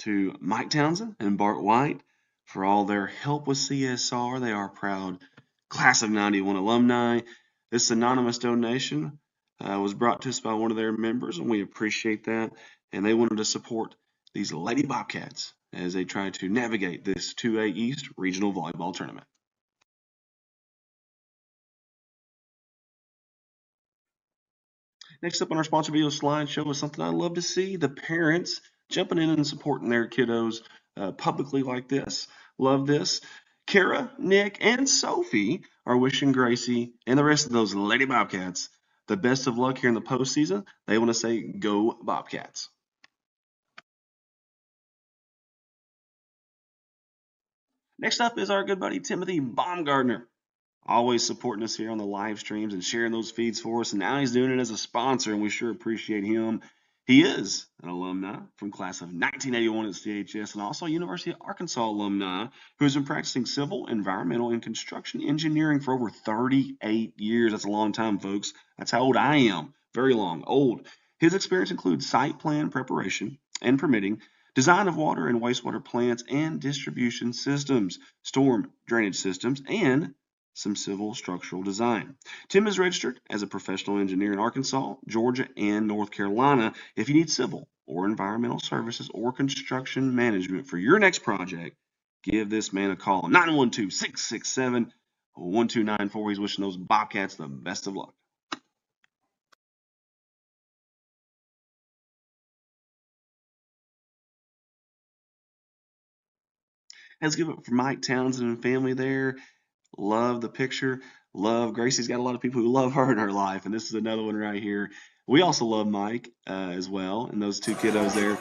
to Mike Townsend and Bart White for all their help with CSR. They are proud Class of 91 alumni. This anonymous donation was brought to us by one of their members, and we appreciate that. And they wanted to support these Lady Bobcats as they try to navigate this 2A East regional volleyball tournament. Next up on our sponsor video slideshow is something I love to see: the parents jumping in and supporting their kiddos publicly like this. Love this. Kara, Nick, and Sophie are wishing Gracie and the rest of those Lady Bobcats the best of luck here in the postseason. They want to say, go Bobcats. Next up is our good buddy Timothy Baumgartner, always supporting us here on the live streams and sharing those feeds for us. And now he's doing it as a sponsor, and we sure appreciate him. He is an alumni from class of 1981 at CHS and also University of Arkansas alumni who has been practicing civil, environmental, and construction engineering for over 38 years. That's a long time, folks. That's how old I am. Very long. Old. His experience includes site plan preparation and permitting, design of water and wastewater plants and distribution systems, storm drainage systems, and some civil structural design. Tim is registered as a professional engineer in Arkansas, Georgia, and North Carolina. If you need civil or environmental services or construction management for your next project, give this man a call. 912-667-1294. He's wishing those Bobcats the best of luck. Let's give it for Mike Townsend and family there. Love the picture. Love Gracie's got a lot of people who love her in her life, and this is another one right here. We also love Mike as well, and those two kiddos there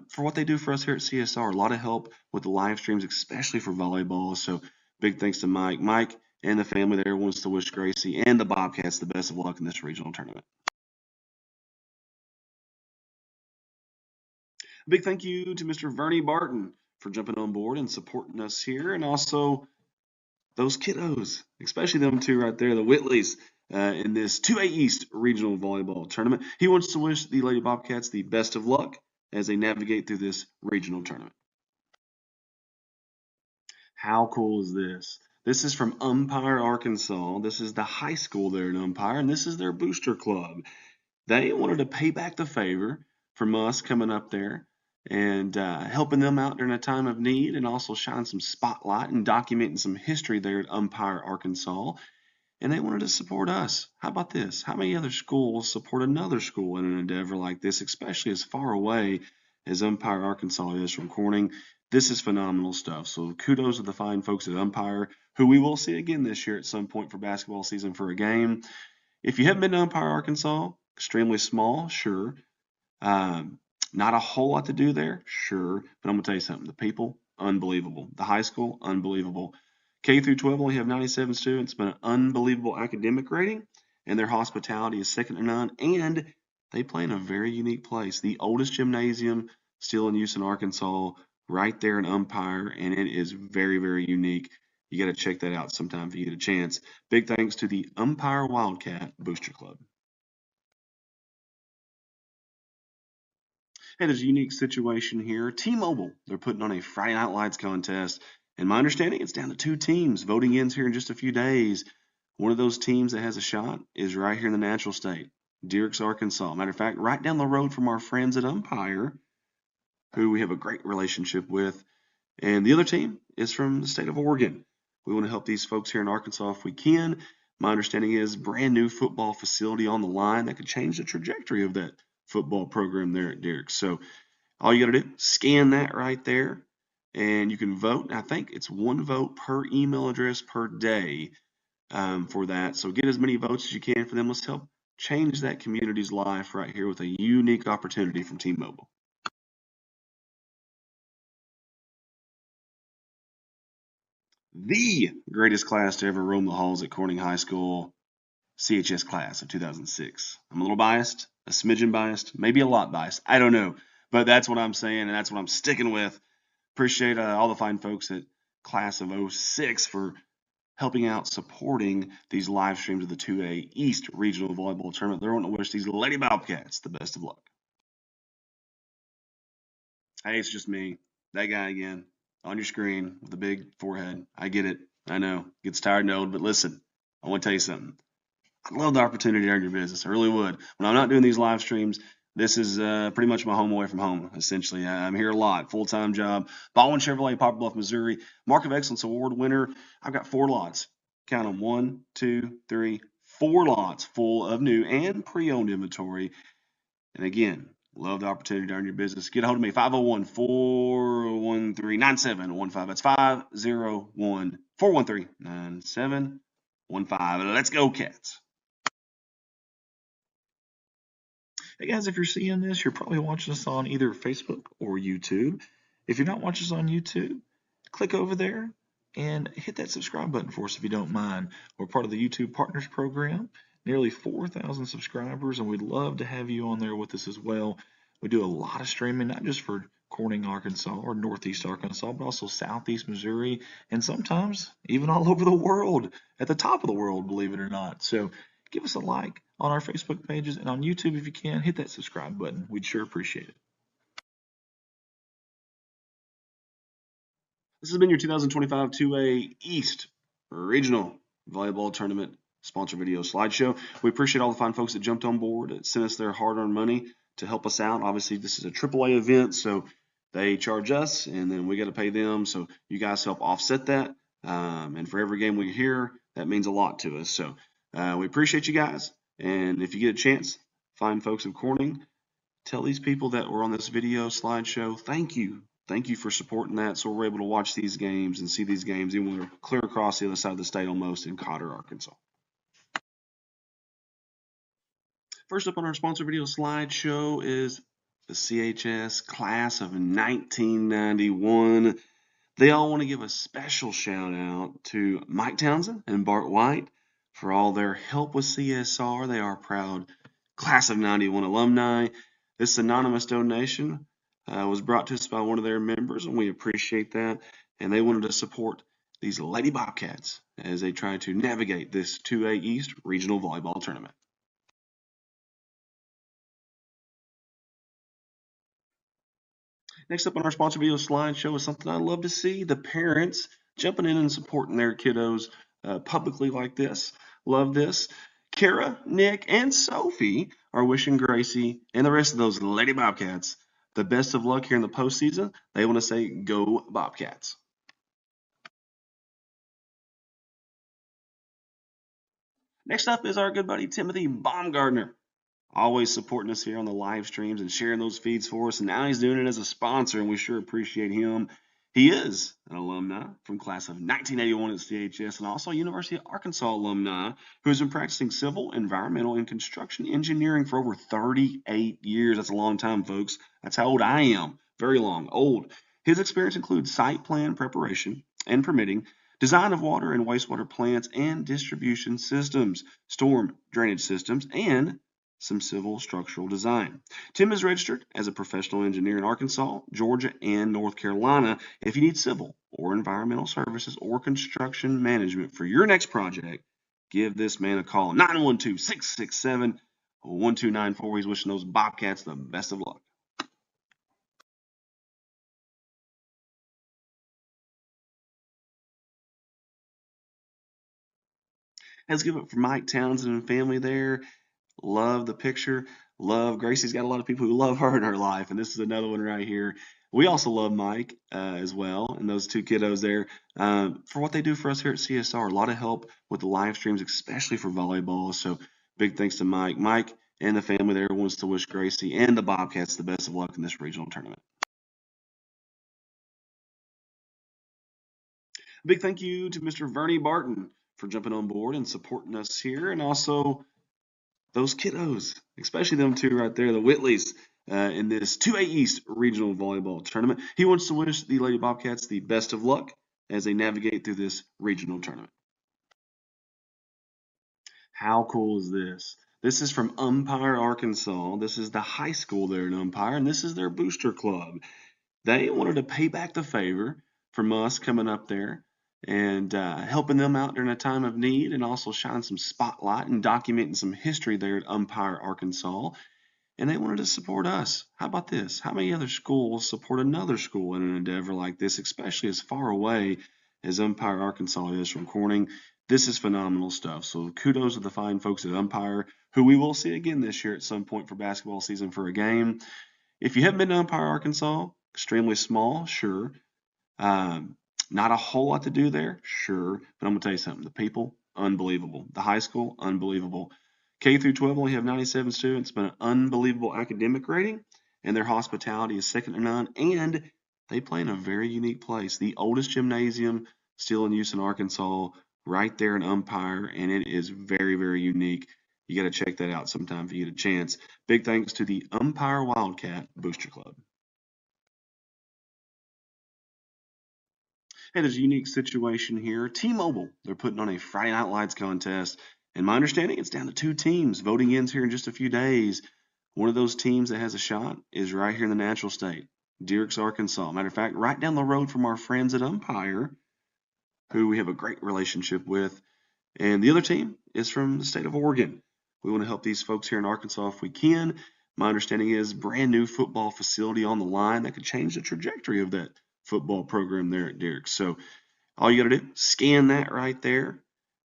for what they do for us here at CSR. A lot of help with the live streams, especially for volleyball. So big thanks to Mike. Mike and the family there wants to wish Gracie and the Bobcats the best of luck in this regional tournament. A big thank you to Mr. Vernie Barton for jumping on board and supporting us here, and also those kiddos, especially them two right there, the Whitleys, in this 2A East regional volleyball tournament. He wants to wish the Lady Bobcats the best of luck as they navigate through this regional tournament. How cool is this? This is from Umpire, Arkansas. This is the high school there in Umpire, and this is their booster club. They wanted to pay back the favor from us coming up there and helping them out during a time of need, and also shining some spotlight and documenting some history there at Umpire, Arkansas. And they wanted to support us. How about this? How many other schools support another school in an endeavor like this, especially as far away as Umpire, Arkansas is from Corning? This is phenomenal stuff. So kudos to the fine folks at Umpire, who we will see again this year at some point for basketball season for a game. If you haven't been to Umpire, Arkansas, extremely small, sure. Not a whole lot to do there, sure. But I'm going to tell you something. The people, unbelievable. The high school, unbelievable. K through 12 only have 97 students, but an unbelievable academic rating, and their hospitality is second to none, and they play in a very unique place. The oldest gymnasium still in use in Arkansas, right there in Umpire, and it is very, very unique. You got to check that out sometime if you get a chance. Big thanks to the Umpire Wildcat Booster Club. Hey, there's a unique situation here. T-Mobile, they're putting on a Friday Night Lights contest. And my understanding, it's down to 2 teams. Voting ends here in just a few days. One of those teams that has a shot is right here in the Natural State, Dierks, Arkansas. Matter of fact, right down the road from our friends at Umpire, who we have a great relationship with. And the other team is from the state of Oregon. We want to help these folks here in Arkansas if we can. My understanding is brand new football facility on the line that could change the trajectory of that football program there at Dierks. So all you got to do, scan that right there, and you can vote. I think it's 1 vote per email address per day for that. So get as many votes as you can for them. Let's help change that community's life right here with a unique opportunity from T-Mobile. The greatest class to ever roam the halls at Corning High School, CHS class of 2006. I'm a little biased, a smidgen biased, maybe a lot biased. I don't know. But that's what I'm saying, and that's what I'm sticking with. Appreciate all the fine folks at class of 06 for helping out, supporting these live streams of the 2A East Regional Volleyball Tournament. They're wanting to wish these Lady Bobcats the best of luck. Hey, it's just me. That guy again. On your screen with a big forehead. I get it. I know. Gets tired and old, but listen, I want to tell you something. I love the opportunity to earn your business. I really would. When I'm not doing these live streams, this is pretty much my home away from home, essentially. I'm here a lot, full-time job. Baldwin Chevrolet, Poplar Bluff, Missouri. Mark of Excellence Award winner. I've got 4 lots. Count them, 1, 2, 3, 4 lots full of new and pre-owned inventory. And again, love the opportunity to earn your business. Get a hold of me, 501-413-9715. That's 501-413-9715. Let's go, Cats. Hey guys, if you're seeing this, you're probably watching us on either Facebook or YouTube. If you're not watching us on YouTube, click over there and hit that subscribe button for us if you don't mind. We're part of the YouTube Partners Program, nearly 4,000 subscribers, and we'd love to have you on there with us as well. We do a lot of streaming, not just for Corning, Arkansas, or Northeast Arkansas, but also Southeast Missouri, and sometimes even all over the world, at the top of the world, believe it or not. So give us a like on our Facebook pages, and on YouTube if you can, hit that subscribe button. We'd sure appreciate it. This has been your 2025 2A-East Regional Volleyball Tournament sponsor video slideshow. We appreciate all the fine folks that jumped on board and sent us their hard-earned money to help us out. Obviously, this is a AAA event, so they charge us, and then we got to pay them. So you guys help offset that. And for every game we hear, that means a lot to us. So we appreciate you guys. And if you get a chance, fine folks of Corning, tell these people that were on this video slideshow, thank you. Thank you for supporting that, so we're able to watch these games and see these games even when we're clear across the other side of the state almost in Cotter, Arkansas. First up on our sponsor video slideshow is the CHS class of 1991. They all want to give a special shout out to Mike Townsend and Bart White for all their help with CSR. They are proud class of 91 alumni. This anonymous donation was brought to us by one of their members, and we appreciate that. And they wanted to support these Lady Bobcats as they try to navigate this 2A East Regional Volleyball Tournament. Next up on our sponsor video slideshow is something I love to see, the parents jumping in and supporting their kiddos publicly like this. Love this. Kara, Nick, and Sophie are wishing Gracie and the rest of those Lady Bobcats the best of luck here in the postseason. They want to say, go Bobcats. Next up is our good buddy Timothy Baumgardner, always supporting us here on the live streams and sharing those feeds for us. And now he's doing it as a sponsor, and we sure appreciate him. He is an alumni from class of 1981 at CHS and also University of Arkansas alumni who has been practicing civil, environmental, and construction engineering for over 38 years. That's a long time, folks. That's how old I am. Very long. Old. His experience includes site plan preparation and permitting, design of water and wastewater plants and distribution systems, storm drainage systems, and some civil structural design. Tim is registered as a professional engineer in Arkansas, Georgia, and North Carolina. If you need civil or environmental services or construction management for your next project, give this man a call, 912-667-1294. He's wishing those Bobcats the best of luck. Let's give it for Mike Townsend and family there. Love the picture. Love Gracie's got a lot of people who love her in her life, and this is another one right here. We also love Mike as well, and those two kiddos there for what they do for us here at CSR. A lot of help with the live streams, especially for volleyball. So big thanks to Mike. Mike and the family there wants to wish Gracie and the Bobcats the best of luck in this regional tournament. A big thank you to Mr. Vernie Barton for jumping on board and supporting us here, and also those kiddos, especially them two right there, the Whitleys, in this 2A East Regional Volleyball Tournament. He wants to wish the Lady Bobcats the best of luck as they navigate through this regional tournament. How cool is this? This is from Umpire, Arkansas. This is the high school there in Umpire, and this is their booster club. They wanted to pay back the favor from us coming up there and helping them out during a time of need, and also shine some spotlight and documenting some history there at Umpire, Arkansas. and they wanted to support us. How about this? How many other schools support another school in an endeavor like this, especially as far away as Umpire, Arkansas is from Corning? This is phenomenal stuff. So kudos to the fine folks at Umpire, who we will see again this year at some point for basketball season for a game. If you haven't been to Umpire, Arkansas, extremely small, sure. Um, Not a whole lot to do there, sure. But I'm going to tell you something. The people, unbelievable. The high school, unbelievable. K through 12 only have 97 students, but an unbelievable academic rating, and their hospitality is second to none. And they play in a very unique place. The oldest gymnasium still in use in Arkansas, right there in Umpire, and it is very, very unique. You got to check that out sometime if you get a chance. Big thanks to the Umpire Wildcat Booster Club. Hey, there's a unique situation here. T-Mobile, they're putting on a Friday Night Lights contest. And my understanding, it's down to 2 teams. Voting ends here in just a few days. One of those teams that has a shot is right here in the natural state, Dierks, Arkansas. Matter of fact, right down the road from our friends at Umpire, who we have a great relationship with. And the other team is from the state of Oregon. We want to help these folks here in Arkansas if we can. My understanding is brand new football facility on the line that could change the trajectory of that football program there at Dierks. So all you got to do, scan that right there,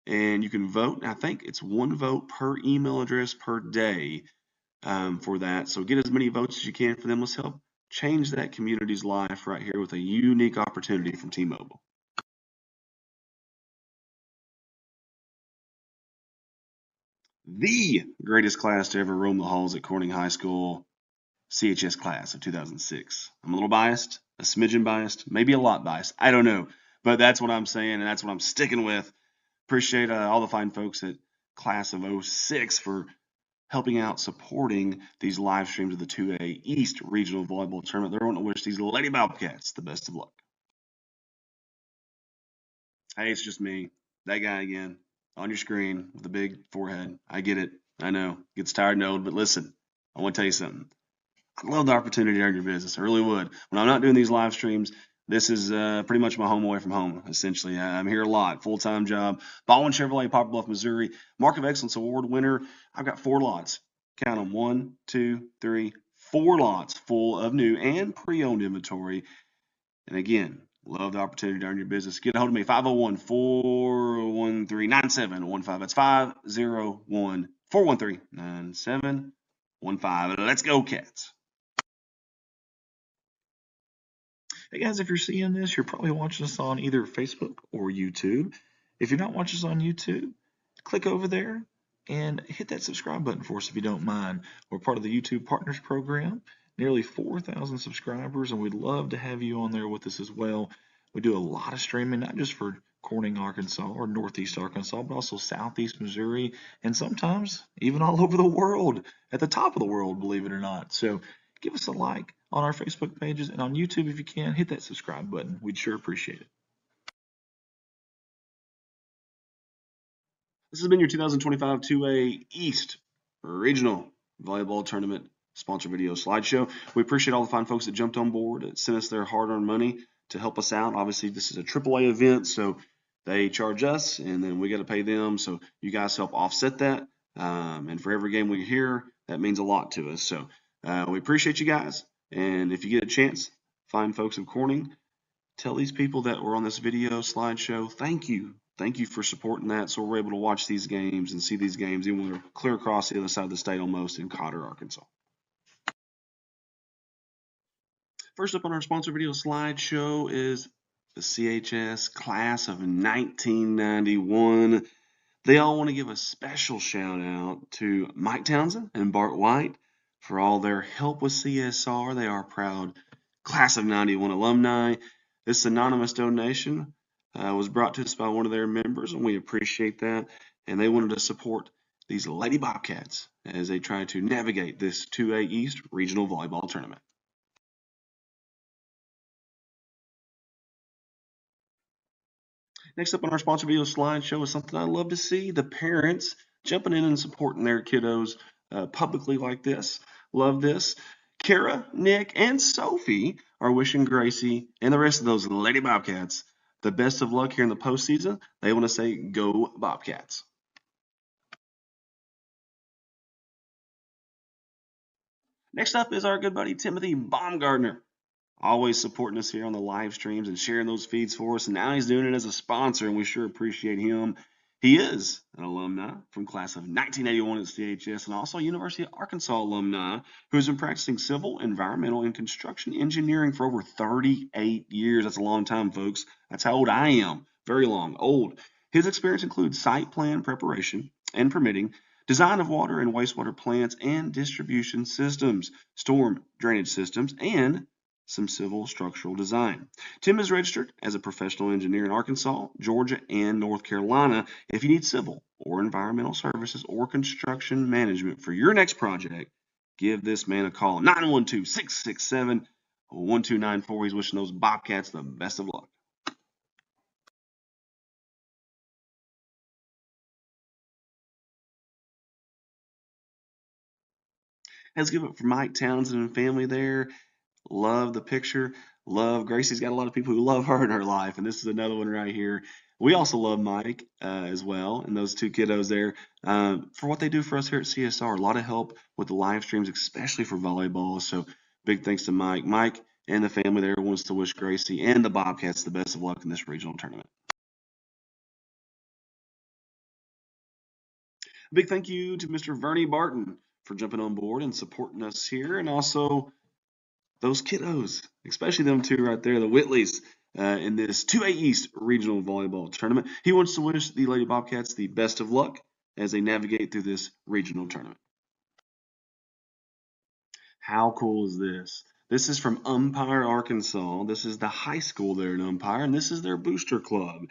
and you can vote. I think it's 1 vote per email address per day for that. So get as many votes as you can for them. Let's help change that community's life right here with a unique opportunity from T-Mobile. The greatest class to ever roam the halls at Corning High School, CHS class of 2006. I'm a little biased, a smidgen biased, maybe a lot biased. I don't know. But that's what I'm saying, and that's what I'm sticking with. Appreciate all the fine folks at class of 06 for helping out, supporting these live streams of the 2A-East Regional Volleyball Tournament. They're wanting to wish these Lady Bobcats the best of luck. Hey, it's just me. That guy again on your screen with the big forehead. I get it. I know. Gets tired and old, but listen, I want to tell you something. I'd love the opportunity to earn your business. I really would. When I'm not doing these live streams, this is pretty much my home away from home, essentially. I'm here a lot, full-time job. Baldwin Chevrolet, Poplar Bluff, Missouri. Mark of Excellence Award winner. I've got 4 lots. Count them, 1, 2, 3, 4 lots full of new and pre-owned inventory. And again, love the opportunity to earn your business. Get a hold of me, 501-413-9715. That's 501-413-9715. Let's go, Cats. Hey guys, if you're seeing this, you're probably watching us on either Facebook or YouTube. If you're not watching us on YouTube, click over there and hit that subscribe button for us if you don't mind. We're part of the YouTube Partners Program, nearly 4,000 subscribers, and we'd love to have you on there with us as well. We do a lot of streaming, not just for Corning, Arkansas, or Northeast Arkansas, but also Southeast Missouri, and sometimes even all over the world, at the top of the world, believe it or not. So give us a like on our Facebook pages, and on YouTube if you can, hit that subscribe button. We'd sure appreciate it. This has been your 2025 2A-East Regional Volleyball Tournament sponsor video slideshow. We appreciate all the fine folks that jumped on board, that sent us their hard-earned money to help us out. Obviously, this is a AAA event, so they charge us, and then we got to pay them. So you guys help offset that. And for every game we hear, that means a lot to us. So we appreciate you guys. And if you get a chance, fine folks of Corning, tell these people that were on this video slideshow, thank you. Thank you for supporting that, so we're able to watch these games and see these games even when we're clear across the other side of the state almost in Cotter, Arkansas. First up on our sponsor video slideshow is the CHS class of 1991. They all want to give a special shout out to Mike Townsend and Bart White for all their help with CSR. They are proud class of 91 alumni. This anonymous donation was brought to us by one of their members, and we appreciate that. And they wanted to support these Lady Bobcats as they try to navigate this 2A-East Regional Volleyball Tournament. Next up on our sponsor video slideshow is something I love to see. The parents jumping in and supporting their kiddos publicly like this. Love this. Kara, Nick, and Sophie are wishing Gracie and the rest of those Lady Bobcats the best of luck here in the postseason. They want to say, go Bobcats. Next up is our good buddy Timothy Baumgartner, always supporting us here on the live streams and sharing those feeds for us. And now he's doing it as a sponsor, and we sure appreciate him. He is an alumni from class of 1981 at CHS and also University of Arkansas alumni who has been practicing civil, environmental, and construction engineering for over 38 years. That's a long time, folks. That's how old I am. Very long, old. His experience includes site plan preparation and permitting, design of water and wastewater plants and distribution systems, storm drainage systems, and some civil structural design. Tim is registered as a professional engineer in Arkansas, Georgia, and North Carolina. If you need civil or environmental services or construction management for your next project, give this man a call. 912-667-1294. He's wishing those Bobcats the best of luck. Let's give it for Mike Townsend and family there. Love the picture. Love Gracie's got a lot of people who love her in her life, and this is another one right here. We also love Mike as well, and those two kiddos there for what they do for us here at CSR. A lot of help with the live streams, especially for volleyball. So big thanks to Mike. Mike and the family there wants to wish Gracie and the Bobcats the best of luck in this regional tournament. A big thank you to Mr. Vernie Barton for jumping on board and supporting us here, and also those kiddos, especially them two right there, the Whitleys, in this 2A-East regional volleyball tournament. He wants to wish the Lady Bobcats the best of luck as they navigate through this regional tournament. How cool is this? This is from Umpire, Arkansas. This is the high school there in Umpire, and this is their booster club.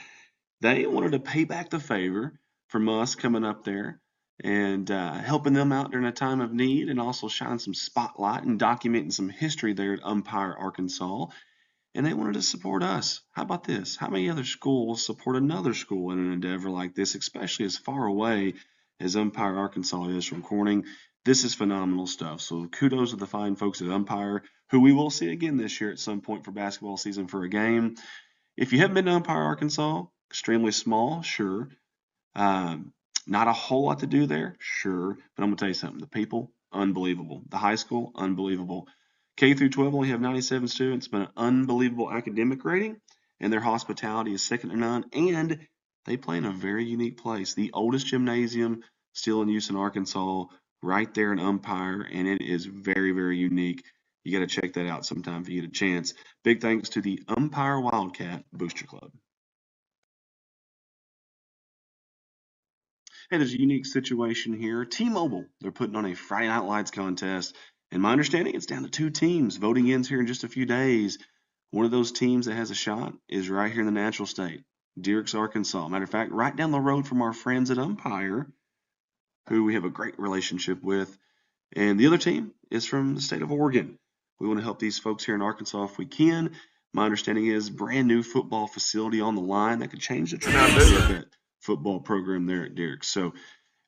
They wanted to pay back the favor from us coming up there and helping them out during a time of need, and also shining some spotlight and documenting some history there at Umpire, Arkansas. And they wanted to support us. How about this? How many other schools support another school in an endeavor like this, especially as far away as Umpire, Arkansas is from Corning? This is phenomenal stuff. So kudos to the fine folks at Umpire, who we will see again this year at some point for basketball season for a game. If you haven't been to Umpire, Arkansas, extremely small, sure. Not a whole lot to do there, sure. But I'm going to tell you something. The people, unbelievable. The high school, unbelievable. K through 12 only have 97 students, but an unbelievable academic rating, and their hospitality is second to none, and they play in a very unique place. The oldest gymnasium still in use in Arkansas, right there in Umpire, and it is very, very unique. You got to check that out sometime if you get a chance. Big thanks to the Umpire Wildcat Booster Club. Hey, there's a unique situation here. T-Mobile, they're putting on a Friday Night Lights contest. And my understanding, it's down to 2 teams. Voting ends here in just a few days. One of those teams that has a shot is right here in the natural state, Dierks, Arkansas. Matter of fact, right down the road from our friends at Umpire, who we have a great relationship with. And the other team is from the state of Oregon. We want to help these folks here in Arkansas if we can. My understanding is brand new football facility on the line that could change the trajectory of that football program there at Dierks. So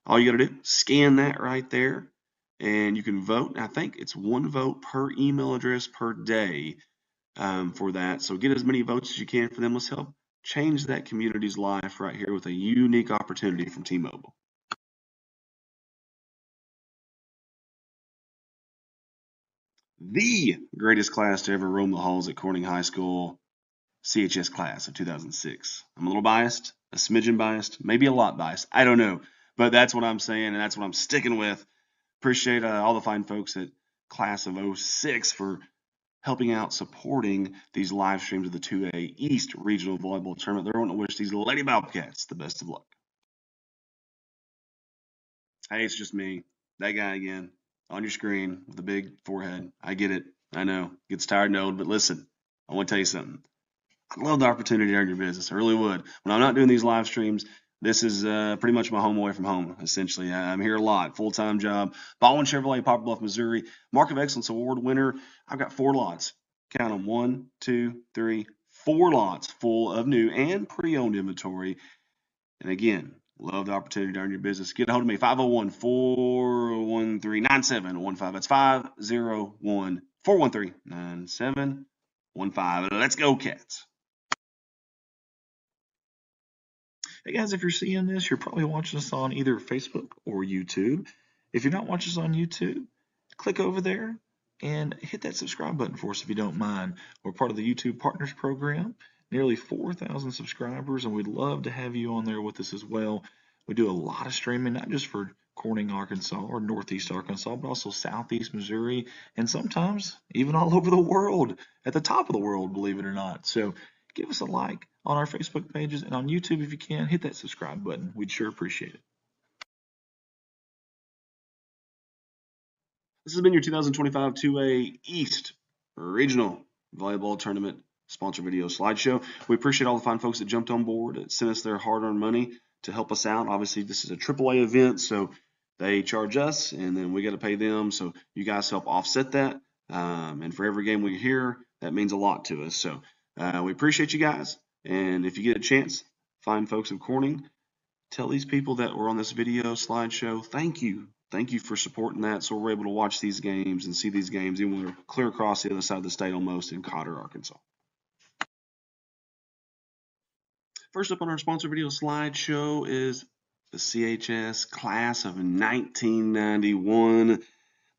all you got to do, scan that right there, and you can vote. I think it's 1 vote per email address per day for that. So get as many votes as you can for them. Let's help change that community's life right here with a unique opportunity from T-Mobile. The greatest class to ever roam the halls at Corning High School, CHS class of 2006. I'm a little biased, a smidgen biased, maybe a lot biased. I don't know. But that's what I'm saying, and that's what I'm sticking with. Appreciate all the fine folks at class of 06 for helping out, supporting these live streams of the 2A East Regional Volleyball Tournament. They're wanting to wish these Lady Bobcats the best of luck. Hey, it's just me, that guy again, on your screen with a big forehead. I get it. I know. Gets tired and old, but listen, I want to tell you something. I'd love the opportunity to earn your business. I really would. When I'm not doing these live streams, this is pretty much my home away from home, essentially. I'm here a lot, full-time job. Baldwin Chevrolet, Poplar Bluff, Missouri. Mark of Excellence Award winner. I've got 4 lots. Count them, 1, 2, 3, 4 lots full of new and pre-owned inventory. And again, love the opportunity to earn your business. Get a hold of me, 501-413-9715. That's 501-413-9715. Let's go, Cats. Hey guys, if you're seeing this, you're probably watching us on either Facebook or YouTube. If you're not watching us on YouTube, click over there and hit that subscribe button for us if you don't mind. We're part of the YouTube Partners Program, nearly 4,000 subscribers, and we'd love to have you on there with us as well. We do a lot of streaming, not just for Corning, Arkansas, or Northeast Arkansas, but also Southeast Missouri, and sometimes even all over the world, at the top of the world, believe it or not. So give us a like on our Facebook pages, and on YouTube if you can, hit that subscribe button. We'd sure appreciate it. This has been your 2025 2A East Regional Volleyball Tournament sponsor video slideshow. We appreciate all the fine folks that jumped on board, that sent us their hard-earned money to help us out. Obviously, this is a AAA event, so they charge us, and then we got to pay them. So you guys help offset that. And for every game we hear, that means a lot to us. So we appreciate you guys. And if you get a chance, fine folks of Corning, tell these people that were on this video slideshow, thank you. Thank you for supporting that, so we're able to watch these games and see these games even when we're clear across the other side of the state almost in Cotter, Arkansas. First up on our sponsor video slideshow is the CHS class of 1991.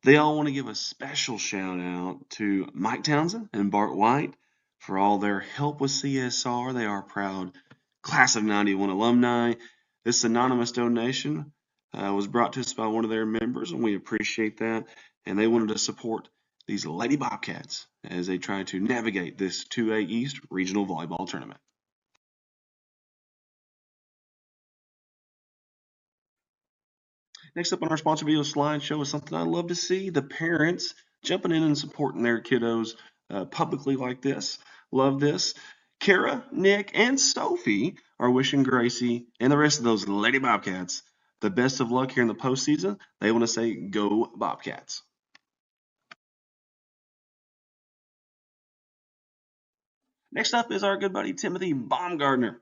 They all want to give a special shout out to Mike Townsend and Bart White for all their help with CSR. They are proud class of 91 alumni. This anonymous donation was brought to us by one of their members, and we appreciate that. And they wanted to support these Lady Bobcats as they try to navigate this 2A East Regional Volleyball Tournament. Next up on our sponsor video slideshow is something I love to see, the parents jumping in and supporting their kiddos publicly like this. Love this. Kara, Nick, and Sophie are wishing Gracie and the rest of those Lady Bobcats the best of luck here in the postseason. They want to say, go Bobcats. Next up is our good buddy Timothy Baumgardner,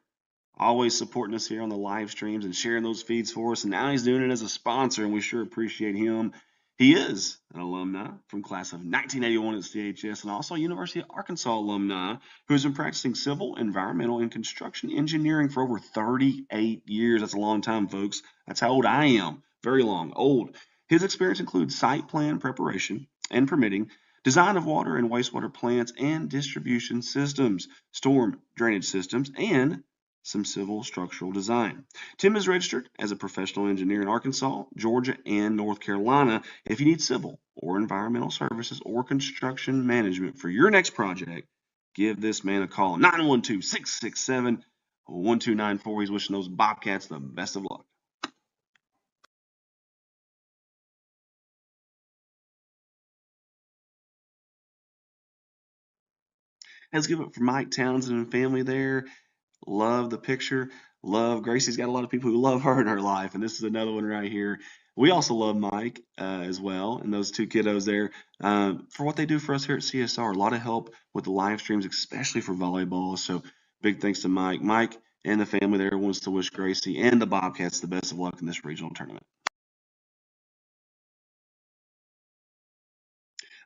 always supporting us here on the live streams and sharing those feeds for us. And now he's doing it as a sponsor, and we sure appreciate him. He is an alumni from class of 1981 at CHS and also University of Arkansas alumni who's been practicing civil, environmental, and construction engineering for over 38 years. That's a long time, folks. That's how old I am. Very long. Old. His experience includes site plan preparation and permitting, design of water and wastewater plants and distribution systems, storm drainage systems, and some civil structural design. Tim is registered as a professional engineer in Arkansas, Georgia, and North Carolina. If you need civil or environmental services or construction management for your next project, give this man a call, 912-667-1294. He's wishing those Bobcats the best of luck. Let's give it for Mike Townsend and family there. Love the picture. Love Gracie's got a lot of people who love her in her life, and this is another one right here. We also love Mike as well, and those two kiddos there for what they do for us here at CSR. A lot of help with the live streams, especially for volleyball. So big thanks to Mike. Mike and the family there wants to wish Gracie and the Bobcats the best of luck in this regional tournament.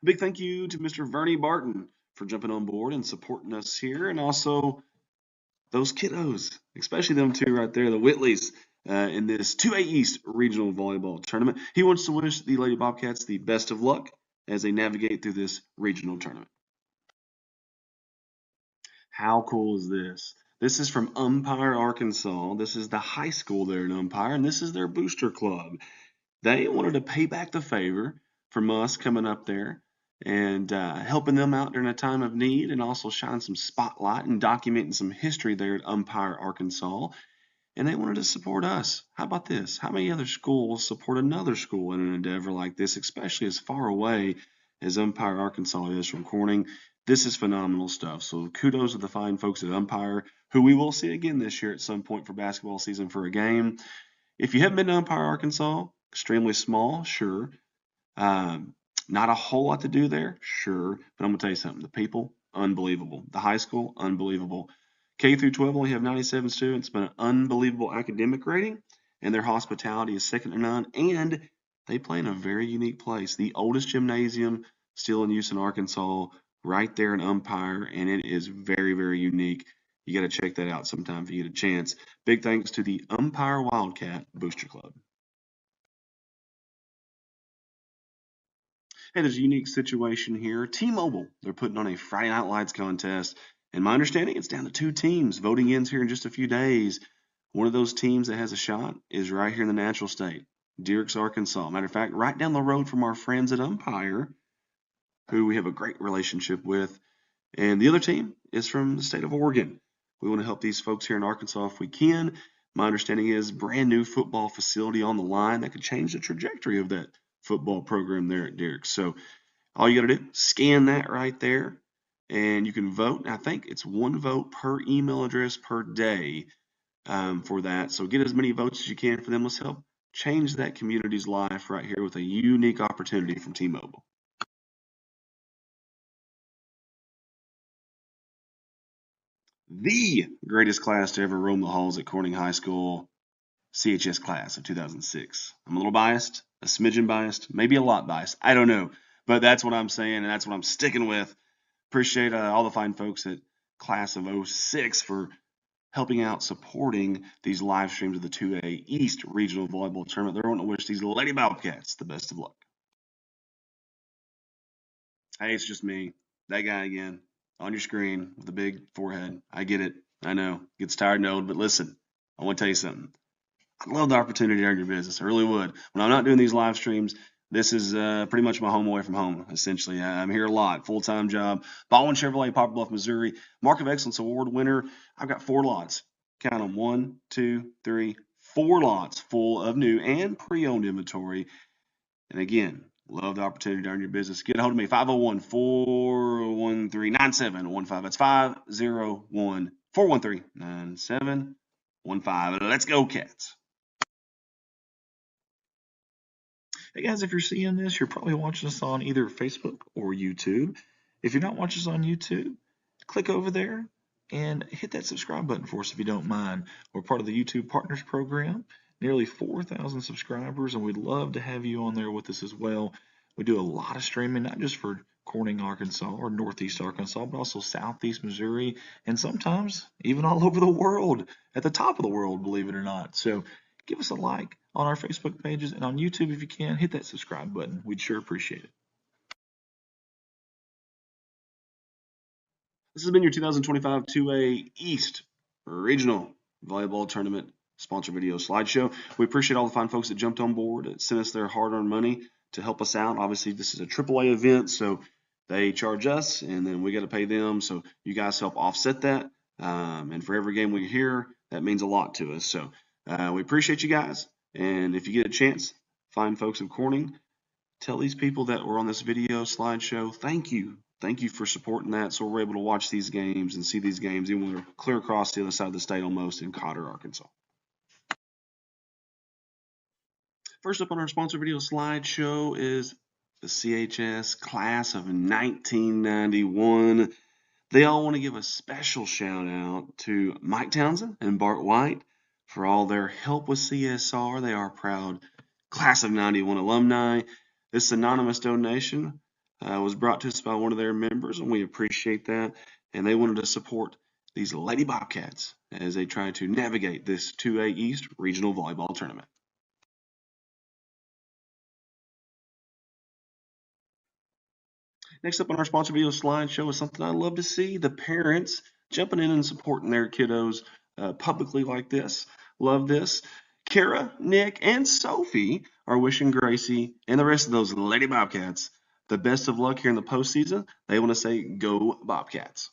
A big thank you to Mr. Vernie Barton for jumping on board and supporting us here, and also those kiddos, especially them two right there, the Whitleys, in this 2A East Regional Volleyball Tournament. He wants to wish the Lady Bobcats the best of luck as they navigate through this regional tournament. How cool is this? This is from Umpire, Arkansas. This is the high school there in Umpire, and this is their booster club. They wanted to pay back the favor from us coming up there and helping them out during a time of need, and also shining some spotlight and documenting some history there at Umpire, Arkansas. And they wanted to support us. How about this? How many other schools support another school in an endeavor like this, especially as far away as Umpire, Arkansas is from Corning? This is phenomenal stuff. So kudos to the fine folks at Umpire, who we will see again this year at some point for basketball season for a game. If you haven't been to Umpire, Arkansas, extremely small, sure. Not a whole lot to do there, sure. But I'm going to tell you something. The people, unbelievable. The high school, unbelievable. K through 12 only have 97 students, but an unbelievable academic rating, and their hospitality is second to none, and they play in a very unique place. The oldest gymnasium still in use in Arkansas, right there in Umpire, and it is very, very unique. You got to check that out sometime if you get a chance. Big thanks to the Umpire Wildcat Booster Club. Hey, there's a unique situation here. T-Mobile, they're putting on a Friday Night Lights contest. And my understanding, it's down to 2 teams. Voting ends here in just a few days. One of those teams that has a shot is right here in the natural state, Dierks, Arkansas. Matter of fact, right down the road from our friends at Umpire, who we have a great relationship with. And the other team is from the state of Oregon. We want to help these folks here in Arkansas if we can. My understanding is brand new football facility on the line that could change the trajectory of that football program there at Dierks. So all you got to do, scan that right there, and you can vote. I think it's 1 vote per email address per day for that. So get as many votes as you can for them. Let's help change that community's life right here with a unique opportunity from T-Mobile. The greatest class to ever roam the halls at Corning High School, CHS class of 2006. I'm a little biased, a smidgen biased, maybe a lot biased. I don't know. But that's what I'm saying, and that's what I'm sticking with. Appreciate all the fine folks at class of 06 for helping out, supporting these live streams of the 2A East Regional Volleyball Tournament. They're wanting to wish these Lady Bobcats the best of luck. Hey, it's just me, that guy again, on your screen with a big forehead. I get it. I know. Gets tired and old, but listen, I want to tell you something. I'd love the opportunity to earn your business. I really would. When I'm not doing these live streams, this is pretty much my home away from home, essentially. I'm here a lot, full-time job. Baldwin Chevrolet, Poplar Bluff, Missouri. Mark of Excellence Award winner. I've got 4 lots. Count them, 1, 2, 3, 4 lots full of new and pre-owned inventory. And again, love the opportunity to earn your business. Get a hold of me, 501-413-9715. That's 501-413-9715. Let's go, Cats. Hey guys, if you're seeing this, you're probably watching us on either Facebook or YouTube. If you're not watching us on YouTube, click over there and hit that subscribe button for us if you don't mind. We're part of the YouTube Partners Program, nearly 4,000 subscribers, and we'd love to have you on there with us as well. We do a lot of streaming, not just for Corning, Arkansas, or Northeast Arkansas, but also Southeast Missouri, and sometimes even all over the world, at the top of the world, believe it or not. So give us a like on our Facebook pages, and on YouTube if you can, hit that subscribe button. We'd sure appreciate it. This has been your 2025 2A East Regional Volleyball Tournament sponsor video slideshow. We appreciate all the fine folks that jumped on board, that sent us their hard-earned money to help us out. Obviously, this is a AAA event, so they charge us, and then we got to pay them. So you guys help offset that. And for every game we hear, that means a lot to us. So we appreciate you guys. And if you get a chance, fine folks of Corning, tell these people that were on this video slideshow, thank you. Thank you for supporting that, so we're able to watch these games and see these games even when we're clear across the other side of the state almost in Cotter, Arkansas. First up on our sponsor video slideshow is the CHS class of 1991. They all want to give a special shout out to Mike Townsend and Bart White for all their help with CSR. They are proud class of 91 alumni. This anonymous donation was brought to us by one of their members, and we appreciate that. And they wanted to support these Lady Bobcats as they try to navigate this 2A East Regional Volleyball Tournament. Next up on our sponsor video slideshow is something I love to see. The parents jumping in and supporting their kiddos publicly like this. Love this. Kara, Nick, and Sophie are wishing Gracie and the rest of those Lady Bobcats the best of luck here in the postseason. They want to say, go Bobcats.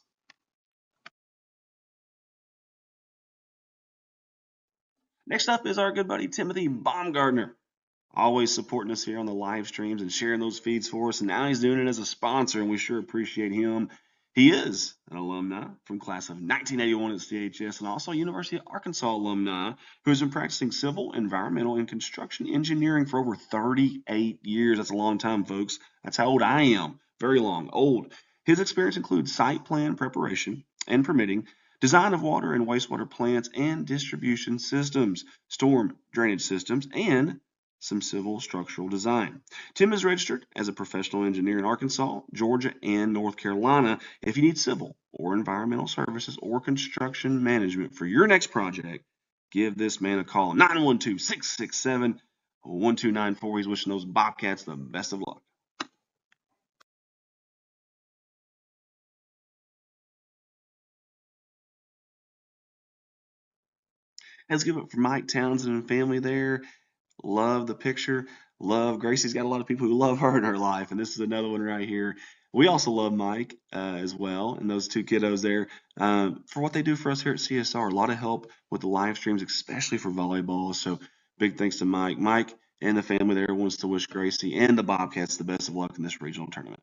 Next up is our good buddy Timothy Baumgartner. Always supporting us here on the live streams and sharing those feeds for us. And now he's doing it as a sponsor, and we sure appreciate him. He is an alumni from class of 1981 at CHS and also University of Arkansas alumni who has been practicing civil, environmental, and construction engineering for over 38 years. That's a long time, folks. That's how old I am. Very long. Old. His experience includes site plan preparation and permitting, design of water and wastewater plants and distribution systems, storm drainage systems, and some civil structural design. Tim is registered as a professional engineer in Arkansas, Georgia, and North Carolina. If you need civil or environmental services or construction management for your next project, give this man a call, 912-667-1294. He's wishing those Bobcats the best of luck. Let's give it for Mike Townsend and family there. Love the picture. Love Gracie's got a lot of people who love her in her life, and this is another one right here. We also love Mike as well, and those two kiddos there for what they do for us here at CSR. A lot of help with the live streams, especially for volleyball. So big thanks to Mike. Mike and the family there wants to wish Gracie and the Bobcats the best of luck in this regional tournament.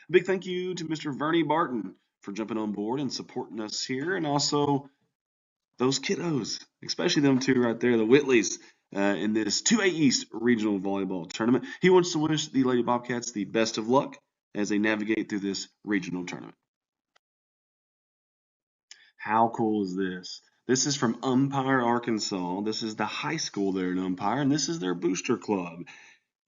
A big thank you to Mr. Vernie Barton for jumping on board and supporting us here, and also those kiddos, especially them two right there, the Whitleys, in this 2A-East regional volleyball tournament. He wants to wish the Lady Bobcats the best of luck as they navigate through this regional tournament. How cool is this? This is from Umpire, Arkansas. This is the high school there in Umpire, and this is their booster club.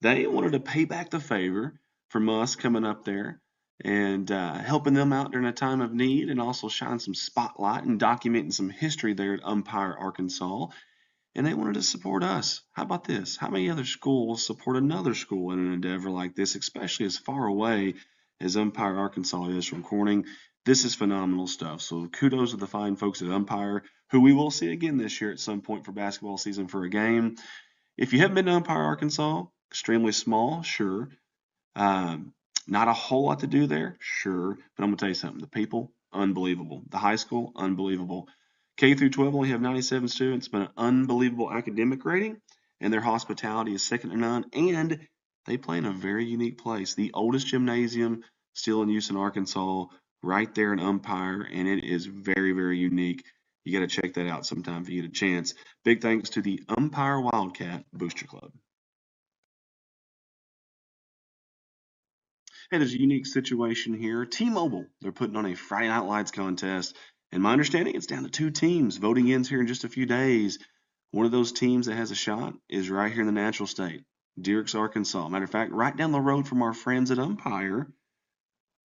They wanted to pay back the favor from us coming up there and helping them out during a time of need, and also shine some spotlight and documenting some history there at Umpire, Arkansas. And they wanted to support us. How about this? How many other schools support another school in an endeavor like this, especially as far away as Umpire, Arkansas is from Corning? This is phenomenal stuff. So kudos to the fine folks at Umpire, who we will see again this year at some point for basketball season for a game. If you haven't been to Umpire, Arkansas, extremely small, sure. Not a whole lot to do there, sure. But I'm going to tell you something. The people, unbelievable. The high school, unbelievable. K through 12 only have 97 students, but an unbelievable academic rating, and their hospitality is second to none, and they play in a very unique place. The oldest gymnasium still in use in Arkansas, right there in Umpire, and it is very, very unique. You got to check that out sometime if you get a chance. Big thanks to the Umpire Wildcat Booster Club. Hey, there's a unique situation here. T-Mobile, they're putting on a Friday Night Lights contest. And my understanding, it's down to 2 teams. Voting ends here in just a few days. One of those teams that has a shot is right here in the Natural State, Dierks, Arkansas. Matter of fact, right down the road from our friends at Umpire,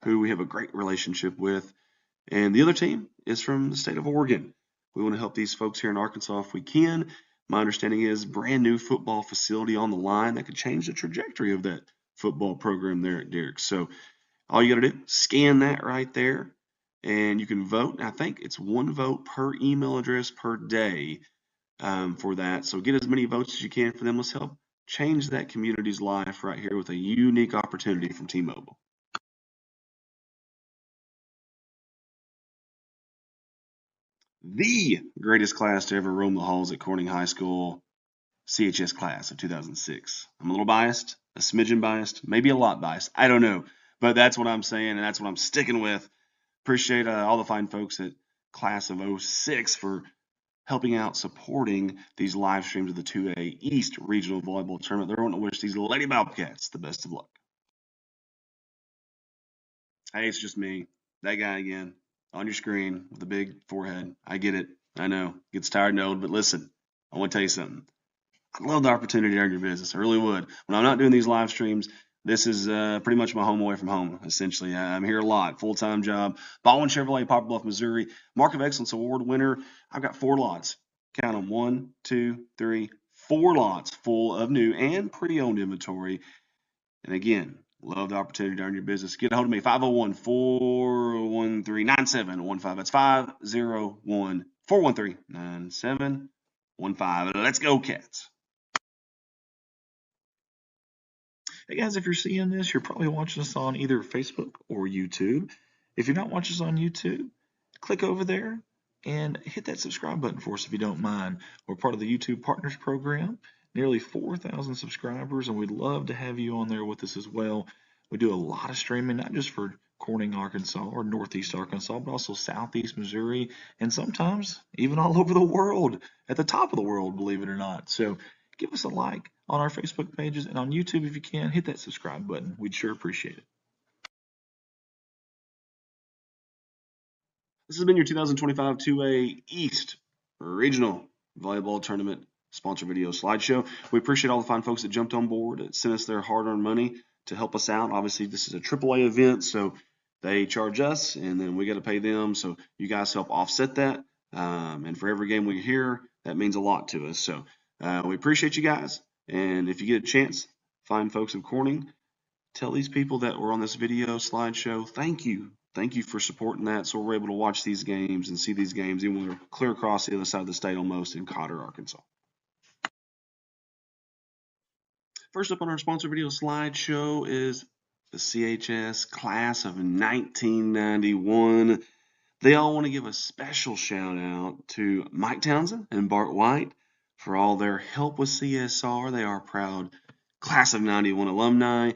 who we have a great relationship with. And the other team is from the state of Oregon. We want to help these folks here in Arkansas if we can. My understanding is brand new football facility on the line that could change the trajectory of that football program there at Dierks. So all you got to do, scan that right there, and you can vote. I think it's 1 vote per email address per day for that. So get as many votes as you can for them. Let's help change that community's life right here with a unique opportunity from T-Mobile. The greatest class to ever roam the halls at Corning High School, CHS class of 2006. I'm a little biased, a smidgen biased, maybe a lot biased. I don't know. But that's what I'm saying, and that's what I'm sticking with. Appreciate all the fine folks at class of 06 for helping out, supporting these live streams of the 2A East Regional Volleyball Tournament. They're wanting to wish these Lady Bobcats the best of luck. Hey, it's just me, that guy again, on your screen with a big forehead. I get it. I know. Gets tired and old, but listen, I want to tell you something. I love the opportunity to earn your business. I really would. When I'm not doing these live streams, this is pretty much my home away from home, essentially. I'm here a lot, full-time job. Baldwin Chevrolet, Poplar Bluff, Missouri. Mark of Excellence Award winner. I've got 4 lots. Count them, 1, 2, 3, 4 lots full of new and pre-owned inventory. And again, love the opportunity to earn your business. Get a hold of me, 501-413-9715. That's 501-413-9715. Let's go, Cats. Hey guys, if you're seeing this, you're probably watching us on either Facebook or YouTube. If you're not watching us on YouTube, click over there and hit that subscribe button for us if you don't mind. We're part of the YouTube Partners Program, nearly 4,000 subscribers, and we'd love to have you on there with us as well. We do a lot of streaming, not just for Corning, Arkansas, or Northeast Arkansas, but also Southeast Missouri, and sometimes even all over the world, at the top of the world, believe it or not. So give us a like on our Facebook pages, and on YouTube if you can, hit that subscribe button. We'd sure appreciate it. This has been your 2025 2A East Regional Volleyball Tournament sponsor video slideshow. We appreciate all the fine folks that jumped on board, that sent us their hard-earned money to help us out. Obviously, this is a AAA event, so they charge us, and then we got to pay them. So you guys help offset that. And for every game we hear, that means a lot to us. So we appreciate you guys. And if you get a chance, fine folks in Corning, tell these people that were on this video slideshow, thank you. Thank you for supporting that, so we're able to watch these games and see these games even when we're clear across the other side of the state almost in Cotter, Arkansas. First up on our sponsor video slideshow is the CHS class of 1991. They all want to give a special shout out to Mike Townsend and Bart White for all their help with CSR. They are proud class of 91 alumni.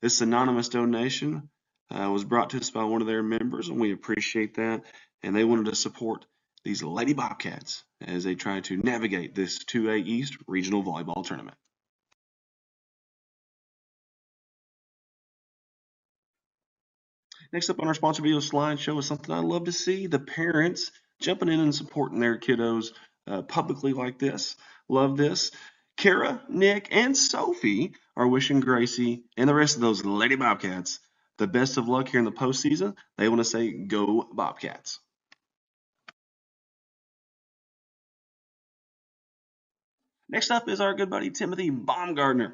This anonymous donation was brought to us by one of their members, and we appreciate that. And they wanted to support these Lady Bobcats as they try to navigate this 2A East regional volleyball tournament. Next up on our sponsor video slideshow is something I love to see. The parents jumping in and supporting their kiddos publicly like this. Love this. Kara, Nick, and Sophie are wishing Gracie and the rest of those Lady Bobcats the best of luck here in the postseason. They want to say, go Bobcats. Next up is our good buddy Timothy Baumgardner.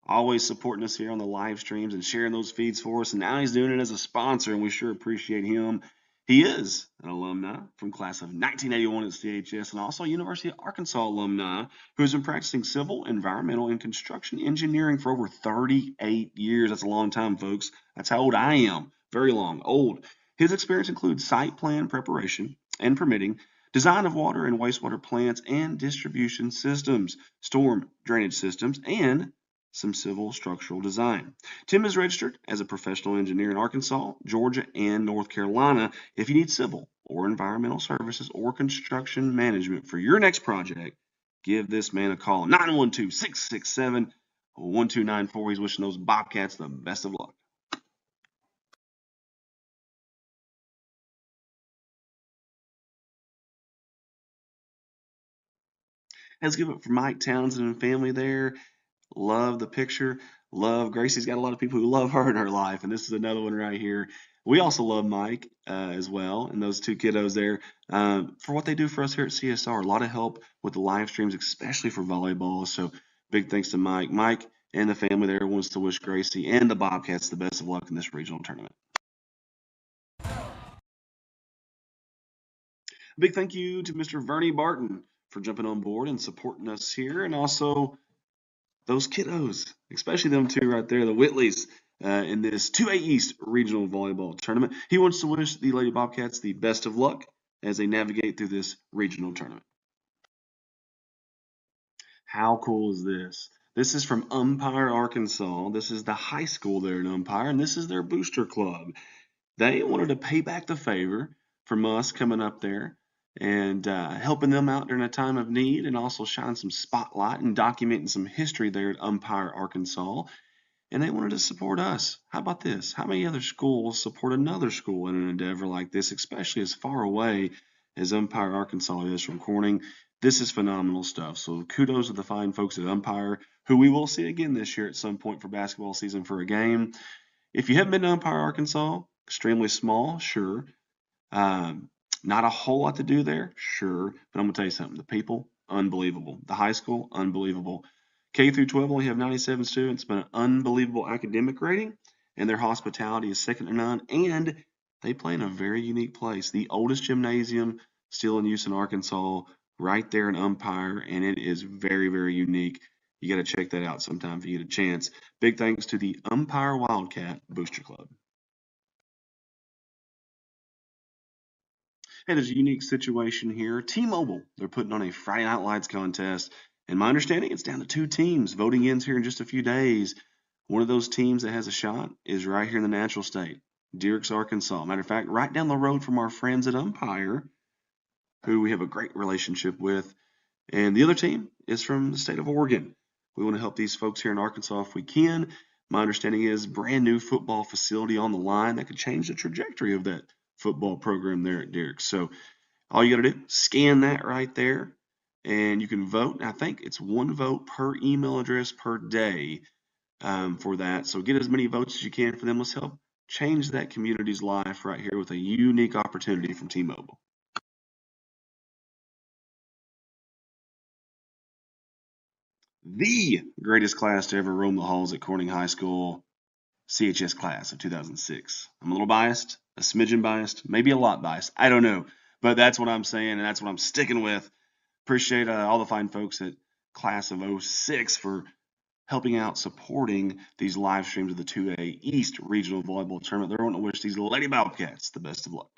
Always supporting us here on the live streams and sharing those feeds for us. And now he's doing it as a sponsor, and we sure appreciate him. He is an alumni from class of 1981 at CHS and also University of Arkansas alumni who's been practicing civil, environmental, and construction engineering for over 38 years. That's a long time, folks. That's how old I am. Very long. Old. His experience includes site plan preparation and permitting, design of water and wastewater plants and distribution systems, storm drainage systems, and some civil structural design. Tim is registered as a professional engineer in Arkansas, Georgia, and North Carolina. If you need civil or environmental services or construction management for your next project, give this man a call, 912-667-1294. He's wishing those Bobcats the best of luck. Let's give it for Mike Townsend and family there. Love the picture. Love Gracie's got a lot of people who love her in her life, and this is another one right here. We also love Mike as well, and those two kiddos there for what they do for us here at CSR. A lot of help with the live streams, especially for volleyball. So big thanks to Mike. Mike and the family there wants to wish Gracie and the Bobcats the best of luck in this regional tournament. Big thank you to Mr. Vernie Barton for jumping on board and supporting us here, and also those kiddos, especially them two right there, the Whitleys, in this 2A-East regional volleyball tournament. He wants to wish the Lady Bobcats the best of luck as they navigate through this regional tournament. How cool is this? This is from Umpire, Arkansas. This is the high school there in Umpire, and this is their booster club. They wanted to pay back the favor from us coming up there and helping them out during a time of need, and also shining some spotlight and documenting some history there at Umpire, Arkansas. And they wanted to support us. How about this? How many other schools support another school in an endeavor like this, especially as far away as Umpire, Arkansas is from Corning? This is phenomenal stuff. So kudos to the fine folks at Umpire, who we will see again this year at some point for basketball season for a game. If you haven't been to Umpire, Arkansas, extremely small, sure. Not a whole lot to do there, sure. But I'm going to tell you something. The people, unbelievable. The high school, unbelievable. K through 12 only have 97 students, but an unbelievable academic rating, and their hospitality is second to none, and they play in a very unique place. The oldest gymnasium still in use in Arkansas, right there in Umpire, and it is very, very unique. You got to check that out sometime if you get a chance. Big thanks to the Umpire Wildcat Booster Club. Hey, there's a unique situation here. T-Mobile, they're putting on a Friday Night Lights contest. And my understanding, it's down to 2 teams. Voting ends here in just a few days. One of those teams that has a shot is right here in the natural state, Dierks, Arkansas. Matter of fact, right down the road from our friends at Umpire, who we have a great relationship with. And the other team is from the state of Oregon. We want to help these folks here in Arkansas if we can. My understanding is brand new football facility on the line that could change the trajectory of that football program there at Dierks. So all you got to do, scan that right there, and you can vote. I think it's 1 vote per email address per day for that. So get as many votes as you can for them. Let's help change that community's life right here with a unique opportunity from T-Mobile. The greatest class to ever roam the halls at Corning High School, CHS class of 2006. I'm a little biased. a smidgen biased, maybe a lot biased. I don't know. But that's what I'm saying, and that's what I'm sticking with. Appreciate all the fine folks at Class of 06 for helping out, supporting these live streams of the 2A East Regional Volleyball Tournament. They're wanting to wish these Lady Bobcats the best of luck.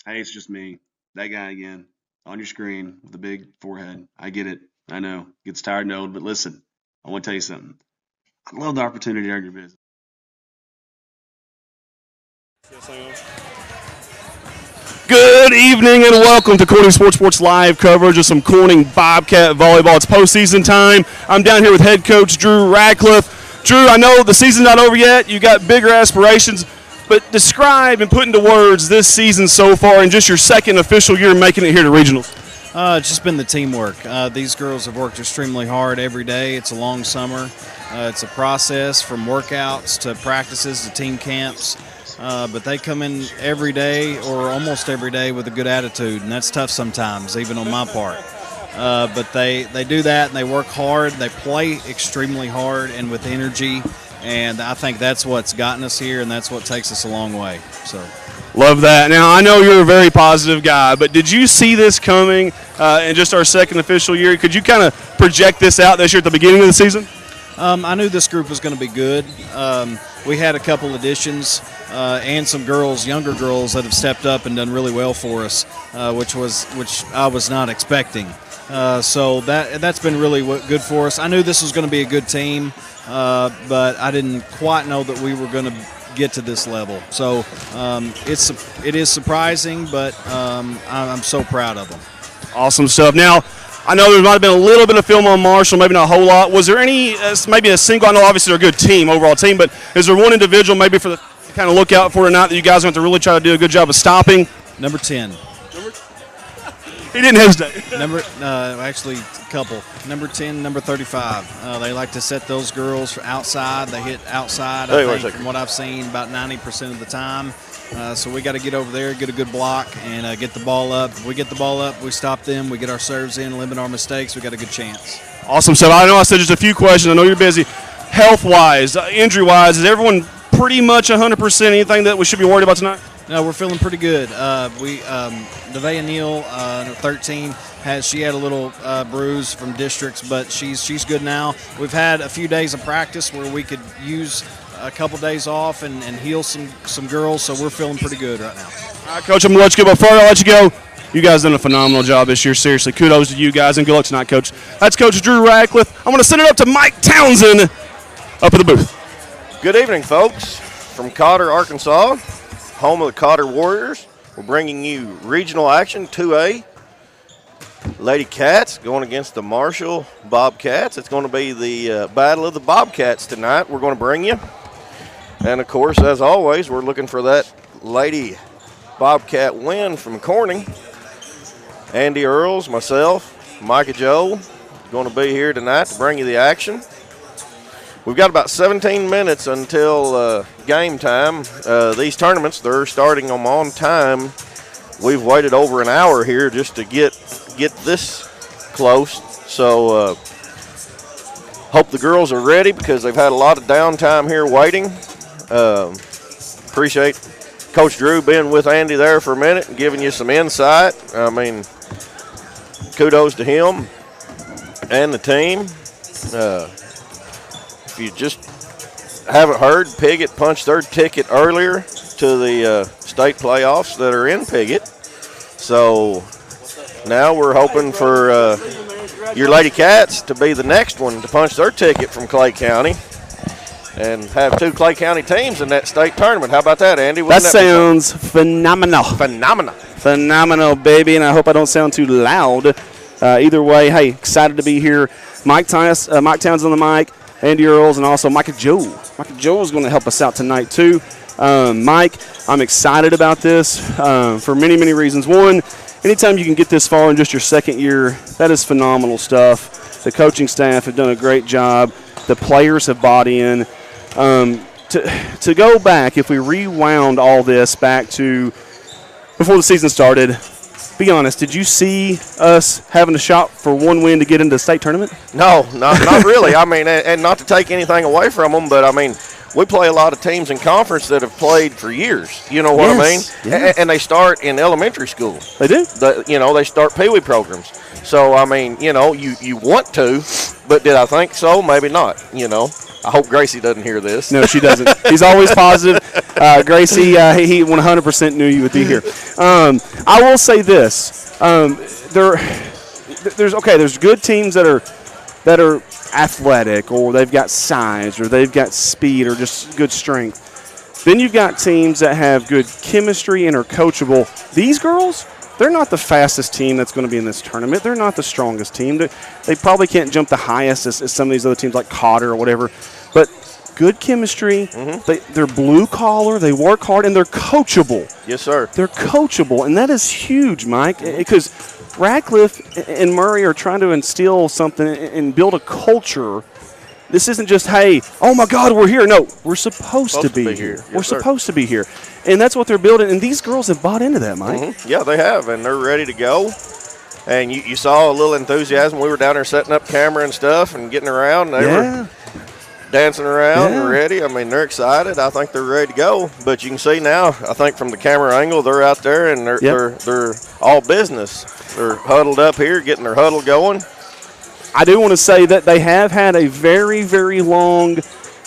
Hey, it's just me. That guy again on your screen with the big forehead. I get it. I know. Gets tired and old, but listen, I want to tell you something. I love the opportunity to earn your business. Yes, I am. Good evening and welcome to Corning Sports live coverage of some Corning Bobcat volleyball. It's postseason time. I'm down here with head coach Drew Radcliffe. Drew, I know the season's not over yet. You got bigger aspirations, but describe and put into words this season so far and just your second official year making it here to regionals. It's just been the teamwork. These girls have worked extremely hard every day. It's a long summer. It's a process from workouts to practices to team camps. But they come in every day or almost every day with a good attitude, and that's tough sometimes, even on my part. But they do that, and they work hard. They play extremely hard and with energy, and I think that's what's gotten us here, and that's what takes us a long way. So, love that. Now, I know you're a very positive guy, but did you see this coming in just our second official year? Could you kind of project this out this year at the beginning of the season? I knew this group was going to be good. We had a couple additions and some girls, younger girls, that have stepped up and done really well for us, which I was not expecting. So that's been really good for us. I knew this was going to be a good team, but I didn't quite know that we were going to get to this level. So it is surprising, but I'm so proud of them. Awesome stuff. Now, I know there might have been a little bit of film on Marshall, maybe not a whole lot. Was there any, maybe a single, I know obviously they're a good team, overall team, but is there one individual maybe for the kind of look out for tonight that you guys are going to really try to do a good job of stopping? Number 10. He didn't hesitate. Actually, a couple. Number 10, number 35. They like to set those girls outside. They hit outside, I think, from what I've seen, about 90% of the time. So we got to get over there, get a good block, and get the ball up. If we get the ball up, we stop them, we get our serves in, limit our mistakes, we got a good chance. Awesome. So I know I said just a few questions. I know you're busy. Health-wise, injury-wise, is everyone pretty much 100%? Anything that we should be worried about tonight? No, we're feeling pretty good. Nevaeh Neal, 13, she had a little bruise from districts, but she's good now. We've had a few days of practice where we could use a couple days off and heal some girls, so we're feeling pretty good right now. All right, Coach, I'm going to let you go, but before I let you go, you guys done a phenomenal job this year. Seriously, kudos to you guys, and good luck tonight, Coach. That's Coach Drew Radcliffe. I'm going to send it up to Mike Townsend up at the booth. Good evening, folks. From Cotter, Arkansas, home of the Cotter Warriors, we're bringing you regional action, 2A. Lady Cats going against the Marshall Bobcats. It's going to be the battle of the Bobcats tonight. We're going to bring you. And, of course, as always, we're looking for that Lady Bobcat win from Corning. Andy Earls, myself, Micah Joe, going to be here tonight to bring you the action. We've got about 17 minutes until game time. These tournaments, they're starting them on time. We've waited over an hour here just to get this close. So hope the girls are ready because they've had a lot of downtime here waiting. Appreciate Coach Drew being with Andy there for a minute and giving you some insight. I mean, kudos to him and the team. If you just haven't heard, Piggott punched their ticket earlier to the state playoffs that are in Piggott. So now we're hoping for your Lady Cats to be the next one to punch their ticket from Clay County and have two Clay County teams in that state tournament. How about that, Andy? That sounds phenomenal. Phenomenal, baby, and I hope I don't sound too loud. Either way, hey, excited to be here. Mike Towns on the mic, Andy Earls, and also Micah Joe. Micah Joe is going to help us out tonight, too. Mike, I'm excited about this for many, many reasons. One, anytime you can get this far in just your second year, that is phenomenal stuff. The coaching staff have done a great job. The players have bought in. To go back, if we rewound all this back to before the season started, be honest, did you see us having a shot for one win to get into the state tournament? No, not really. I mean, and not to take anything away from them, but I mean, we play a lot of teams in conference that have played for years. You know what I mean? Yeah. And they start in elementary school. They do. They start peewee programs. So, I mean, you want to, but did I think so? Maybe not, I hope Gracie doesn't hear this. No, she doesn't. He's always positive. Gracie, he 100% knew you would be here. I will say this: there's good teams that are athletic, or they've got size, or they've got speed, or just good strength. Then you've got teams that have good chemistry and are coachable. These girls, they're not the fastest team that's going to be in this tournament. They're not the strongest team. They probably can't jump the highest as some of these other teams like Cotter or whatever. But good chemistry. Mm-hmm. They're blue collar. They work hard, and they're coachable. Yes, sir. They're coachable, and that is huge, Mike, because Radcliffe and Murray are trying to instill something and build a culture. This isn't just, hey, oh, my God, we're here. No, we're supposed to be here. Yes, we're sir. supposed to be here. And that's what they're building, and these girls have bought into that, Mike. Mm-hmm. Yeah, they have, and they're ready to go. And you saw a little enthusiasm. We were down there setting up camera and stuff and getting around. They were dancing around and ready. I mean, they're excited. I think they're ready to go. But you can see now, I think from the camera angle, they're out there, and they're all business. They're huddled up here, getting their huddle going. I do want to say that they have had a very, very long,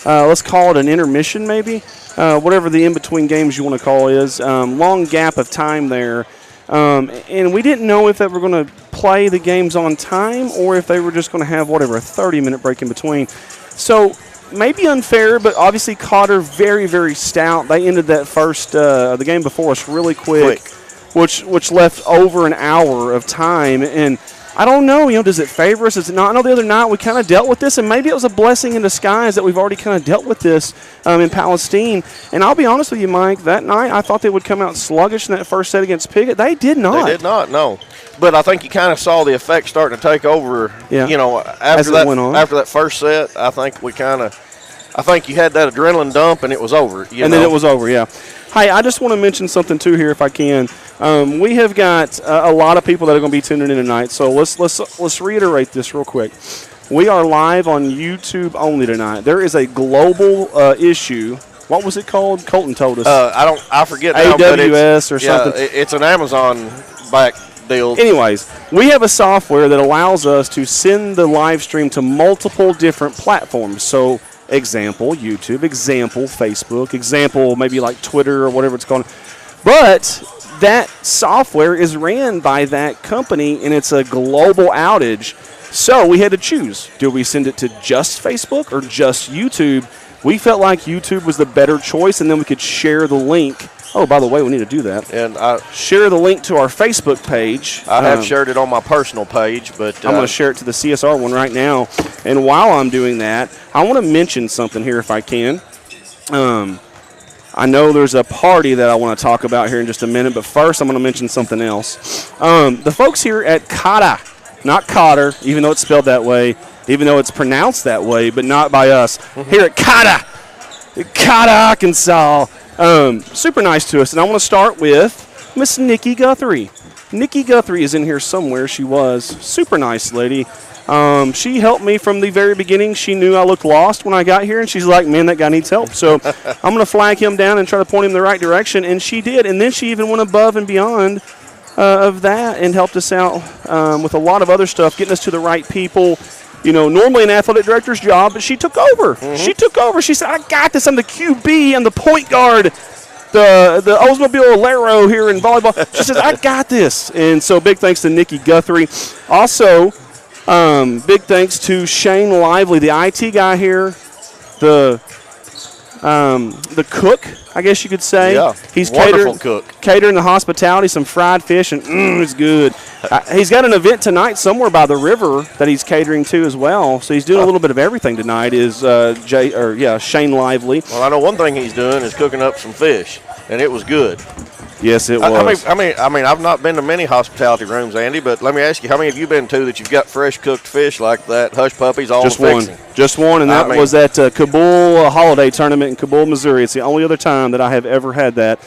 let's call it an intermission maybe, whatever the in-between games you want to call is, long gap of time there. And we didn't know if they were going to play the games on time or if they were just going to have, a 30-minute break in between. So maybe unfair, but obviously Cotter very, very stout. They ended that first, the game before us really quick. Which left over an hour of time. And I don't know, does it favor us? Does it not? I know the other night we kind of dealt with this, and maybe it was a blessing in disguise that we've already kind of dealt with this in Palestine. And I'll be honest with you, Mike, that night I thought they would come out sluggish in that first set against Piggott. They did not. They did not, no. But I think you kind of saw the effect starting to take over, after that first set. I think you had that adrenaline dump, and it was over. Then it was over, yeah. Hey, I just want to mention something, too, here, if I can. We have got a lot of people that are going to be tuning in tonight, so let's reiterate this real quick. We are live on YouTube only tonight. There is a global issue. What was it called? Colton told us. I forget now, AWS or something. It's an Amazon back deal. Anyways, we have a software that allows us to send the live stream to multiple different platforms. So, example, YouTube, example, Facebook, example, maybe like Twitter or whatever it's called. But that software is ran by that company, and it's a global outage. So we had to choose. Do we send it to just Facebook or just YouTube? We felt like YouTube was the better choice, and then we could share the link. Oh, by the way, we need to do that. And share the link to our Facebook page. I have shared it on my personal page, but I'm going to share it to the CSR one right now. And while I'm doing that, I want to mention something here if I can. I know there's a party that I want to talk about here in just a minute, but first I'm going to mention something else. The folks here at Cotter, not Cotter, even though it's spelled that way, even though it's pronounced that way, but not by us. Here at Cotter, Arkansas. Super nice to us, and I want to start with Miss Nikki Guthrie. Nikki Guthrie is in here somewhere. She was super nice lady. She helped me from the very beginning. She knew I looked lost when I got here, and she's like, man, that guy needs help. So I'm going to flag him down and try to point him in the right direction, and she did. And then she even went above and beyond of that and helped us out with a lot of other stuff, getting us to the right people. Normally an athletic director's job, but she took over. She took over. She said, I got this. I'm the QB. I'm the point guard, the Oldsmobile Alero here in volleyball. She says, I got this. And so big thanks to Nikki Guthrie. Also, big thanks to Shane Lively, the IT guy here, the cook, I guess you could say. Yeah, he's wonderful cook. Catering the hospitality, some fried fish, and it's good. He's got an event tonight somewhere by the river that he's catering to as well. So he's doing a little bit of everything tonight. Is Shane Lively? Well, I know one thing he's doing is cooking up some fish, and it was good. Yes, it was. I mean, I've not been to many hospitality rooms, Andy, but let me ask you, how many have you been to that you've got fresh cooked fish like that, hush puppies, all just the fixing? Just one, and that was at Kabul holiday tournament in Kabul, Missouri. It's the only other time that I have ever had that,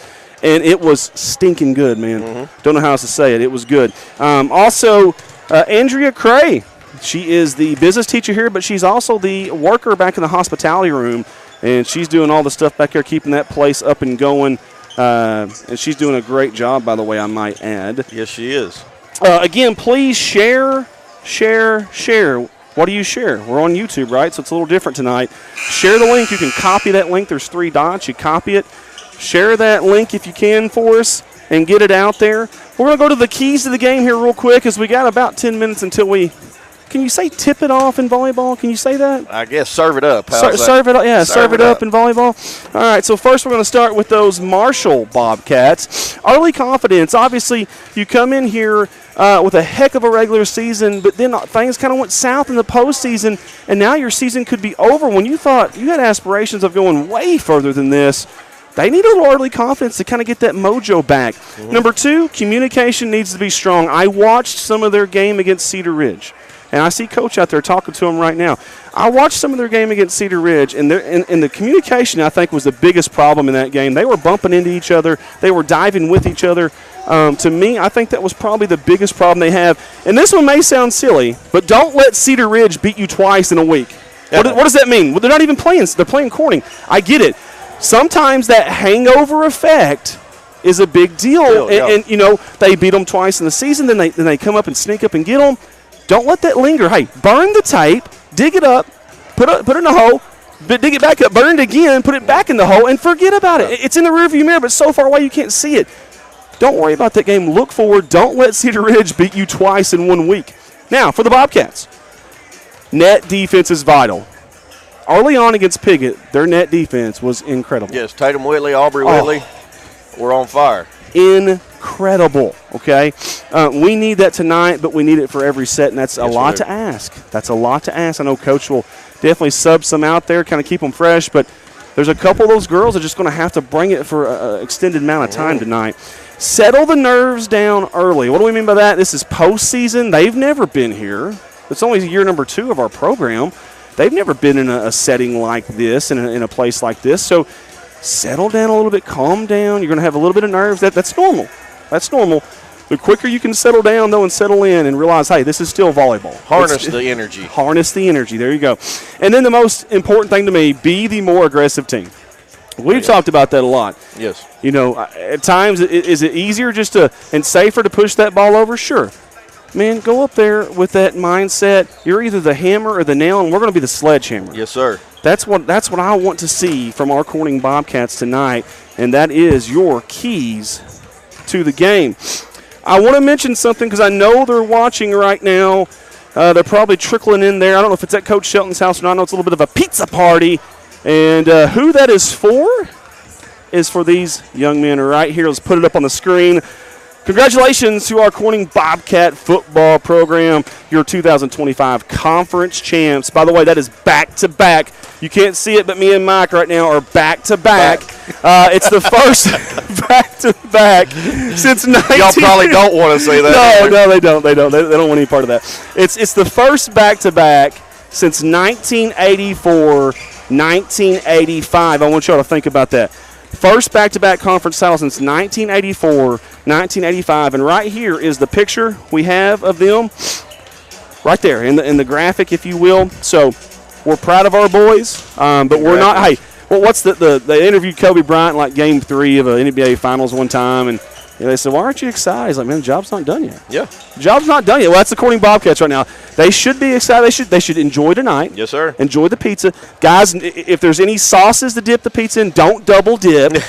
and it was stinking good, man. Don't know how else to say it. It was good. Also, Andrea Cray. She is the business teacher here, but she's also the worker back in the hospitality room. and she's doing all the stuff back there, keeping that place up and going. And she's doing a great job, by the way, I might add. Yes, she is. Again, please share. What do you share? We're on YouTube, right? So it's a little different tonight. Share the link. You can copy that link. There's 3 dots. You copy it. Share that link if you can for us and get it out there. We're going to go to the keys to the game here real quick as we got about 10 minutes until we – can you say tip it off in volleyball? Can you say that? I guess serve it up. Serve it up. Yeah, serve it up in volleyball. All right, so first we're going to start with those Marshall Bobcats. Early confidence. Obviously, you come in here with a heck of a regular season, but then things kind of went south in the postseason, and now your season could be over. When you thought you had aspirations of going way further than this, they need a little early confidence to kind of get that mojo back. Mm-hmm. Number 2, communication needs to be strong. I watched some of their game against Cedar Ridge. And I see Coach out there talking to him right now. I watched some of their game against Cedar Ridge, and the communication, I think, was the biggest problem in that game. They were bumping into each other. They were diving with each other. To me, I think that was probably the biggest problem they have. And this one may sound silly, but don't let Cedar Ridge beat you twice in a week. Yeah. What does that mean? Well, they're not even playing. They're playing Corning. I get it. Sometimes that hangover effect is a big deal. And you know, they beat them twice in the season, then they come up and sneak up and get them. Don't let that linger. Hey, burn the tape, dig it up, put it in the hole, dig it back up, burn it again, put it back in the hole, and forget about it. It's in the rearview mirror, but so far away you can't see it. Don't worry about that game. Look forward. Don't let Cedar Ridge beat you twice in 1 week. Now, for the Bobcats, net defense is vital. Early on against Piggott, their net defense was incredible. Yes, Tatum Whitley, Aubrey Whitley, we're on fire. Incredible, okay? We need that tonight, but we need it for every set, and that's a lot to ask. That's a lot to ask. I know Coach will definitely sub some out there, kind of keep them fresh, but there's a couple of those girls that are just going to have to bring it for an extended amount of time tonight. Settle the nerves down early. What do we mean by that? This is postseason. They've never been here. It's only year number 2 of our program. They've never been in a setting like this, in a place like this, so settle down a little bit, calm down. You're going to have a little bit of nerves. That's normal. That's normal. The quicker you can settle down, though, and settle in and realize, hey, this is still volleyball. Harness the energy. Harness the energy. There you go. And then the most important thing to me, be the more aggressive team. We've talked about that a lot. Yes. You know, at times, is it easier just and safer to push that ball over? Sure. Man, go up there with that mindset. You're either the hammer or the nail, and we're going to be the sledgehammer. Yes, sir. That's what I want to see from our Corning Bobcats tonight, and that is your keys to the game. I want to mention something because I know they're watching right now. They're probably trickling in there. I don't know if it's at Coach Shelton's house or not. I know it's a little bit of a pizza party. And who that is for these young men right here. Let's put it up on the screen. Congratulations to our Corning Bobcat football program, your 2025 conference champs. By the way, that is back-to-back. You can't see it, but me and Mike right now are back-to-back. It's the first back-to-back since 19. Y'all probably don't want to say that. No, they don't. They don't want any part of that. It's the first back-to-back since 1984, 1985. I want y'all to think about that. First back-to-back conference title since 1984, 1985. And right here is the picture we have of them right there in the graphic, if you will. So we're proud of our boys, but we're not. Hey, well, what's they interviewed Kobe Bryant like Game 3 of an NBA Finals one time, and they said, "Why aren't you excited?" He's like, "Man, the job's not done yet." Yeah, the job's not done yet. Well, that's the Corning Bobcats right now. They should be excited. They should enjoy tonight. Yes, sir. Enjoy the pizza, guys. If there's any sauces to dip the pizza in, don't double dip.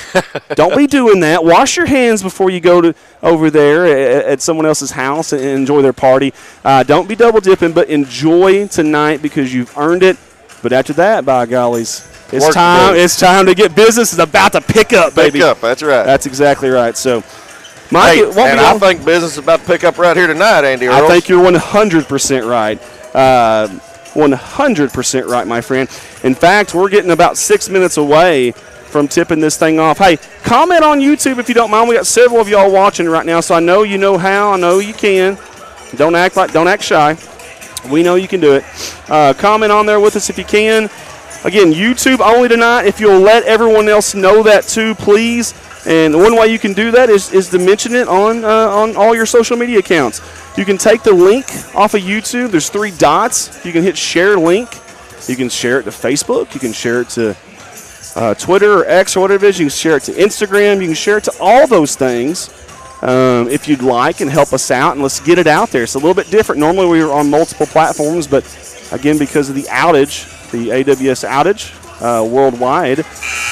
Don't be doing that. Wash your hands before you go over there at someone else's house and enjoy their party. Don't be double dipping, but enjoy tonight because you've earned it. But after that, by gollies, it's time. It's time to get business. Is about to pick up, baby. Pick up. That's right. That's exactly right. So. Mike, hey, I think business is about to pick up right here tonight, Andy Earls. I think you're 100% right. 100% right, my friend. In fact, we're getting about 6 minutes away from tipping this thing off. Hey, comment on YouTube if you don't mind. We got several of y'all watching right now, so I know you know how. I know you can. Don't act shy. We know you can do it. Comment on there with us if you can. Again, YouTube only tonight. If you'll let everyone else know that too, please. And one way you can do that is to mention it on all your social media accounts. You can take the link off of YouTube. There's 3 dots. You can hit share link. You can share it to Facebook. You can share it to Twitter or X or whatever it is. You can share it to Instagram. You can share it to all those things if you'd like, and help us out, and let's get it out there. It's a little bit different. Normally we were on multiple platforms, but again, because of the outage, the AWS outage worldwide,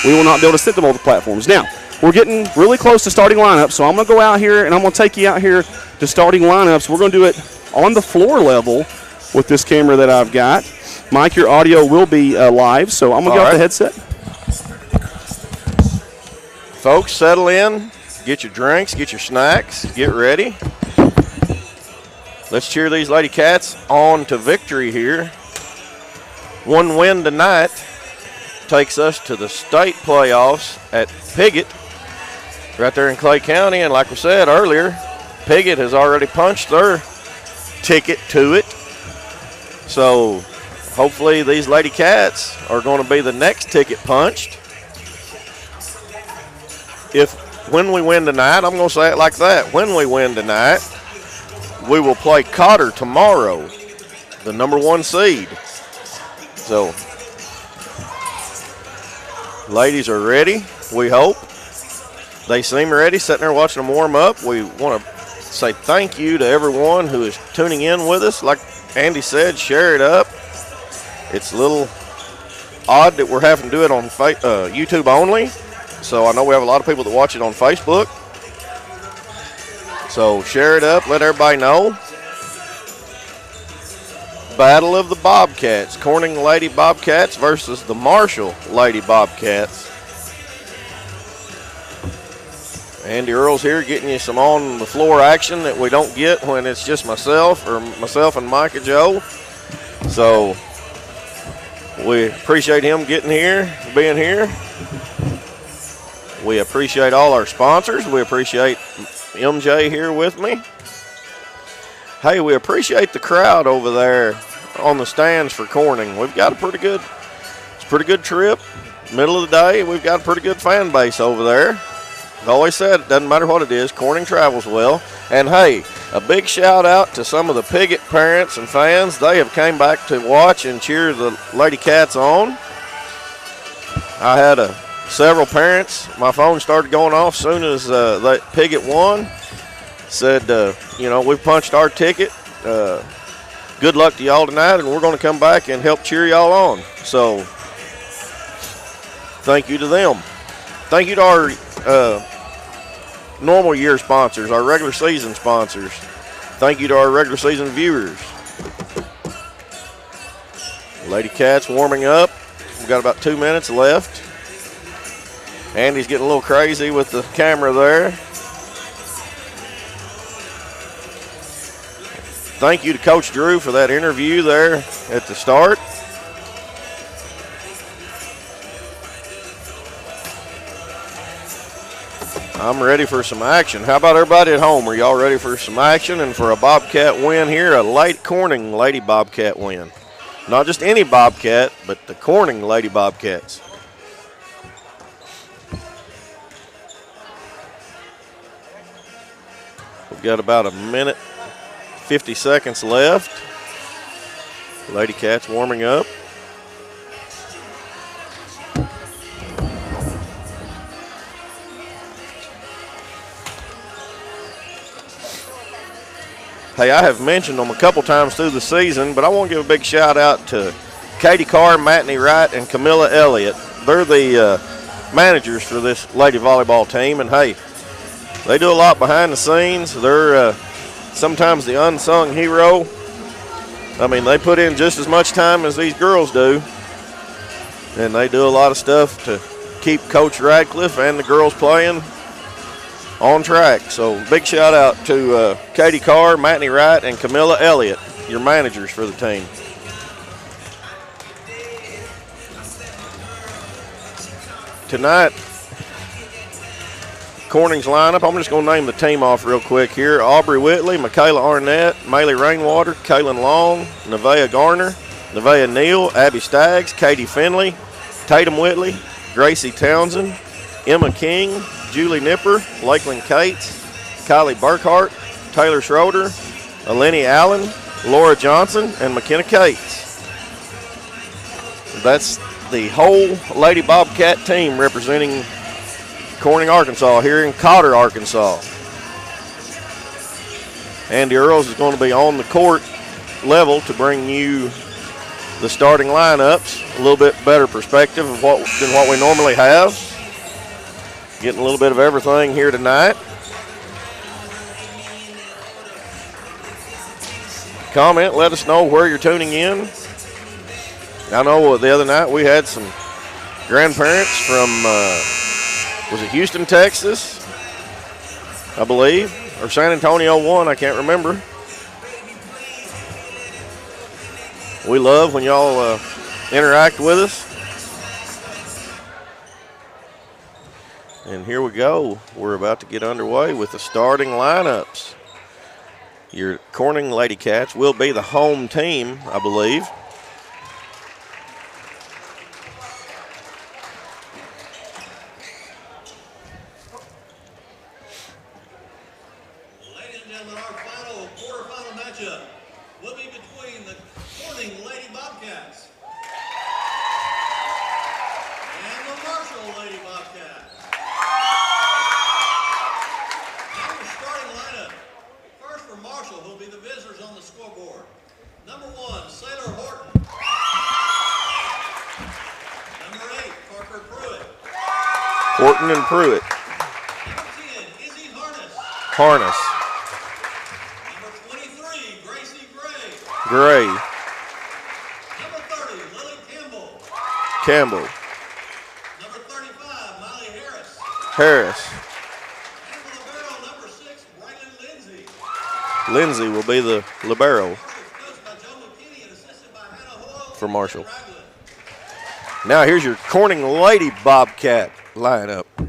we will not be able to sit to multiple platforms. Now, we're getting really close to starting lineups, so I'm going to go out here and I'm going to take you out here to starting lineups. We're going to do it on the floor level with this camera that I've got. Mike, your audio will be live, so I'm going to get off the headset. Folks, settle in. Get your drinks, get your snacks, get ready. Let's cheer these Lady Cats on to victory here. One win tonight takes us to the state playoffs at Piggott, right there in Clay County. And like we said earlier, Piggott has already punched their ticket to it. So hopefully these Lady Cats are going to be the next ticket punched. When we win tonight, I'm going to say it like that. When we win tonight, we will play Cotter tomorrow, the number 1 seed. So, ladies are ready, we hope. They seem ready, sitting there watching them warm up. We want to say thank you to everyone who is tuning in with us. Like Andy said, share it up. It's a little odd that we're having to do it on YouTube only. So I know we have a lot of people that watch it on Facebook. So share it up, let everybody know. Battle of the Bobcats. Corning Lady Bobcats versus the Marshall Lady Bobcats. Andy Earls here getting you some on the floor action that we don't get when it's just myself and Micah Joe. So we appreciate him getting here, being here. We appreciate all our sponsors. We appreciate MJ here with me. Hey, we appreciate the crowd over there on the stands for Corning. We've got it's a pretty good trip. Middle of the day, we've got a pretty good fan base over there. I've always said it doesn't matter what it is, Corning travels well. And hey, a big shout out to some of the Piggott parents and fans. They have came back to watch and cheer the Lady Cats on. I had several parents. My phone started going off as soon as Piggott won. Said, we've punched our ticket. Good luck to y'all tonight, and we're going to come back and help cheer y'all on. So, thank you to them. Thank you to our normal year sponsors, our regular season sponsors. Thank you to our regular season viewers. Lady Cats warming up. We've got about 2 minutes left. Andy's getting a little crazy with the camera there. Thank you to Coach Drew for that interview there at the start. I'm ready for some action. How about everybody at home? Are y'all ready for some action and for a Bobcat win here? A late Corning Lady Bobcat win. Not just any Bobcat, but the Corning Lady Bobcats. We've got about a minute, 50 seconds left. Lady Cats warming up. Hey, I have mentioned them a couple times through the season, but I want to give a big shout out to Katie Carr, Matney Wright, and Camilla Elliott. They're the managers for this lady volleyball team, and hey, they do a lot behind the scenes. They're sometimes the unsung hero. I mean, they put in just as much time as these girls do, and they do a lot of stuff to keep Coach Radcliffe and the girls playing on track. So big shout out to Katie Carr, Matney Wright, and Camilla Elliott, your managers for the team. Tonight, Corning's lineup, I'm just going to name the team off real quick here. Aubrey Whitley, Michaela Arnett, Maylee Rainwater, Kaylin Long, Nevaeh Garner, Nevaeh Neal, Abby Staggs, Katie Finley, Tatum Whitley, Gracie Townsend, Emma King, Julie Nipper, Lakeland Cates, Kylie Burkhart, Taylor Schroeder, Eleni Allen, Laura Johnson, and McKenna Cates. That's the whole Lady Bobcat team representing Corning, Arkansas, here in Cotter, Arkansas. Andy Earls is going to be on the court level to bring you the starting lineups, a little bit better perspective of than what we normally have. Getting a little bit of everything here tonight. Comment, let us know where you're tuning in. I know the other night we had some grandparents from, was it Houston, Texas, I believe, or San Antonio 1, I can't remember. We love when y'all interact with us. And here we go. We're about to get underway with the starting lineups. Your Corning Lady Cats will be the home team, I believe. Ladies and gentlemen, our final quarterfinal matchup will be between the Corning Lady Bobcats and the Marshall Lady Bobcats. Now your starting lineup. First for Marshall, who will be the visitors on the scoreboard. Number 1, Sailor Horton. Number 8, Parker Pruitt. Horton and Pruitt. Number 10, Izzy Harness. Harness. Number 23, Gracie Gray. Gray. Number 30, Lily Campbell. Campbell. Number 35, Molly Harris. Harris. And the libero, number 6, Braylon Lindsay. Lindsay will be the libero Marshall's coached by Joe McKinney and assisted by Hannah Hoyle for Marshall. and Radcliffe. Now here's your Corning Lady Bobcat lineup. Now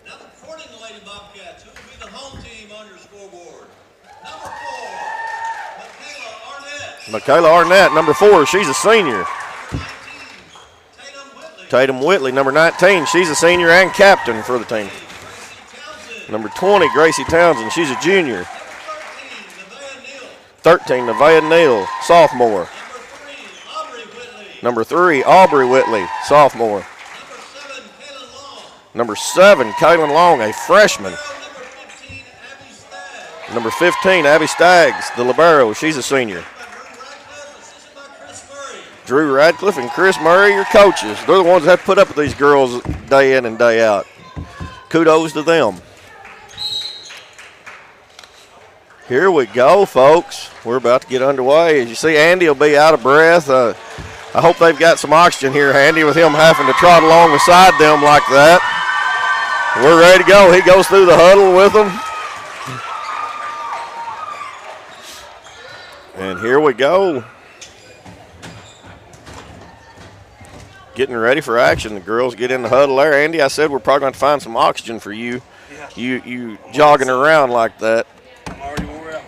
the Corning Lady Bobcats, who will be the home team on your scoreboard. Number 4, Michaela Arnett. Michaela Arnett, number 4, she's a senior. Number 19, Tatum Whitley. Tatum Whitley, number 19, she's a senior and captain for the team. Gracie Townsend. Number 20, Gracie Townsend, she's a junior. Number 13, Nevaeh Neal. 13, Nevaeh Neal, sophomore. Number 3, Aubrey Whitley. Number 3, Aubrey Whitley, sophomore. Number 7, Kaylin Long. Number 7, Kaylin Long, a freshman. Number 15, Abby Staggs. Number 15, Abby Staggs, the libero, she's a senior. Drew Radcliffe, assisted by Chris Murray. Drew Radcliffe and Chris Murray, your coaches. They're the ones that put up with these girls day in and day out. Kudos to them. Here we go, folks. We're about to get underway. As you see, Andy will be out of breath. I hope they've got some oxygen here, Andy, with him having to trot along beside them like that. We're ready to go. He goes through the huddle with them. And here we go. Getting ready for action. The girls get in the huddle there. Andy, I said we're probably going to find some oxygen for you. Yeah. You jogging around like that. I'm already wore out.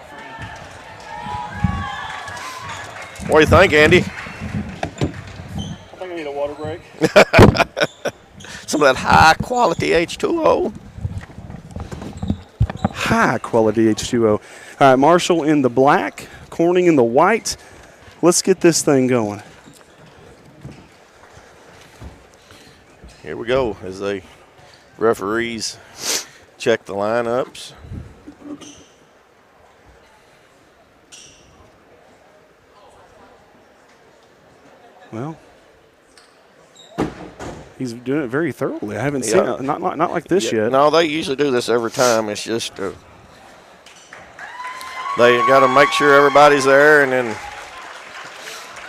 What do you think, Andy? I think I need a water break. Some of that high-quality H2O. High quality H2O. All right, Marshall in the black, Corning in the white. Let's get this thing going. Here we go as the referees check the lineups. Well, he's doing it very thoroughly. I haven't seen it, not like this yet. No, they usually do this every time. It's just they got to make sure everybody's there. And then,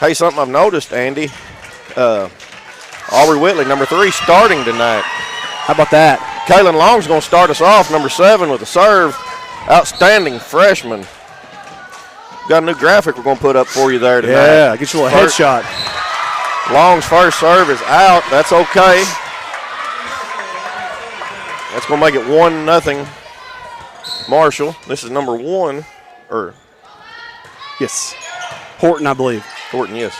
hey, something I've noticed, Andy, Aubrey Whitley, number 3, starting tonight. How about that? Kaylin Long's going to start us off, number 7, with a serve. Outstanding freshman. Got a new graphic we're going to put up for you there tonight. Yeah, get you a little headshot. Long's first serve is out. That's okay. That's going to make it 1-0 Marshall. This is number 1. Yes. Horton, I believe. Horton, yes.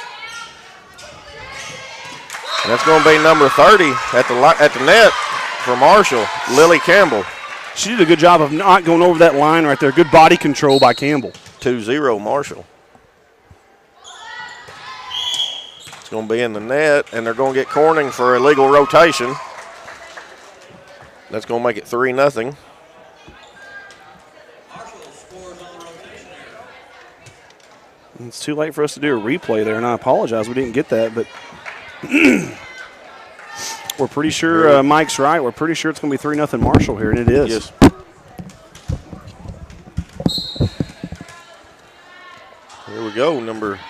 And that's going to be number 30 at the net for Marshall, Lily Campbell. She did a good job of not going over that line right there. Good body control by Campbell. 2-0 Marshall. It's going to be in the net, and they're going to get Corning for a legal rotation. That's going to make it 3-0. Marshall scores on the rotation error. It's too late for us to do a replay there, and I apologize. We didn't get that, but we're pretty sure Mike's right. We're pretty sure it's going to be 3-0 Marshall here, and it is. Yes. Here we go, number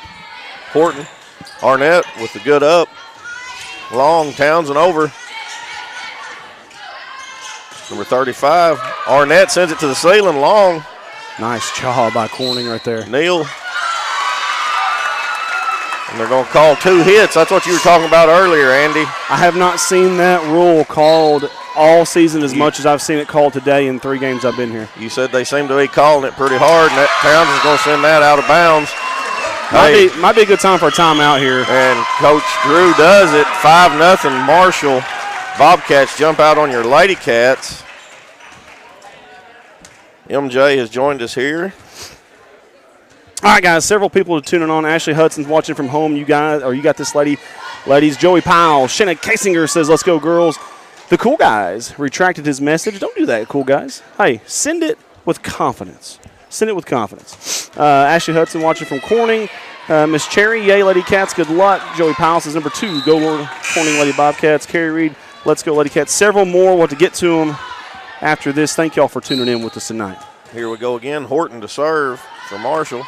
Horton. Arnett with the good up. Long, Townsend over. Number 35, Arnett sends it to the ceiling, long. Nice job by Corning right there. Neal. And they're going to call 2 hits. That's what you were talking about earlier, Andy. I have not seen that rule called all season as much as I've seen it called today in 3 games I've been here. You said they seem to be calling it pretty hard, and that Townsend's going to send that out of bounds. Might be a good time for a timeout here. And Coach Drew does it. 5-0 Marshall. Bobcats jump out on your Lady Cats. MJ has joined us here. All right, guys, several people are tuning on. Ashley Hudson's watching from home. You got this ladies. Joey Powell. Shanna Kasinger says, let's go, girls. The Cool Guys retracted his message. Don't do that, Cool Guys. Hey, send it with confidence. Send it with confidence. Ashley Hudson watching from Corning. Miss Cherry, yay, Lady Cats, good luck. Joey Powell says number 2, go Lord Corning Lady Bobcats. Carrie Reed, let's go Lady Cats. Several more. We'll have to get to them after this. Thank y'all for tuning in with us tonight. Here we go again. Horton to serve for Marshall.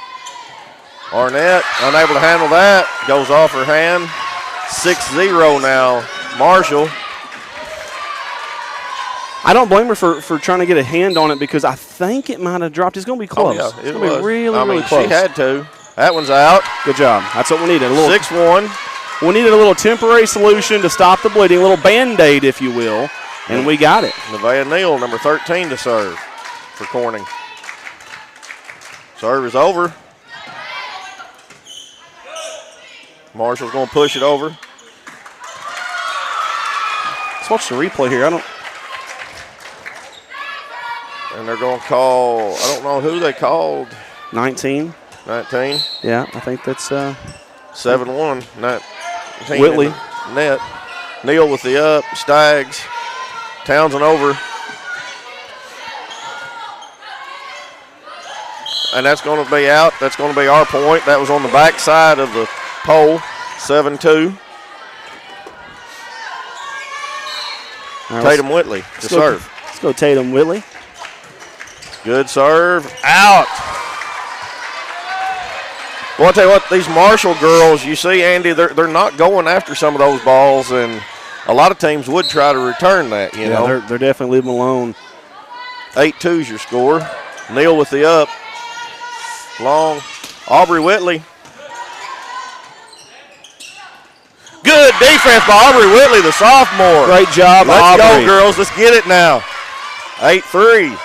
Arnett unable to handle that. Goes off her hand. 6-0 now, Marshall. I don't blame her for trying to get a hand on it because I think it might have dropped. It's going to be close. Oh, yeah, it's going to be really close. She had to. That one's out. Good job. That's what we needed. 6-1. We needed a little temporary solution to stop the bleeding, a little Band-Aid, if you will, and we got it. Nevaeh Neal, number 13, to serve for Corning. Serve is over. Marshall's going to push it over. Let's watch the replay here. And they're going to call, I don't know who they called. 19. 19. Yeah, I think that's 7-1. 19 Whitley. Net. Neal with the up. Staggs. Townsend over. And that's going to be out. That's going to be our point. That was on the back side of the pole. 7-2. Right, Tatum Whitley to serve. Let's go Tatum Whitley. Good serve. Out. Well, I'll tell you what, these Marshall girls, you see, Andy, they're not going after some of those balls, and a lot of teams would try to return that, you know. They're definitely leaving them alone. 8-2 is your score. Neal with the up. Long. Aubrey Whitley. Good defense by Aubrey Whitley, the sophomore. Great job, Let's Aubrey. go, girls. Let's get it now. 8-3.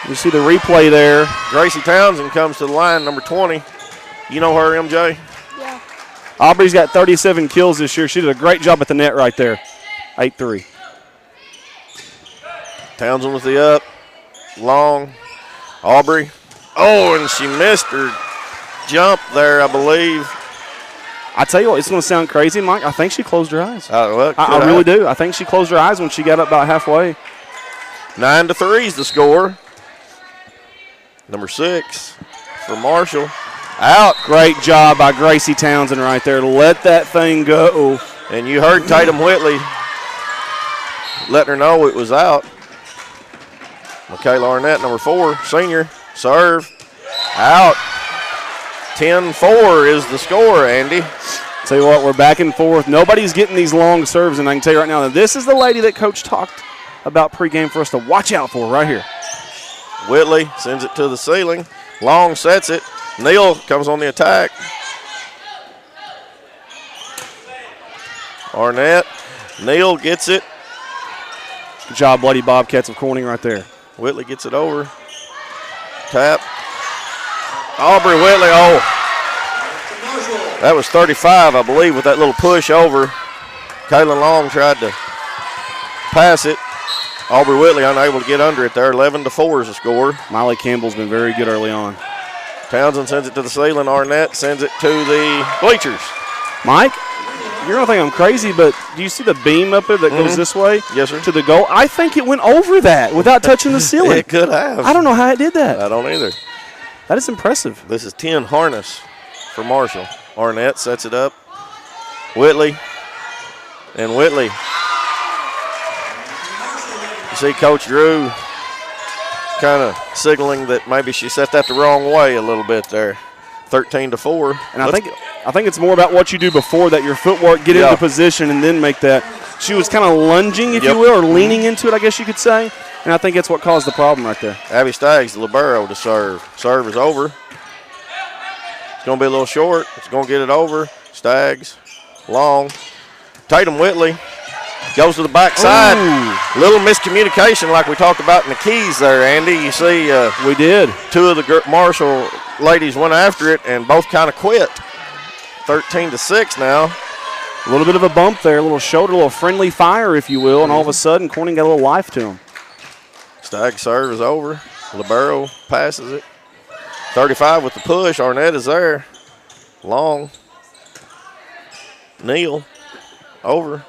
You see the replay there. Gracie Townsend comes to the line, number 20. You know her, MJ? Yeah. Aubrey's got 37 kills this year. She did a great job at the net right there. 8-3. Townsend with the up. Long. Aubrey. Oh, and she missed her jump there, I believe. I tell you what, it's going to sound crazy, Mike. I think she closed her eyes. Well, I really do. I think she closed her eyes when she got up about halfway. 9-3 is the score. Number 6 for Marshall. Out. Great job by Gracie Townsend right there to let that thing go. And you heard Tatum Whitley letting her know it was out. Michaela Arnett, number 4, senior. Serve. Out. 10-4 is the score, Andy. Tell you what, we're back and forth. Nobody's getting these long serves, and I can tell you right now that this is the lady that Coach talked about pregame for us to watch out for right here. Whitley sends it to the ceiling. Long sets it. Neal comes on the attack. Arnett. Neal gets it. Good job, Bloody Bobcats of Corning right there. Whitley gets it over. Tap. Aubrey Whitley, oh. That was 35, I believe, with that little push over. Kaylin Long tried to pass it. Aubrey Whitley unable to get under it there. 11-4 is the score. Miley Campbell's been very good early on. Townsend sends it to the ceiling. Arnett sends it to the bleachers. Mike, you're going to think I'm crazy, but do you see the beam up there that goes this way? Yes, sir. To the goal? I think it went over that without touching the ceiling. It could have. I don't know how it did that. I don't either. That is impressive. This is 10 harness for Marshall. Arnett sets it up. Whitley. And Whitley. You see Coach Drew kind of signaling that maybe she set that the wrong way a little bit there. 13-4. And I think it's more about what you do before that, your footwork, get into position, and then make that. She was kind of lunging, if you will, or leaning into it, I guess you could say. And I think that's what caused the problem right there. Abby Staggs, the libero, to serve. Serve is over. It's going to be a little short. It's going to get it over. Staggs, long. Tatum Whitley goes to the backside. Little miscommunication like we talked about in the keys there, Andy. You see we did. Two of the Marshall ladies went after it and both kind of quit. 13-6 now. A little bit of a bump there, a little shoulder, a little friendly fire, if you will, and all of a sudden Corning got a little life to him. Staggs serve is over. Libero passes it. 35 with the push. Arnett is there. Long. Neal. Over.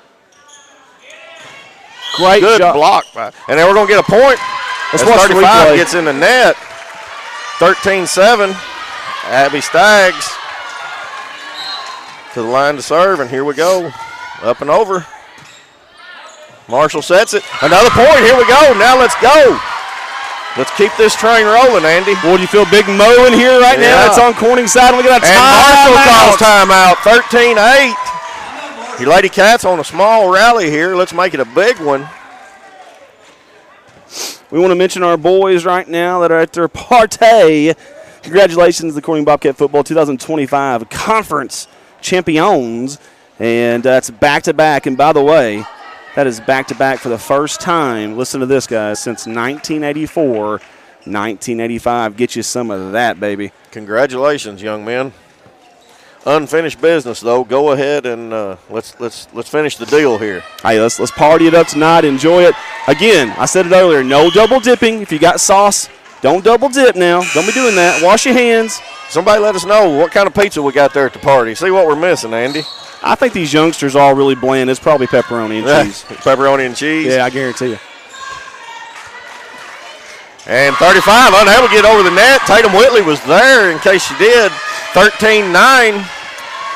Great Good job. block. And then we're going to get a point. Let's as watch the 35 replay. gets in the net. 13-7. Abby Staggs to the line to serve, and here we go. Up and over. Marshall sets it. Another point. Here we go. Now let's go. Let's keep this train rolling, Andy. Boy, do you feel Big Mo in here right now? It's on Corning's side. We got a timeout. 13-8. Your Lady Cats on a small rally here. Let's make it a big one. We want to mention our boys right now that are at their party. Congratulations to the Corning Bobcat Football 2025 Conference Champions. And that's back-to-back. And by the way, that is back-to-back for the first time. Listen to this, guys. Since 1984, 1985. Get you some of that, baby. Congratulations, young men. Unfinished business, though. Go ahead and let's finish the deal here. Hey, let's party it up tonight. Enjoy it. Again, I said it earlier. No double dipping. If you got sauce, don't double dip now. Don't be doing that. Wash your hands. Somebody let us know what kind of pizza we got there at the party. See what we're missing, Andy. I think these youngsters all really bland. It's probably pepperoni and cheese. Pepperoni and cheese. Yeah, I guarantee you. And 35, unable to get over the net. Tatum Whitley was there in case she did. 13-9.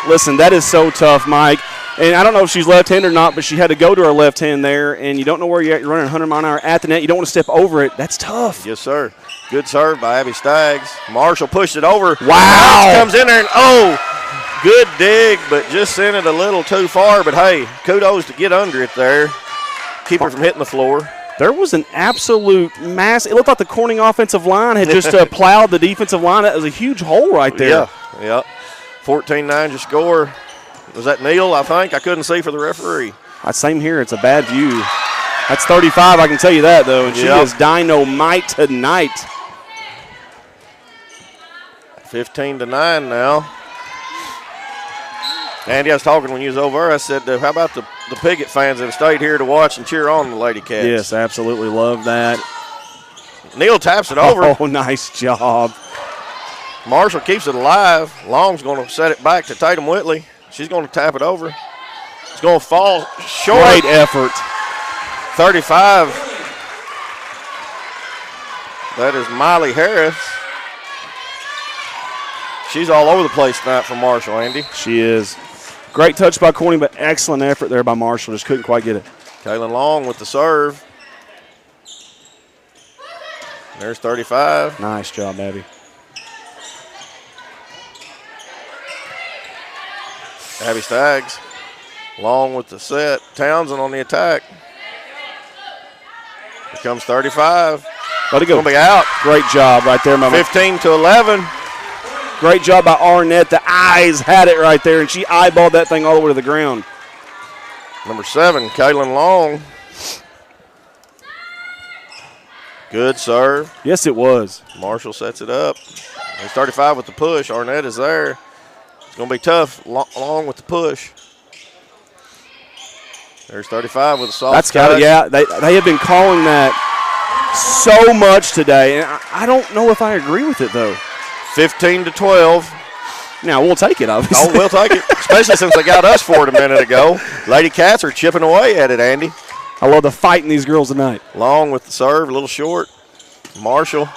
Listen, that is so tough, Mike. And I don't know if she's left-handed or not, but she had to go to her left hand there, and you don't know where you're at. You're running 100 miles an hour at the net. You don't want to step over it. That's tough. Yes, sir. Good serve by Abby Staggs. Marshall pushed it over. Wow. Comes in there and, good dig, but just sent it a little too far. But, hey, kudos to get under it there. Keep her from hitting the floor. There was an absolute mass. It looked like the Corning offensive line had just plowed the defensive line. That was a huge hole right there. Yeah. 14-9 your score. Was that Neal, I think? I couldn't see for the referee. Same here. It's a bad view. That's 35, I can tell you that, though. And she is dynamite tonight. 15-9 now. Andy, I was talking when you was over. I said, how about the Piggott fans that have stayed here to watch and cheer on the Lady Cats? Yes, absolutely love that. Neal taps it over. Oh, nice job. Marshall keeps it alive. Long's going to set it back to Tatum Whitley. She's going to tap it over. It's going to fall short. Great effort. 35. That is Miley Harris. She's all over the place tonight for Marshall, Andy. She is. Great touch by Corning, but excellent effort there by Marshall. Just couldn't quite get it. Kaylin Long with the serve. There's 35. Nice job, Abby. Abby Staggs. Long with the set. Townsend on the attack. Here comes 35. Let it go. Going to be out. Great job right there, Mama. 15-11. Great job by Arnett. The eyes had it right there, and she eyeballed that thing all the way to the ground. Number 7, Kaylin Long. Good serve. Yes, it was. Marshall sets it up. There's 35 with the push. Arnett is there. It's going to be tough. Long with the push. There's 35 with a soft That's got it. Yeah, they have been calling that so much today, and I don't know if I agree with it though. 15-12. Now, we'll take it, obviously. Oh, we'll take it, especially since they got us for it a minute ago. Lady Cats are chipping away at it, Andy. I love the fight in these girls tonight. Long with the serve, a little short. Marshall,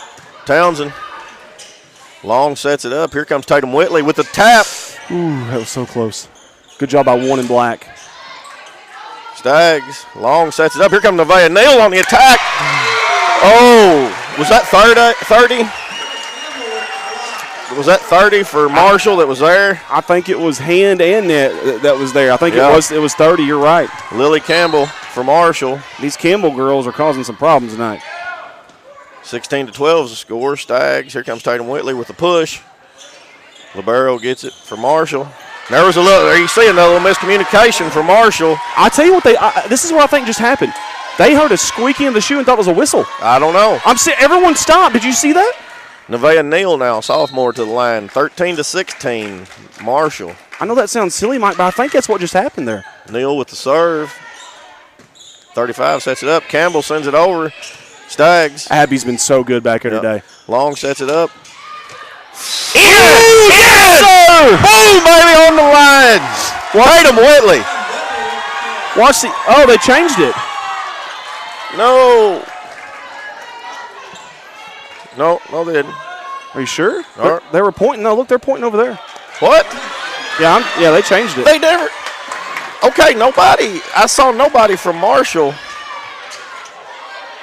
Townsend. Long sets it up. Here comes Tatum Whitley with the tap. Ooh, that was so close. Good job by one in black. Staggs, Long sets it up. Here comes Nevaeh Neal on the attack. Oh, was that 30? Was that 30 for Marshall that was there? I think it was hand and net that was there. I think it was 30. You're right. Lily Campbell for Marshall. These Campbell girls are causing some problems tonight. 16-12 is the score. Staggs. Here comes Tatum Whitley with the push. Libero gets it for Marshall. There was you see another little miscommunication for Marshall. I tell you what, this is what I think just happened. They heard a squeaking of the shoe and thought it was a whistle. I don't know. Everyone stopped. Did you see that? Nevaeh Neal now, sophomore to the line. 13-16, Marshall. I know that sounds silly, Mike, but I think that's what just happened there. Neal with the serve. 35 sets it up. Campbell sends it over. Staggs. Abby's been so good back here today. Long sets it up. Yes, sir! Boom, baby, on the line. Tatum Whitley. Watch the. Oh, they changed it. No, they didn't. Are you sure? Right. They were pointing. No, look, they're pointing over there. What? Yeah, they changed it. They never. Okay, nobody. I saw nobody from Marshall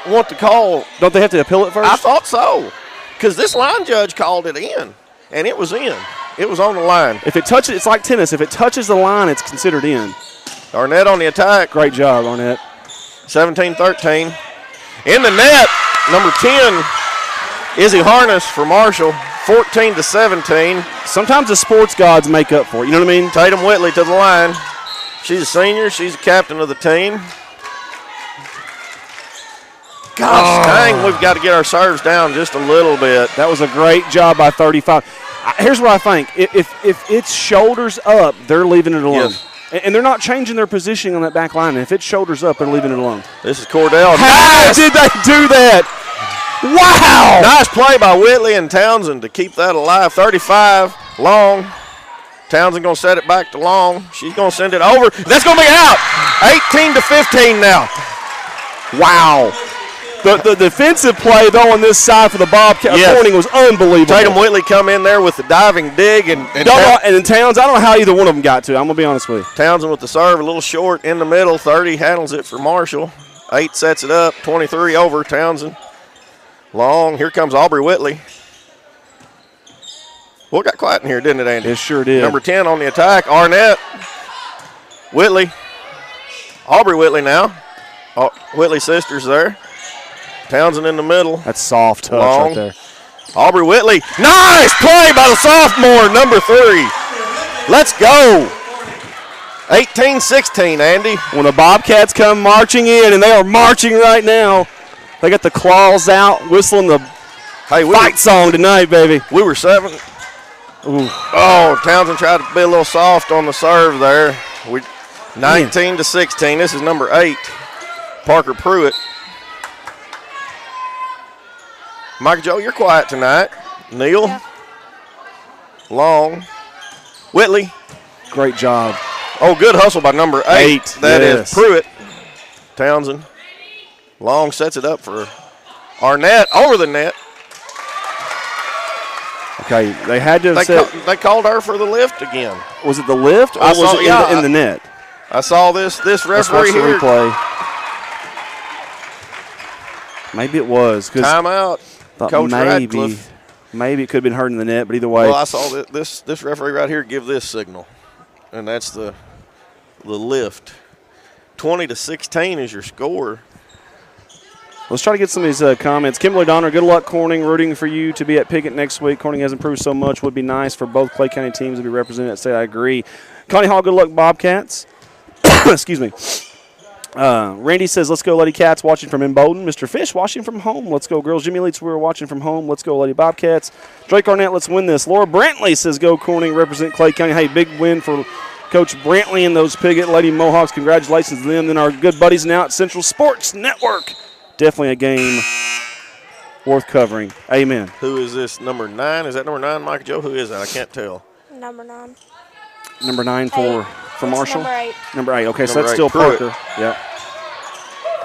want to call. Don't they have to appeal it first? I thought so, because this line judge called it in, and it was in. It was on the line. If it touches, it's like tennis. If it touches the line, it's considered in. Arnett on the attack. Great job, Arnett. 17-13. In the net, number 10, Izzy Harness for Marshall. 14-17. Sometimes the sports gods make up for it. You know what I mean? Tatum Whitley to the line. She's a senior. She's the captain of the team. Gosh dang, we've got to get our serves down just a little bit. That was a great job by 35. Here's what I think. If it's shoulders up, they're leaving it alone. Yes. And they're not changing their positioning on that back line. If it's shoulders up, they're leaving it alone. This is Cordell. How did they do that? Wow! Nice play by Whitley and Townsend to keep that alive. 35, Long. Townsend going to set it back to Long. She's going to send it over. That's going to be out. 18-15 now. Wow. The defensive play, though, on this side for the Bobcats, Corning was unbelievable. Tatum Whitley come in there with the diving dig. And in Towns, I don't know how either one of them got to. I'm going to be honest with you. Townsend with the serve, a little short in the middle. 30 handles it for Marshall. 8 sets it up. 23 over Townsend. Long. Here comes Aubrey Whitley. Well, it got quiet in here, didn't it, Andy? It sure did. Number 10 on the attack, Arnett. Whitley. Aubrey Whitley now. Whitley sisters there. Townsend in the middle. That's soft touch Long. right there. Aubrey Whitley. Nice play by the sophomore, number 3. Let's go. 18-16, Andy. When the Bobcats come marching in, and they are marching right now, they got the claws out, whistling the fight song tonight, baby. We were 7. Ooh. Oh, Townsend tried to be a little soft on the serve there. 19-16. This is number 8, Parker Pruitt. Mike Joe, you're quiet tonight. Neal. Yeah. Long. Whitley. Great job. Oh, good hustle by number 8. That is Pruitt. Townsend. Long sets it up for Arnett over the net. Okay, they had to have they called her for the lift again. Was it the lift or was it in the net? I saw this referee here. Replay. Maybe it was. Timeout. Coach Radcliffe. Maybe it could have been hurting the net, but either way. Well, I saw this referee right here give this signal, and that's the lift. 20-16 is your score. Let's try to get some of these comments. Kimberly Donner, good luck, Corning. Rooting for you to be at Pickett next week. Corning has improved so much. Would be nice for both Clay County teams to be represented at state. I agree. Connie Hall, good luck, Bobcats. Excuse me. Randy says, let's go, Lady Cats, watching from Embolden. Mr. Fish, watching from home. Let's go, girls. Jimmy Leitz, we're watching from home. Let's go, Lady Bobcats. Drake Arnett, let's win this. Laura Brantley says, go, Corning, represent Clay County. Hey, big win for Coach Brantley and those Piggott Lady Mohawks. Congratulations to them. Then our good buddies now at Central Sports Network. Definitely a game worth covering. Amen. Who is this, number 9? Is that number 9, Mike Joe? Who is that? I can't tell. number 9. Number 9 for Marshall? Number 8. Number 8. Okay, so Number that's 8, still Pruitt. Parker. Yep.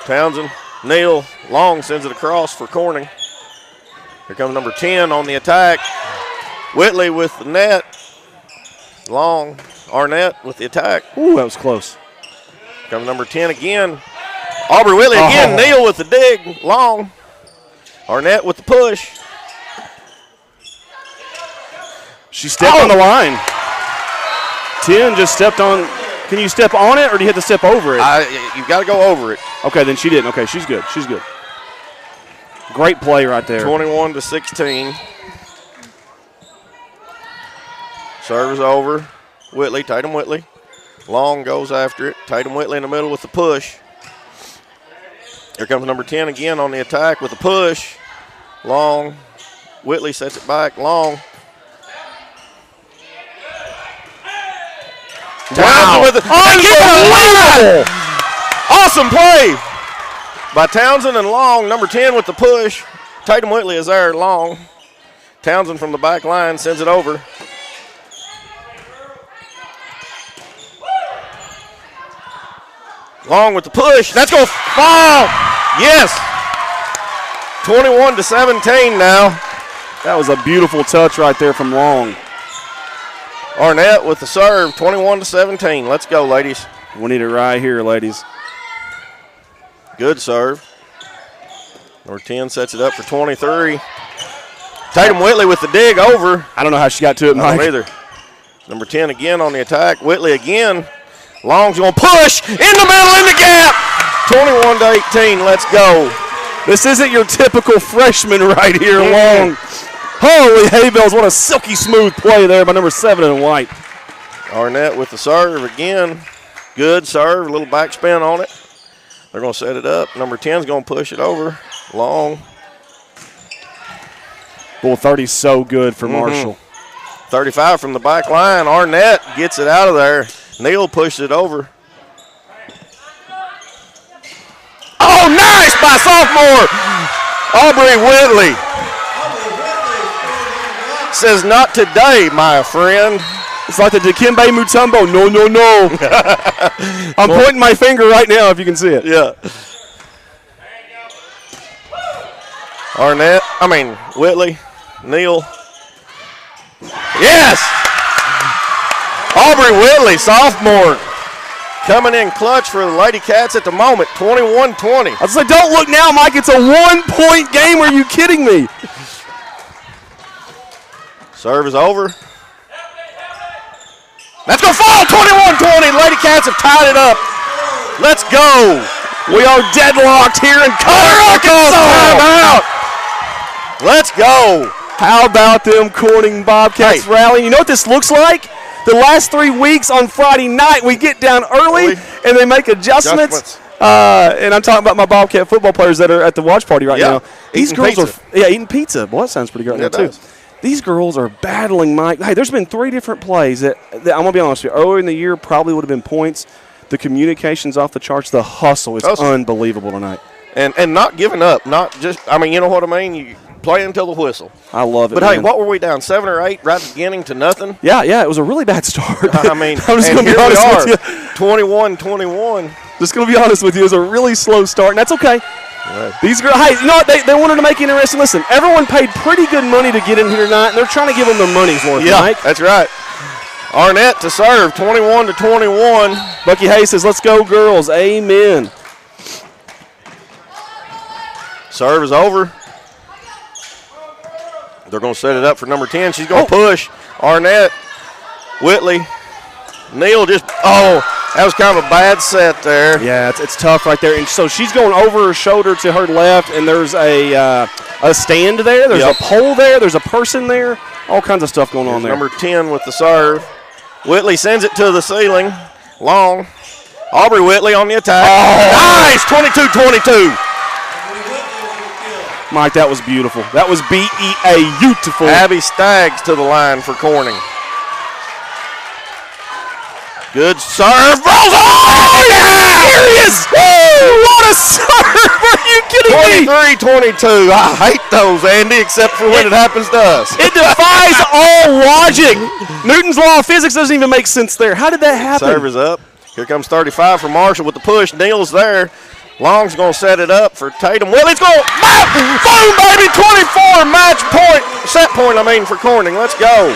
Townsend, Neal, Long sends it across for Corning. Here comes number 10 on the attack. Whitley with the net. Long, Arnett with the attack. Ooh, that was close. Comes number 10 again. Aubrey Whitley again. Neal with the dig. Long. Arnett with the push. She stepped on the line. 10 just stepped on. Can you step on it, or do you have to step over it? You've got to go over it. Okay, then she didn't. Okay, she's good. She's good. Great play right there. 21-16. Serve is over. Whitley, Tatum Whitley. Long goes after it. Tatum Whitley in the middle with the push. Here comes number 10 again on the attack with the push. Long. Whitley sets it back. Long. Wow. With Unbelievable. Awesome play by Townsend and Long. Number 10 with the push. Tatum Whitley is there. Long. Townsend from the back line sends it over. Long with the push. That's going to fall. Yes. 21-17 now. That was a beautiful touch right there from Long. Arnett with the serve. 21-17. Let's go, ladies. We need it right here, ladies. Good serve. Number 10 sets it up for 23. Tatum Whitley with the dig over. I don't know how she got to it, Mike. I don't either. Number 10 again on the attack. Whitley again. Long's going to push in the middle, in the gap. 21-18. Let's go. This isn't your typical freshman right here, Long. Holy hay bells, what a silky smooth play there by number 7 in white. Arnett with the serve again. Good serve, a little backspin on it. They're going to set it up. Number 10's going to push it over. Long. Bull 30's so good for Marshall. 35 from the back line. Arnett gets it out of there. Neal pushed it over. Oh, nice by sophomore Aubrey Whitley. Says, not today, my friend. It's like the Dikembe Mutombo. No, no, no. I'm pointing my finger right now if you can see it. Yeah. Whitley, Neal. Yes! Aubrey Whitley, sophomore, coming in clutch for the Lady Cats at the moment, 21-20. I was like, don't look now, Mike. It's a 1-point game. Are you kidding me? Serve is over. That's going to fall, 21-20. Lady Cats have tied it up. Let's go. We are deadlocked here in Arkansas. Timeout. Let's go. How about them Corning Bobcats rallying? You know what this looks like? The last 3 weeks on Friday night, we get down early and they make adjustments. And I'm talking about my Bobcat football players that are at the watch party right now. These girls are eating pizza. Boy, that sounds pretty good right now, too. These girls are battling Mike. Hey, there's been 3 different plays that I'm going to be honest with you. Earlier in the year probably would have been points. The communication's off the charts. The hustle is unbelievable tonight. And not giving up. Not just, you know what I mean? You play until the whistle. I love it, But, hey, what were we down, 7 or 8 right at the beginning to nothing? Yeah, it was a really bad start. I'm just going to be honest with you. 21-21. Just going to be honest with you. It was a really slow start, and that's okay. Right. These girls, hey, you know what? They wanted to make it interesting. Listen, everyone paid pretty good money to get in here tonight, and they're trying to give them their money's worth, Mike. That's right. Arnett to serve, 21-21. Bucky Hayes says, let's go, girls. Amen. Serve is over. They're going to set it up for number 10. She's going to push. Arnett, Whitley, Neal that was kind of a bad set there. Yeah, it's tough right there. And so she's going over her shoulder to her left, and there's a stand there. There's a pole there. There's a person there. All kinds of stuff going on there. Number 10 with the serve. Whitley sends it to the ceiling. Long. Aubrey Whitley on the attack. Nice! 22-22. Mike, that was beautiful. That was beautiful. Abby Staggs to the line for Corning. Good serve. Rolls. Oh, yeah! serious? Woo! What a serve! Are you kidding me? 23-22. I hate those, Andy, except for when it happens to us. It defies all logic. Newton's law of physics doesn't even make sense there. How did that happen? Serve is up. Here comes 35 for Marshall with the push. Neal's there. Long's going to set it up for Tatum. Willie's going. Boom, baby! 24 match point. Set point, for Corning. Let's go.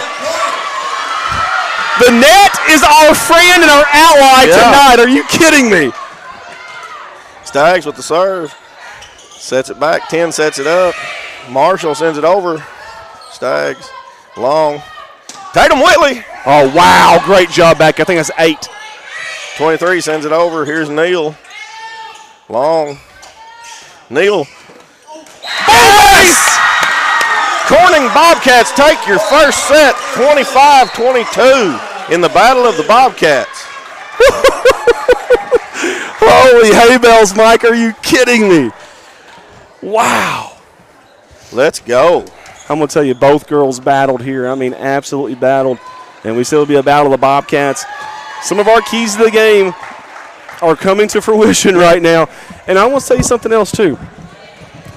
The net is our friend and our ally tonight. Are you kidding me? Staggs with the serve. Sets it back. 10 sets it up. Marshall sends it over. Staggs. Long. Tatum Whitley. Oh, wow. Great job back. I think that's 8. 23 sends it over. Here's Neal. Long. Neal. Nice! Corning Bobcats take your first set, 25-22 in the Battle of the Bobcats. Holy hay bells, Mike. Are you kidding me? Wow. Let's go. I'm going to tell you, both girls battled here. Absolutely battled. And we still be a battle of the Bobcats. Some of our keys to the game are coming to fruition right now. And I want to tell you something else, too.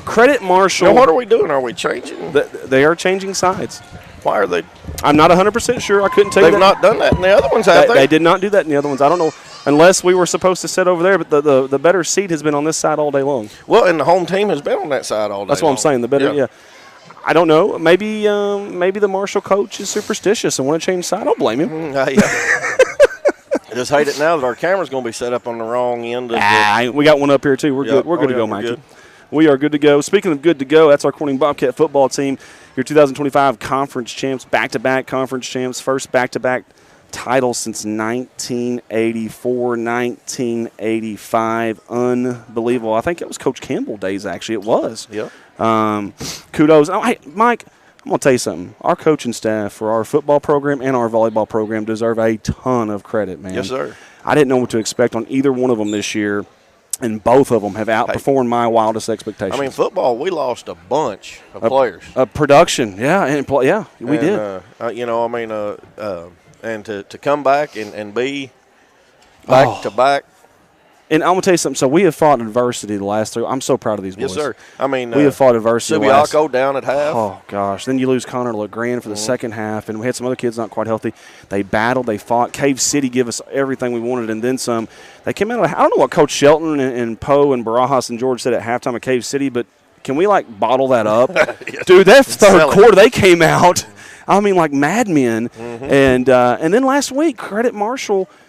Credit Marshall. Now, what are we doing? Are we changing? They are changing sides. Why are they? I'm not 100% sure. I couldn't tell you that. They've not done that in the other ones, have they? They did not do that in the other ones. I don't know, unless we were supposed to sit over there, but the better seat has been on this side all day long. Well, and the home team has been on that side all day That's what I'm saying. The better, yeah. I don't know. Maybe the Marshall coach is superstitious and want to change side. I don't blame him. I just hate it now that our camera's going to be set up on the wrong end. We got one up here, too. We're good. We're good to go, Mikey. We are good to go. Speaking of good to go, that's our Corning Bobcat football team. Your 2025 conference champs, back-to-back conference champs, first back-to-back title since 1984, 1985. Unbelievable. I think it was Coach Campbell days, actually. It was. Yeah. Kudos. Oh, hey, Mike, I'm going to tell you something. Our coaching staff for our football program and our volleyball program deserve a ton of credit, man. Yes, sir. I didn't know what to expect on either one of them this year, and both of them have outperformed my wildest expectations. Football, we lost a bunch of players. Production, we did. And to come back and be back to back. And I'm going to tell you something. So we have fought adversity the last 3. I'm so proud of these boys. Yes, sir. We have fought adversity. Subiaco down at half. Oh, gosh. Then you lose Connor LeGrand for the second half, and we had some other kids not quite healthy. They battled. They fought. Cave City gave us everything we wanted and then some. They came out of – I don't know what Coach Shelton and Poe and Barajas and George said at halftime at Cave City, but can we, bottle that up? Dude, that third quarter, they came out, like madmen. Mm-hmm. And then last week, credit Marshall –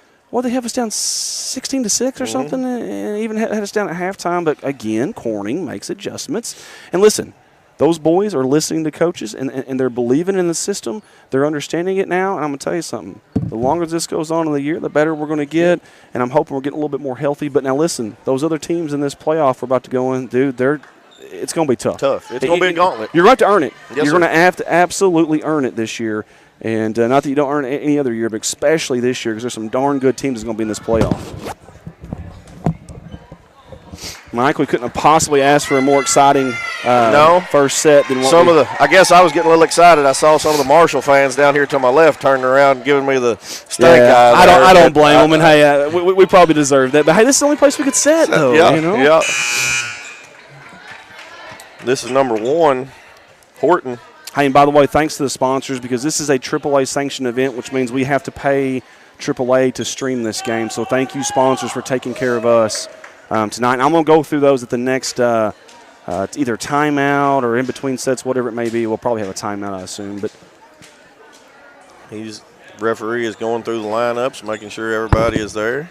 they have us down 16-6 or something, and even had us down at halftime. But, again, Corning makes adjustments. And, listen, those boys are listening to coaches, and they're believing in the system. They're understanding it now. And I'm going to tell you something. The longer this goes on in the year, the better we're going to get. And I'm hoping we're getting a little bit more healthy. But, now, listen, those other teams in this playoff we're about to go in, dude, it's going to be tough. It's going to be a gauntlet. You're right to earn it. Yes, You're going to have to absolutely earn it this year. And not that you don't earn it any other year, but especially this year because there's some darn good teams that's going to be in this playoff. Mike, we couldn't have possibly asked for a more exciting first set than what I guess I was getting a little excited. I saw some of the Marshall fans down here to my left turning around and giving me the stank eye. I don't blame them. And, hey, we probably deserve that. But, hey, this is the only place we could set, though. Yeah. This is number 1, Horton. Hey, and by the way, thanks to the sponsors because this is a AAA sanctioned event, which means we have to pay AAA to stream this game. So thank you, sponsors, for taking care of us tonight. And I'm going to go through those at the next either timeout or in between sets, whatever it may be. We'll probably have a timeout, I assume. But referee is going through the lineups, making sure everybody is there.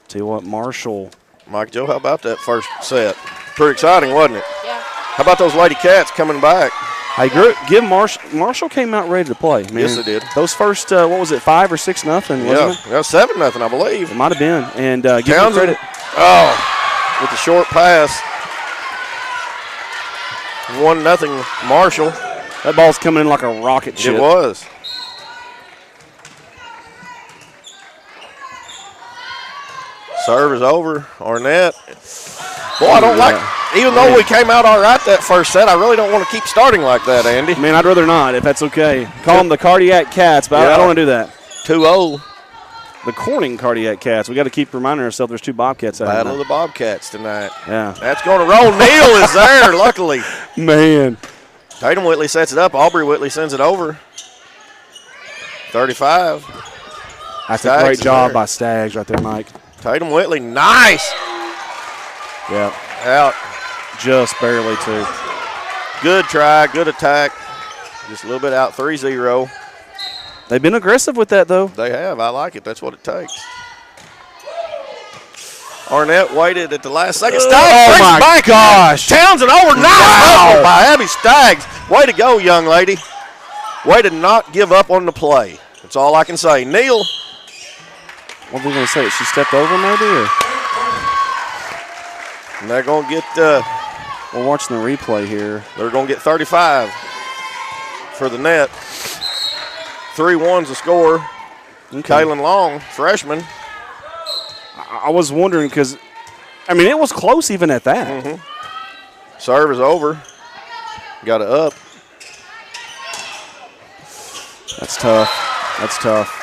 Tell you what, Marshall. Mike Joe, how about that first set? Pretty exciting, wasn't it? Yeah. How about those Lady Cats coming back? Hey, give Marshall came out ready to play, man. Yes, they did. Those first, 5 or 6-0, wasn't it? Yeah, 7-0, I believe. It might have been. And give them credit. Oh, with the short pass. 1-0 Marshall. That ball's coming in like a rocket ship. It was. Serve is over. Arnett. Boy, I don't like – even though we came out all right that first set, I really don't want to keep starting like that, Andy. Man, I'd rather not if that's okay. Call them the Cardiac Cats, but I don't want to do that. 2-0. The Corning Cardiac Cats. We got to keep reminding ourselves there's 2 Bobcats out Battle of there. the Bobcats tonight. Yeah. That's going to roll. Neal is there, luckily. Man. Tatum Whitley sets it up. Aubrey Whitley sends it over. 35. That's Staggs a great job there. by Staggs right there, Mike. Tatum Whitley, nice. Yeah. Out. Just barely, too. Good try, good attack. Just a little bit out, 3-0. They've been aggressive with that, though. They have. I like it. That's what it takes. Arnett waited at the last second. Staggs brings it back. gosh. Townsend over. Nice hustle by Abby Staggs. Way to go, young lady. Way to not give up on the play. That's all I can say. Neal. What are we going to say? She stepped over, maybe? Or? And they're going to get We're watching the replay here. they're going to get 35 for the net. 3-1's the score. Okay. Kaylin Long, freshman. I was wondering because, I mean, it was close even at that. Serve is over. Got it up. That's tough. That's tough.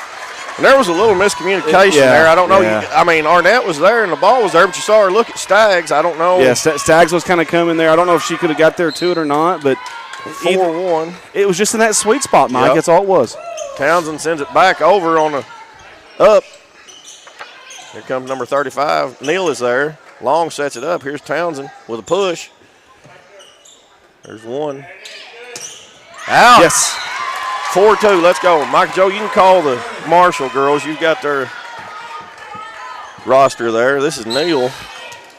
And there was a little miscommunication there. I don't know. yeah. I mean, Arnett was there and the ball was there, but you saw her look at Staggs. I don't know. Yeah, Staggs was kind of coming there. I don't know if she could have got there to it or not, but 4-1. it was just in that sweet spot, Mike. Yep. That's all it was. Townsend sends it back over on the up. Here comes number 35. Neal is there. Long sets it up. Here's Townsend with a push. There's one. Out. Yes. 4-2. Let's go. Mike Joe, you can call the Marshall girls. You've got their roster there. This is Neal.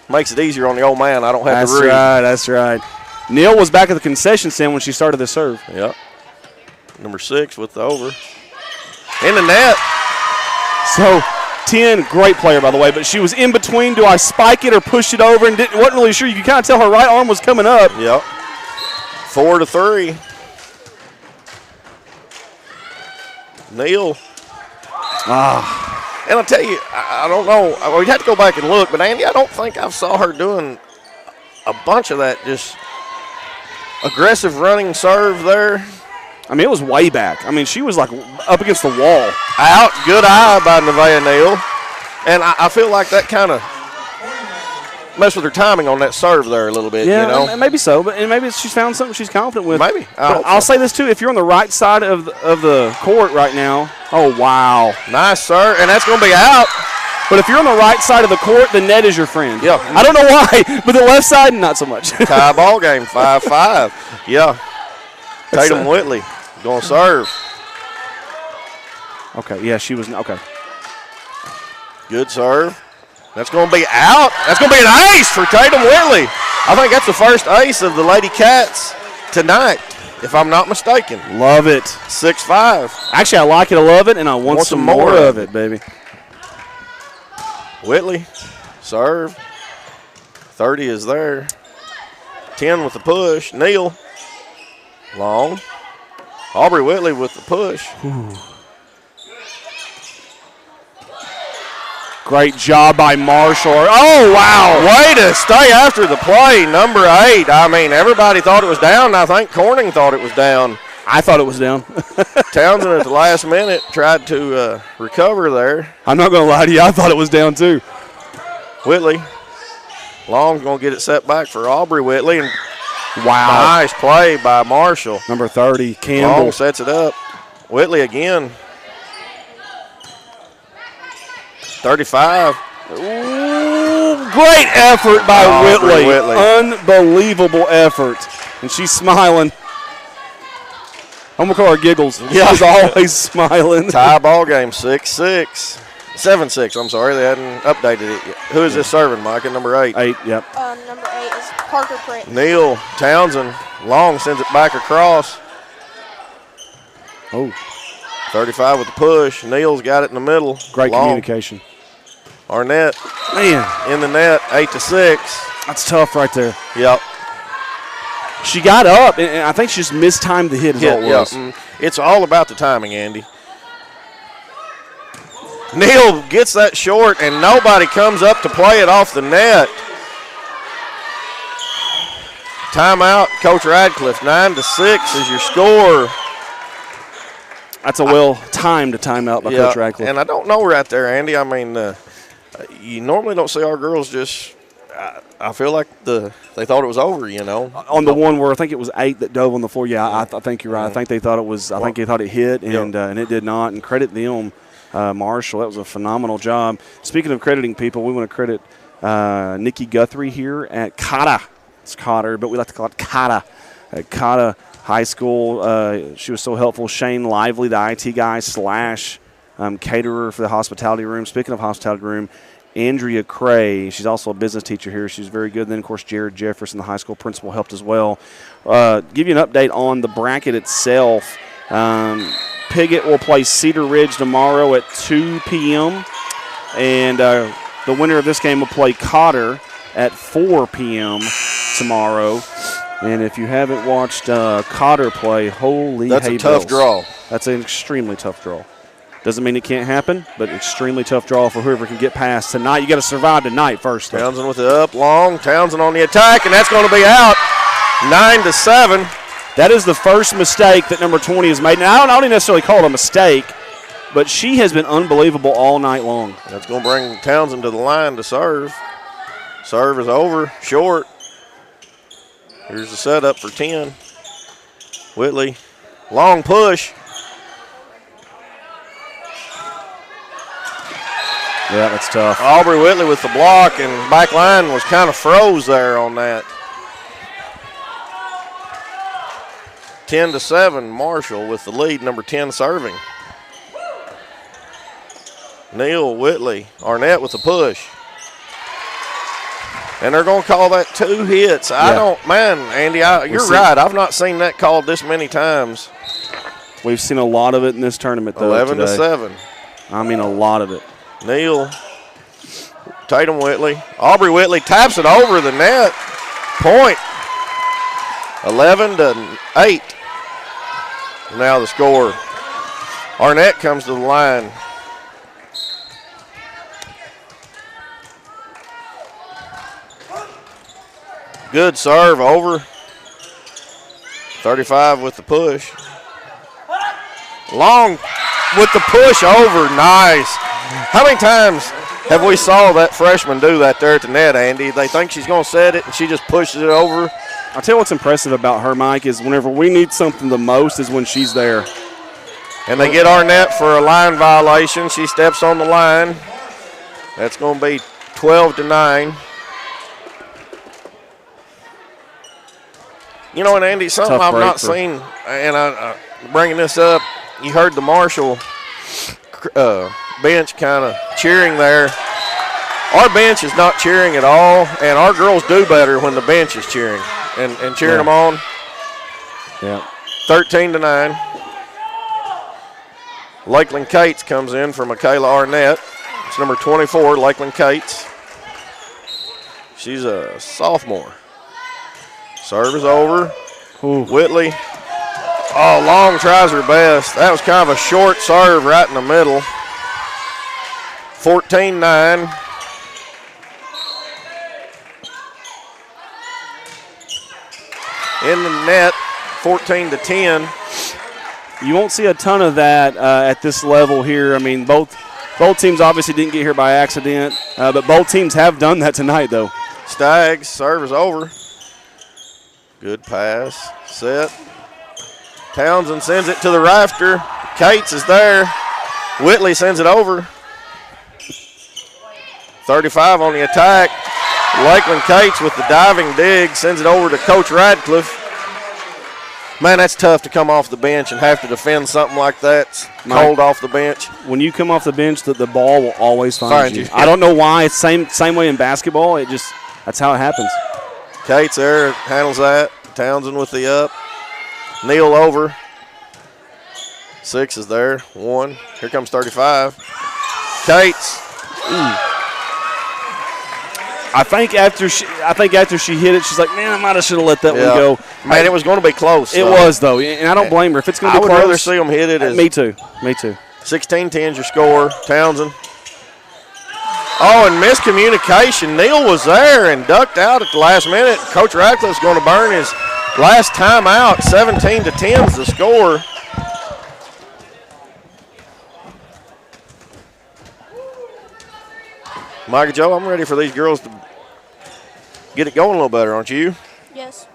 Makes it easier on the old man. I don't have to read. That's right. Neal was back at the concession stand when she started the serve. Yep. Number 6 with the over. In the net. So, 10, great player, by the way, but she was in between. Do I spike it or push it over? And wasn't really sure. You could kind of tell her right arm was coming up. Yep. 4-3. Neal. And I'll tell you, I don't know. We'd have to go back and look, but Andy, I don't think I saw her doing a bunch of that just aggressive running serve there. I mean, it was way back. I mean, she was like up against the wall. Out. Good eye by Nevaeh Neal. And I feel like that kind of messed with her timing on that serve there a little bit, Yeah, you know. and maybe so, but maybe she's found something she's confident with. Maybe. I'll say this too: if you're on the right side of the court right now, oh wow, Nice serve, and that's going to be out. but if you're on the right side of the court, the net is your friend. Yeah. I don't know why, but the left side, not so much. Tie ball game, 5-5. Yeah. Tatum Whitley going to serve. Okay, yeah, she was okay. Good serve. That's going to be out. That's going to be an ace for Tatum Whitley. I think that's the first ace of the Lady Cats tonight, if I'm not mistaken. Love it. 6-5. Actually, I like it. I love it, and I want some more of it, baby. Whitley, serve. 30 is there. 10 with the push. Neal. Long. Aubrey Whitley with the push. Great job by Marshall. Oh, wow. Way to stay after the play, number 8. I mean, everybody thought it was down. I think Corning thought it was down. I thought it was down. Townsend at the last minute tried to recover there. I'm not going to lie to you. I thought it was down, too. Whitley. Long's going to get it set back for Aubrey Whitley. And Wow. nice play by Marshall. Number 30, Campbell. Long sets it up. Whitley again. 35. Ooh, great effort by Aubrey Whitley. Unbelievable effort. And she's smiling. I'm going to call her Giggles. Yeah. She's always smiling. Tie ball game, 6-6. 7-6, I'm sorry. They hadn't updated it yet. Who is this serving, Mike, at number 8? 8, yep. Number 8 is Parker Prince. Neal Townsend. Long sends it back across. Oh, 35 with the push. Neal's got it in the middle. great Long. communication. Arnett Man, in the net, 8-6. that's tough right there. Yep. She got up, and I think she just mistimed the hit is all it Yeah, was. It's all about the timing, Andy. Neal gets that short, and nobody comes up to play it off the net. Timeout, Coach Radcliffe. 9-6 is your score. That's a well-timed timeout by Coach Radcliffe. And I don't know right there, Andy. I mean, you normally don't see our girls just I feel like they thought it was over, you know. On the one where I think it was 8 that dove on the floor, I think you're right. I think they thought it was. I think they thought it hit, and it did not. And credit them, Marshall. That was a phenomenal job. Speaking of crediting people, we want to credit Nikki Guthrie here at Cotta. It's Cotter, but we like to call it Cotta. At Cotta High School, she was so helpful. Shane Lively, the IT guy / caterer for the hospitality room. Speaking of hospitality room, Andrea Cray, she's also a business teacher here. She's very good. Then, of course, Jared Jefferson, the high school principal, helped as well. Give you an update on the bracket itself. Piggott will play Cedar Ridge tomorrow at 2 p.m. And the winner of this game will play Cotter at 4 p.m. tomorrow. And if you haven't watched Cotter play, holy That's hay a tough bells. draw. That's an extremely tough draw. Doesn't mean it can't happen, but extremely tough draw for whoever can get past tonight. You got to survive tonight first. Though. Townsend with it up long. Townsend on the attack, and that's going to be out. 9-7. That is the first mistake that number 20 has made. Now, I don't necessarily call it a mistake, but she has been unbelievable all night long. That's going to bring Townsend to the line to serve. Serve is over, short. Here's the setup for 10. Whitley, long push. Yeah, that's tough. Aubrey Whitley with the block, and back line was kind of froze there on that. 10-7, Marshall with the lead, number 10 serving. Neal, Whitley, Arnett with the push. And they're going to call that 2 hits. Andy, you're right. I've not seen that called this many times. We've seen a lot of it in this tournament, though. 11-7. I mean, a lot of it. Neal, Tatum Whitley. Aubrey Whitley taps it over the net. Point. 11-8. Now the score. Arnett comes to the line. Good serve over. 35 with the push. Long with the push over. Nice. How many times have we saw that freshman do that there at the net, Andy? They think she's going to set it, and she just pushes it over. I'll tell you what's impressive about her, Mike, is whenever we need something the most is when she's there. And they get Arnett for a line violation. She steps on the line. That's going to be 12-9. You know, and Andy, something I've not seen, and I'm bringing this up, you heard the Marshall bench kind of cheering there. Our bench is not cheering at all, and our girls do better when the bench is cheering and cheering them on. Yeah. 13-9. Lakeland Cates comes in for Michaela Arnett. It's number 24, Lakeland Cates. She's a sophomore. Serve is over. Ooh. Whitley. Oh, Long tries her best. That was kind of a short serve right in the middle. 14-9. In the net, 14-10. You won't see a ton of that at this level here. I mean, both teams obviously didn't get here by accident, but both teams have done that tonight, though. Staggs, serve is over. Good pass, set. Townsend sends it to the rafter. Cates is there. Whitley sends it over. 35 on the attack. Lakeland Cates with the diving dig sends it over to Coach Radcliffe. Man, that's tough to come off the bench and have to defend something like that. Cold off the bench. When you come off the bench, the ball will always find you. I don't know why. It's same way in basketball. That's how it happens. Cates there handles that. Townsend with the up. Neal over. 6 is there. 1. Here comes 35. Cates. I think after she hit it, she's like, man, I might have should have let that one go. Man, it was going to be close. It was, though, and I don't blame her. If it's going to be close, I would rather see them hit it. Me too. 16-10's your score. Townsend. Oh, and miscommunication. Neal was there and ducked out at the last minute. Coach Radcliffe's going to burn his last timeout. 17-10's the score. Micah Joe, I'm ready for these girls to get it going a little better, aren't you? Yes.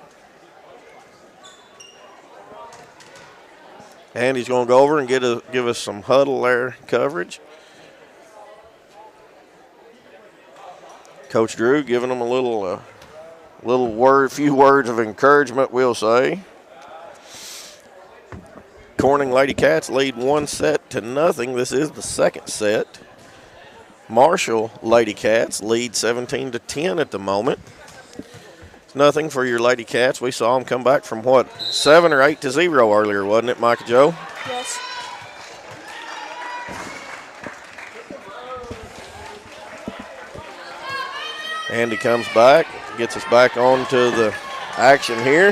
Andy's going to go over and give us some huddle there coverage. Coach Drew giving them a few words of encouragement, we'll say. Corning Lady Cats lead 1-0. This is the second set. Marshall Lady Cats lead 17-10 at the moment. It's nothing for your Lady Cats. We saw them come back from 7 or 8-0 earlier, wasn't it, Micah Joe? Yes. Andy comes back, gets us back onto the action here.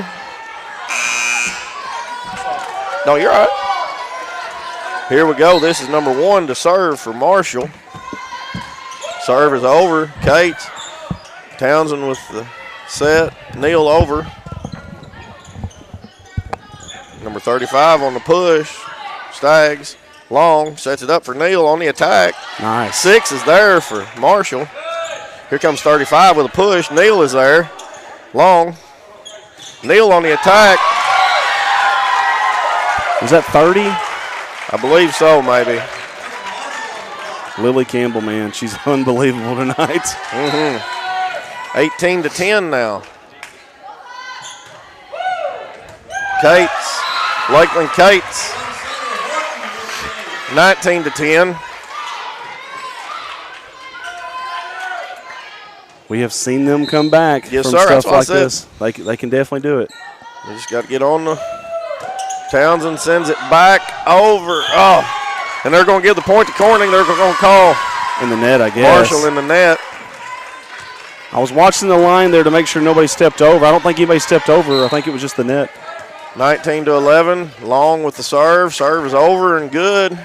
No, you're all right. Here we go. This is number 1 to serve for Marshall. Serve is over. Kate Townsend with the set. Neal over. Number 35 on the push. Stags. Long sets it up for Neal on the attack. Nice. 6 is there for Marshall. Here comes 35 with a push. Neal is there. Long. Neal on the attack. Was that 30? I believe so, maybe. Lily Campbell, man, she's unbelievable tonight. 18-10 now. Cates, Lakeland Cates, 19-10. We have seen them come back Yes, from sir, that's stuff what I like said. this. They can definitely do it. We just got to get on the. Townsend sends it back over. Oh, and they're going to give the point to Corning. They're going to call In the net, I guess. Marshall in the net. I was watching the line there to make sure nobody stepped over. I don't think anybody stepped over. I think it was just the net. 19-11. Long with the serve. Serve is over and good.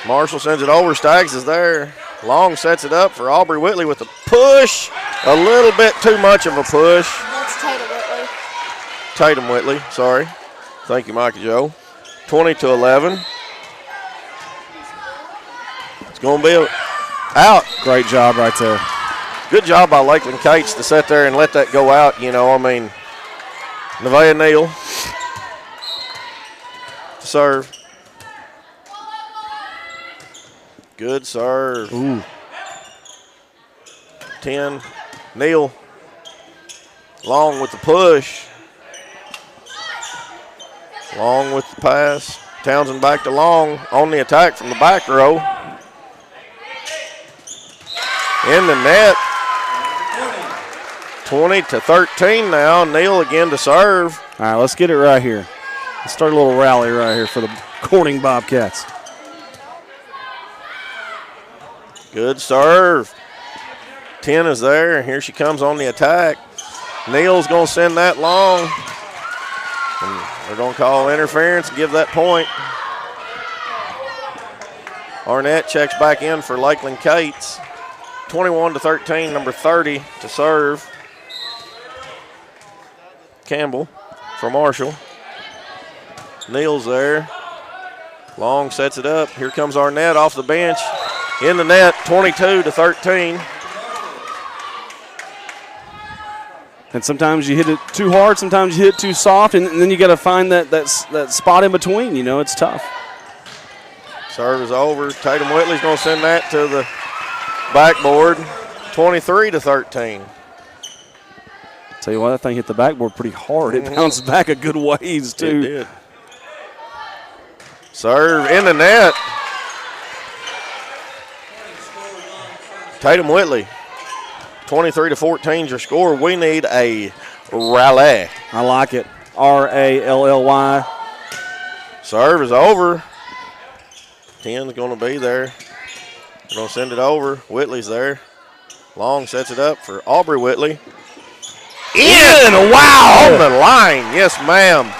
Marshall sends it over. Staggs is there. Long sets it up for Aubrey Whitley with a push. A little bit too much of a push. That's Tatum Whitley. Tatum Whitley, sorry. Thank you, Micah Joe. 20-11. It's going to be out. Great job right there. Good job by Lakeland Cates to sit there and let that go out. You know, I mean, Nevaeh Neal to serve. Good serve. Ooh. 10. Neal. Long with the push. Long with the pass. Townsend back to Long on the attack from the back row. In the net. 20-13 now. Neal again to serve. All right, let's get it right here. Let's start a little rally right here for the Corning Bobcats. Good serve. 10 is there. Here she comes on the attack. Neal's going to send that long. And they're going to call interference and give that point. Arnett checks back in for Lakeland Cates. 21-13, number 30 to serve. Campbell for Marshall. Neal's there. Long sets it up. Here comes Arnett off the bench. In the net, 22-13. And sometimes you hit it too hard, sometimes you hit it too soft, and then you got to find that spot in between. You know, it's tough. Serve is over. Tatum Whitley's going to send that to the backboard. 23-13. Tell you what, that thing hit the backboard pretty hard. It bounced back a good ways, too. It did. Serve in the net. Tatum Whitley. 23-14 is your score. We need a rally. I like it. R-A-L-L-Y. Serve is over. 10's going to be there. We're going to send it over. Whitley's there. Long sets it up for Aubrey Whitley. In! Wow! On the line. Yes, ma'am.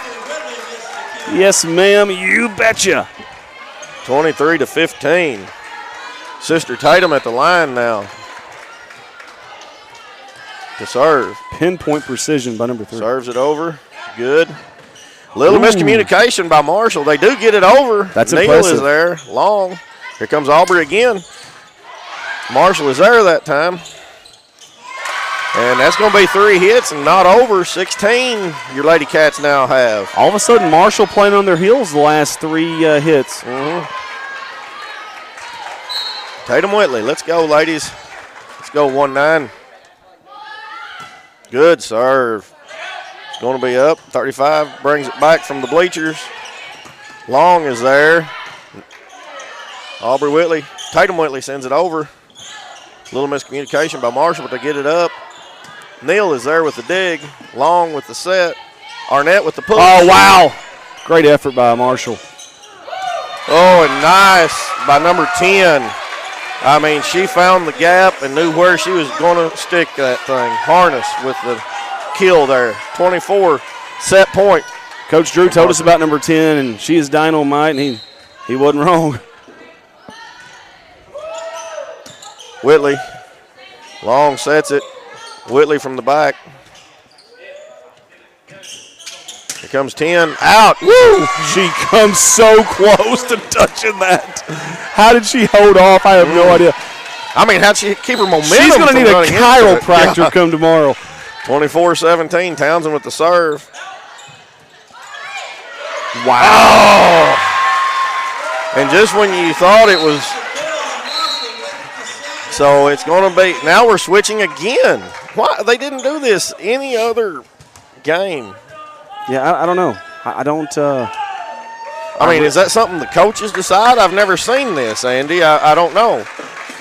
Yes, ma'am. You betcha. 23-15. Sister Tatum at the line now to serve. Pinpoint precision by number 3. Serves it over. Good. Little miscommunication by Marshall. They do get it over. That's Neal impressive. is there. Long. Here comes Aubrey again. Marshall is there that time. And that's going to be 3 hits and not over. 16 your Lady Cats now have. All of a sudden, Marshall playing on their heels the last 3 hits. Tatum Whitley, let's go, ladies. Let's go 1-9. Good serve. It's going to be up. 35 brings it back from the bleachers. Long is there. Aubrey Whitley. Tatum Whitley sends it over. Little miscommunication by Marshall, but they get it up. Neal is there with the dig. Long with the set. Arnett with the push. Oh, wow. Great effort by Marshall. Oh, and nice by number 10. I mean, she found the gap and knew where she was going to stick that thing. Harness with the kill there. 24 set point. Coach Drew told us about number 10, and she is dynamite, and he wasn't wrong. Whitley. Long sets it. Whitley from the back. Here comes 10. Out. Woo! She comes so close to touching that. How did she hold off? I have no idea. I mean, how'd she keep her momentum? She's going to need a chiropractor come tomorrow. 24-17. Townsend with the serve. Wow. Oh! And just when you thought it was. So it's going to be. Now we're switching again. Why? They didn't do this any other game. Yeah, I don't know. I don't. I mean, is that something the coaches decide? I've never seen this, Andy. I don't know.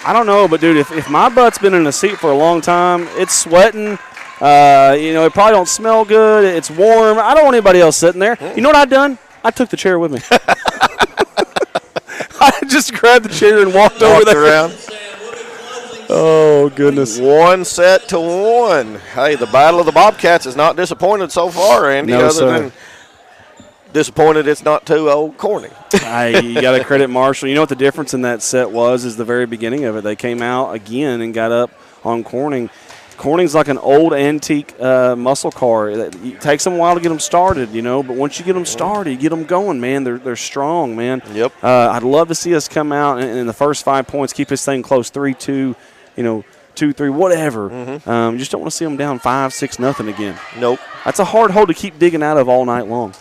I don't know, but, dude, if my butt's been in a seat for a long time, it's sweating. It probably don't smell good. It's warm. I don't want anybody else sitting there. You know what I've done? I took the chair with me. I just grabbed the chair and walked over there. Around. Oh, goodness. 1-1. Hey, the Battle of the Bobcats has not disappointed so far, Andy, no, other than disappointed it's not 2-0 Corning. You got to credit Marshall. You know what the difference in that set was is the very beginning of it. They came out again and got up on Corning. Corning's like an old antique muscle car. It takes them a while to get them started, but once you get them started, you get them going, man. They're strong, man. Yep. I'd love to see us come out and in the first 5 points keep this thing close, 3-2, 2-3, whatever. You just don't want to see them down 5-6-0 again. Nope. That's a hard hole to keep digging out of all night long.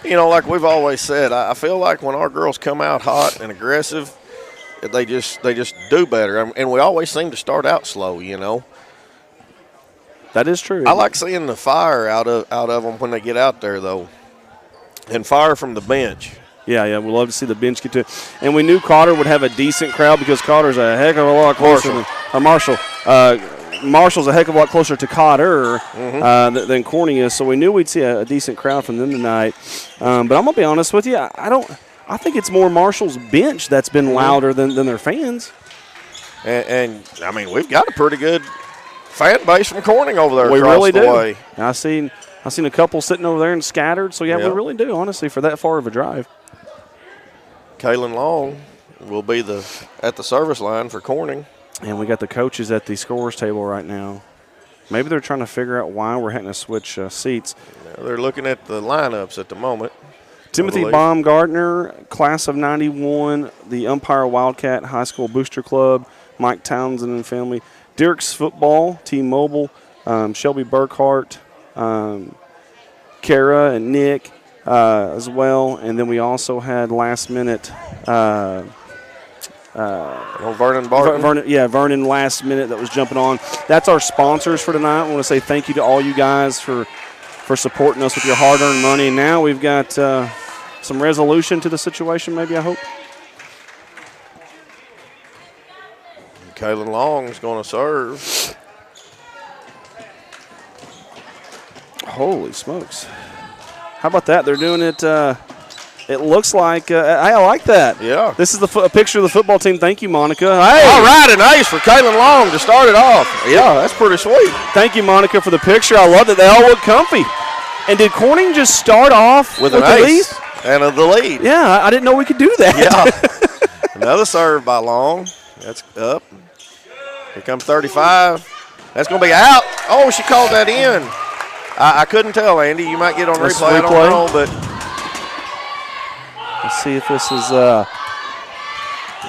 Like we've always said, I feel like when our girls come out hot and aggressive, they just do better. And we always seem to start out slow, That is true. I like seeing the fire out of them when they get out there, though, and fire from the bench. Yeah, we'd love to see the bench get to it. And we knew Cotter would have a decent crowd because Cotter's a heck of a lot closer Marshall. Marshall's a heck of a lot closer to Cotter than Corning is, so we knew we'd see a decent crowd from them tonight. But I'm going to be honest with you, I think it's more Marshall's bench that's been louder than their fans. And I mean, we've got a pretty good fan base from Corning over there. We across really the do. way. I seen a couple sitting over there and scattered. So, yeah, we really do, honestly, for that far of a drive. Kaylin Long will be at the service line for Corning. And we got the coaches at the scorers table right now. Maybe they're trying to figure out why we're having to switch seats. Yeah, they're looking at the lineups at the moment. Timothy Baumgartner, class of 91, the Umpire Wildcat High School Booster Club, Mike Townsend and family. Dirks Football, T-Mobile, Shelby Burkhart, Kara and Nick as well. And then we also had last minute Vernon Barton. Vernon last minute that was jumping on. That's our sponsors for tonight. I want to say thank you to all you guys for supporting us with your hard-earned money. And now we've got some resolution to the situation, maybe, I hope. Kaylin Long is going to serve. Holy smokes. How about that? They're doing it, it looks like, I like that. Yeah. This is a picture of the football team. Thank you, Monica. Hey. All right, an ace for Kaylin Long to start it off. Yeah, that's pretty sweet. Thank you, Monica, for the picture. I love that they all look comfy. And did Corning just start off with an the ace? And the lead. Yeah, I didn't know we could do that. Yeah. Another serve by Long. That's up. Here comes 35. That's going to be out. Oh, she called that in. I couldn't tell, Andy. You might get on replay. I don't know, but let's see if this is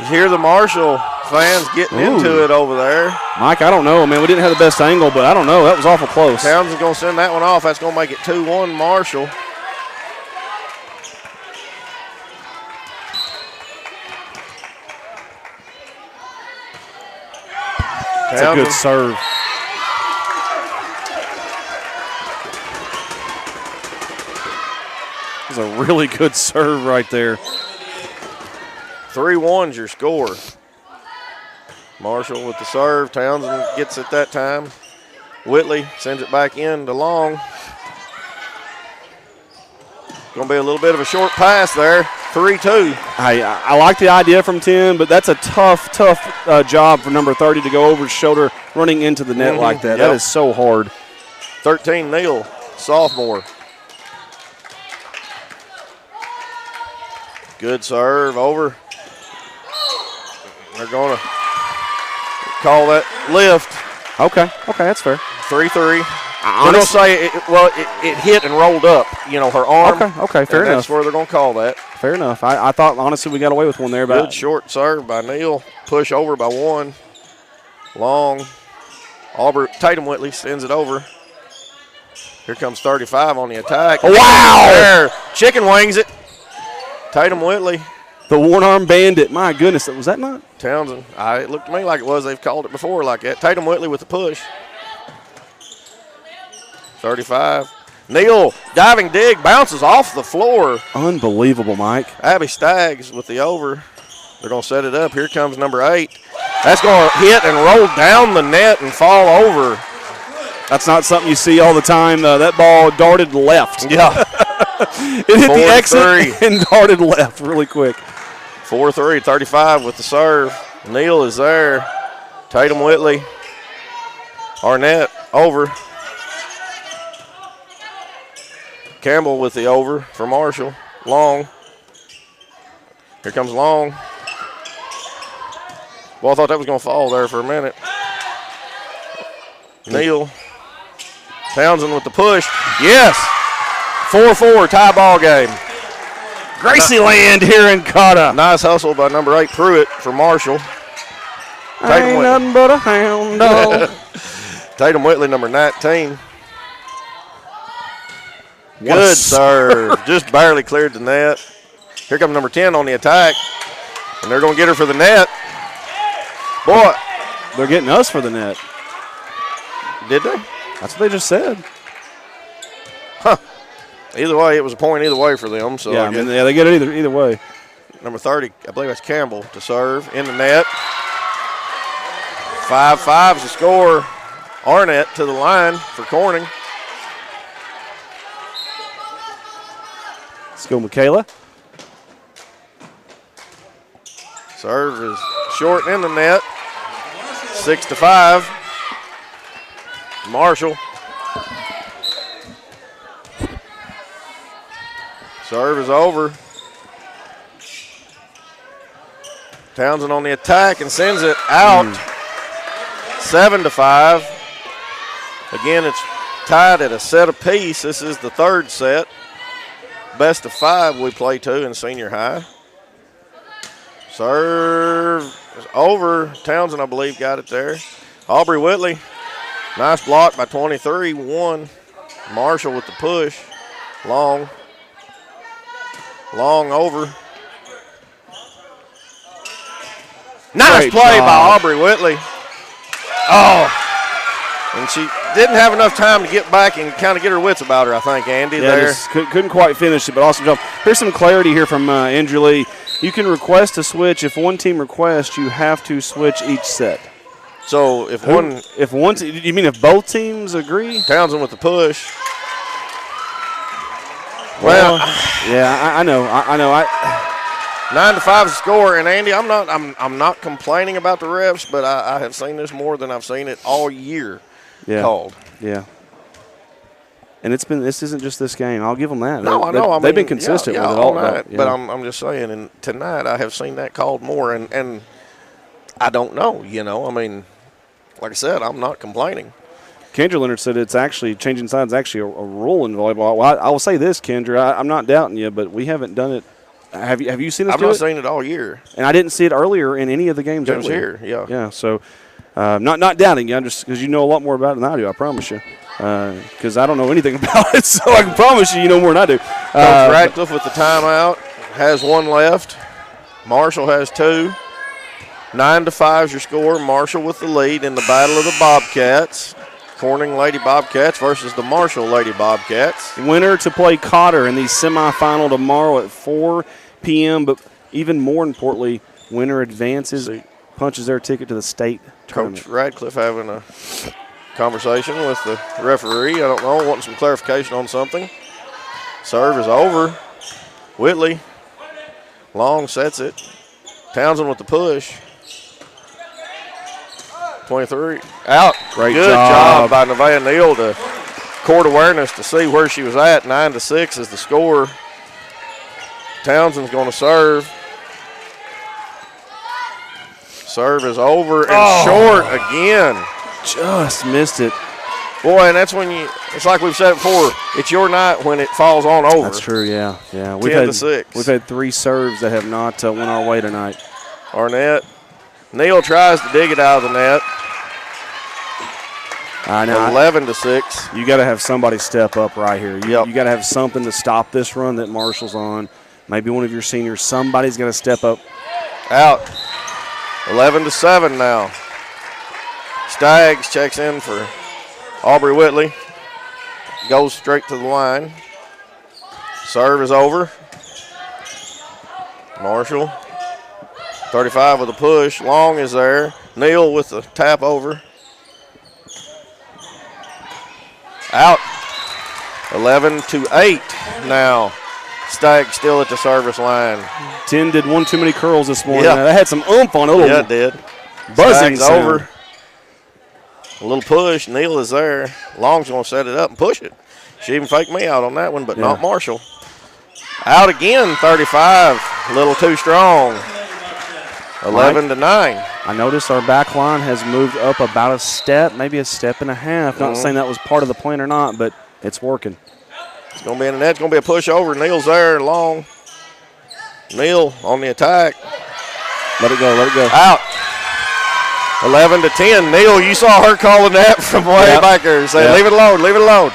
You hear the Marshall fans getting into it over there. Mike, I don't know, man. We didn't have the best angle, but I don't know. That was awful close. Townsend's going to send that one off. That's going to make it 2-1 Marshall. That's a good serve. That's a really good serve right there. 3-1's your score. Marshall with the serve. Townsend gets it that time. Whitley sends it back in to Long. Going to be a little bit of a short pass there. 3-2. I like the idea from Tim, but that's a tough job for number 30 to go over his shoulder running into the net like that. Yep. That is so hard. 13, Neal, sophomore. Good serve over. They're going to call that lift. Okay, that's fair. 3-3. They're going to say, it hit and rolled up, her arm. Okay, fair enough. That's where they're going to call that. Fair enough. I thought, honestly, we got away with one there. But good short serve by Neal. Push over by one. Long. Tatum Whitley sends it over. Here comes 35 on the attack. Oh, wow! There. Chicken wings it. Tatum Whitley. The one-arm bandit. My goodness, was that not? Townsend. It looked to me like it was. They've called it before like that. Tatum Whitley with the push. 35. Neal, diving dig, bounces off the floor. Unbelievable, Mike. Abby Staggs with the over. They're going to set it up. Here comes number 8. That's going to hit and roll down the net and fall over. That's not something you see all the time. That ball darted left. Yeah. It hit the exit and darted left really quick. 4-3, 35 with the serve. Neal is there. Tatum Whitley. Arnett over. Campbell with the over for Marshall. Long. Here comes Long. Well, I thought that was going to fall there for a minute. Neal. Townsend with the push. Yes. 4-4 tie ball game. Gracieland here in Cotta. Nice hustle by number 8 Pruitt for Marshall. Ain't nothing but a hound dog. Tatum Whitley, number 19. Good serve. Just barely cleared the net. Here comes number 10 on the attack. And they're going to get her for the net. Boy. They're getting us for the net. Did they? That's what they just said. Huh. Either way, it was a point either way for them. So yeah, they get it either way. Number 30, I believe that's Campbell to serve in the net. 5-5 is the score. Arnett to the line for Corning. Let's go, Michaela. Serve is short in the net. 6-5. Marshall. Serve is over. Townsend on the attack and sends it out. 7-5. Again, it's tied at a set apiece. This is the third set. Best of 5 we play to in senior high. Serve is over. Townsend, I believe, got it there. Aubrey Whitley. Nice block by 23. 1. Marshall with the push. Long over. Nice Great play job by Aubrey Whitley. Oh. And she didn't have enough time to get back and kind of get her wits about her, I think, Andy. Yeah, there. just couldn't quite finish it, but awesome job. Here's some clarity here from Andrew Lee. You can request a switch. If one team requests, you have to switch each set. So if you mean if both teams agree? Townsend with the push. Well, yeah, I know. 9-5 is the score, and Andy, I'm not complaining about the refs, but I have seen this more than I've seen it all year called. Yeah. And this isn't just this game. I'll give them that. No, I know. They've been consistent with it all night. Yeah. But I'm just saying, and tonight I have seen that called more, and I don't know. I mean, like I said, I'm not complaining. Kendra Leonard said it's actually changing sides. Actually, a rule in volleyball. Well, I will say this, Kendra. I'm not doubting you, but we haven't done it Have you seen us I've do not it? seen it all year. And I didn't see it earlier in any of the games. It was earlier. here, yeah. Yeah, so not doubting you, just because you know a lot more about it than I do, I promise you. Because I don't know anything about it, so I can promise you know more than I do. Coach Radcliffe with the timeout has 1 left. Marshall has 2. 9-5 is your score. Marshall with the lead in the Battle of the Bobcats. Corning Lady Bobcats versus the Marshall Lady Bobcats. Winner to play Cotter in the semifinal tomorrow at 4 p.m., but even more importantly, winner advances, punches their ticket to the state tournament. Coach Radcliffe having a conversation with the referee. I don't know, wanting some clarification on something. Serve is over. Whitley. Long sets it. Townsend with the push. 23. Out. Great Good job by Nevaeh Neal to court awareness to see where she was at. 9-6 is the score. Townsend's going to serve. Serve is over and short again. Just missed it. Boy, and that's when it's like we've said before, it's your night when it falls on over. That's true, yeah. 10-6. We've had 3 serves that have not went our way tonight. Arnett. Neal tries to dig it out of the net. 11-6. You got to have somebody step up right here. Yep. You got to have something to stop this run that Marshall's on. Maybe one of your seniors. Somebody's got to step up. Out. 11-7 now. Staggs checks in for Aubrey Whitley. Goes straight to the line. Serve is over. Marshall. 35 with a push. Long is there. Neal with the tap over. Out. 11-8 now. Staggs still at the service line. 10 did one too many curls this morning. Yeah. That had some oomph on it. Yeah, it did. Buzzing Staggs sound. over. A little push. Neal is there. Long's going to set it up and push it. She even faked me out on that one, but not Marshall. Out again, 35. A little too strong. 11-9. I noticed our back line has moved up about a step, maybe a step and a half. Not saying that was part of the plan or not, but it's working. It's going to be in the net. It's going to be a push over. Neal's there, Long. Neal on the attack. Let it go, let it go. Out. 11-10. Neal, you saw her calling that from way back there. Say, leave it alone, leave it alone.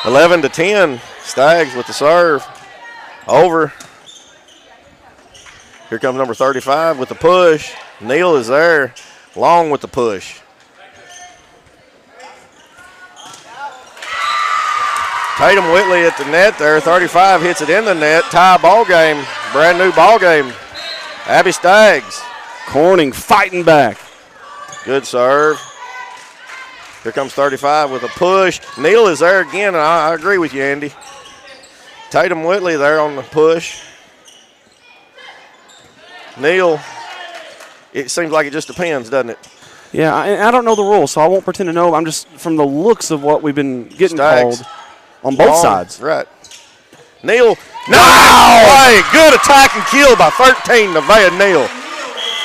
11-10. Staggs with the serve. Over. Here comes number 35 with the push. Neal is there. Long with the push. Tatum Whitley at the net there. 35 hits it in the net. Tie ball game. Brand new ball game. Abby Staggs. Corning fighting back. Good serve. Here comes 35 with a push. Neal is there again, and I agree with you, Andy. Tatum Whitley there on the push. Neal, it seems like it just depends, doesn't it? Yeah, I don't know the rules, so I won't pretend to know. I'm just, from the looks of what we've been getting Staggs. called on both sides. Right. Neal, no! Good attack and kill by 13, Nevaeh Neal.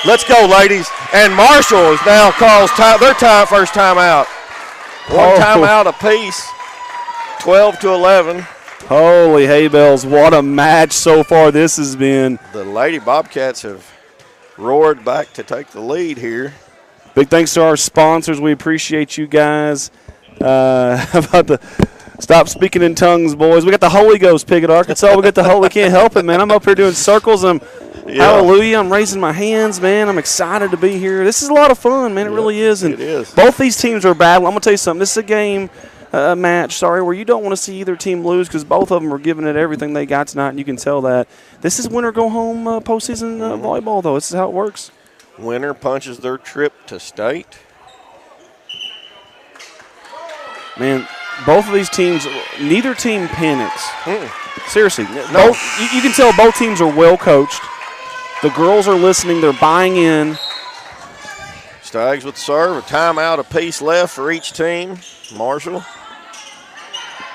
Let's go, ladies. And Marshall is now calls their first timeout. One timeout apiece, 12-11. Holy hay bells, what a match so far this has been. The Lady Bobcats have roared back to take the lead here. Big thanks to our sponsors. We appreciate you guys. How about the stop speaking in tongues, boys? We got the Holy Ghost pig at Arkansas. We got the Holy. Can't help it, man. I'm up here doing circles. Hallelujah. I'm raising my hands, man. I'm excited to be here. This is a lot of fun, man. It really is. And it is. Both these teams are battling. I'm going to tell you something. This is a game, a match, where you don't want to see either team lose because both of them are giving it everything they got tonight, and you can tell that. This is win or go home postseason volleyball, though. This is how it works. Winner punches their trip to state. Man, both of these teams, neither team panics. Seriously. No. You can tell both teams are well coached. The girls are listening. They're buying in. Staggs with the serve. A timeout apiece left for each team. Marshall.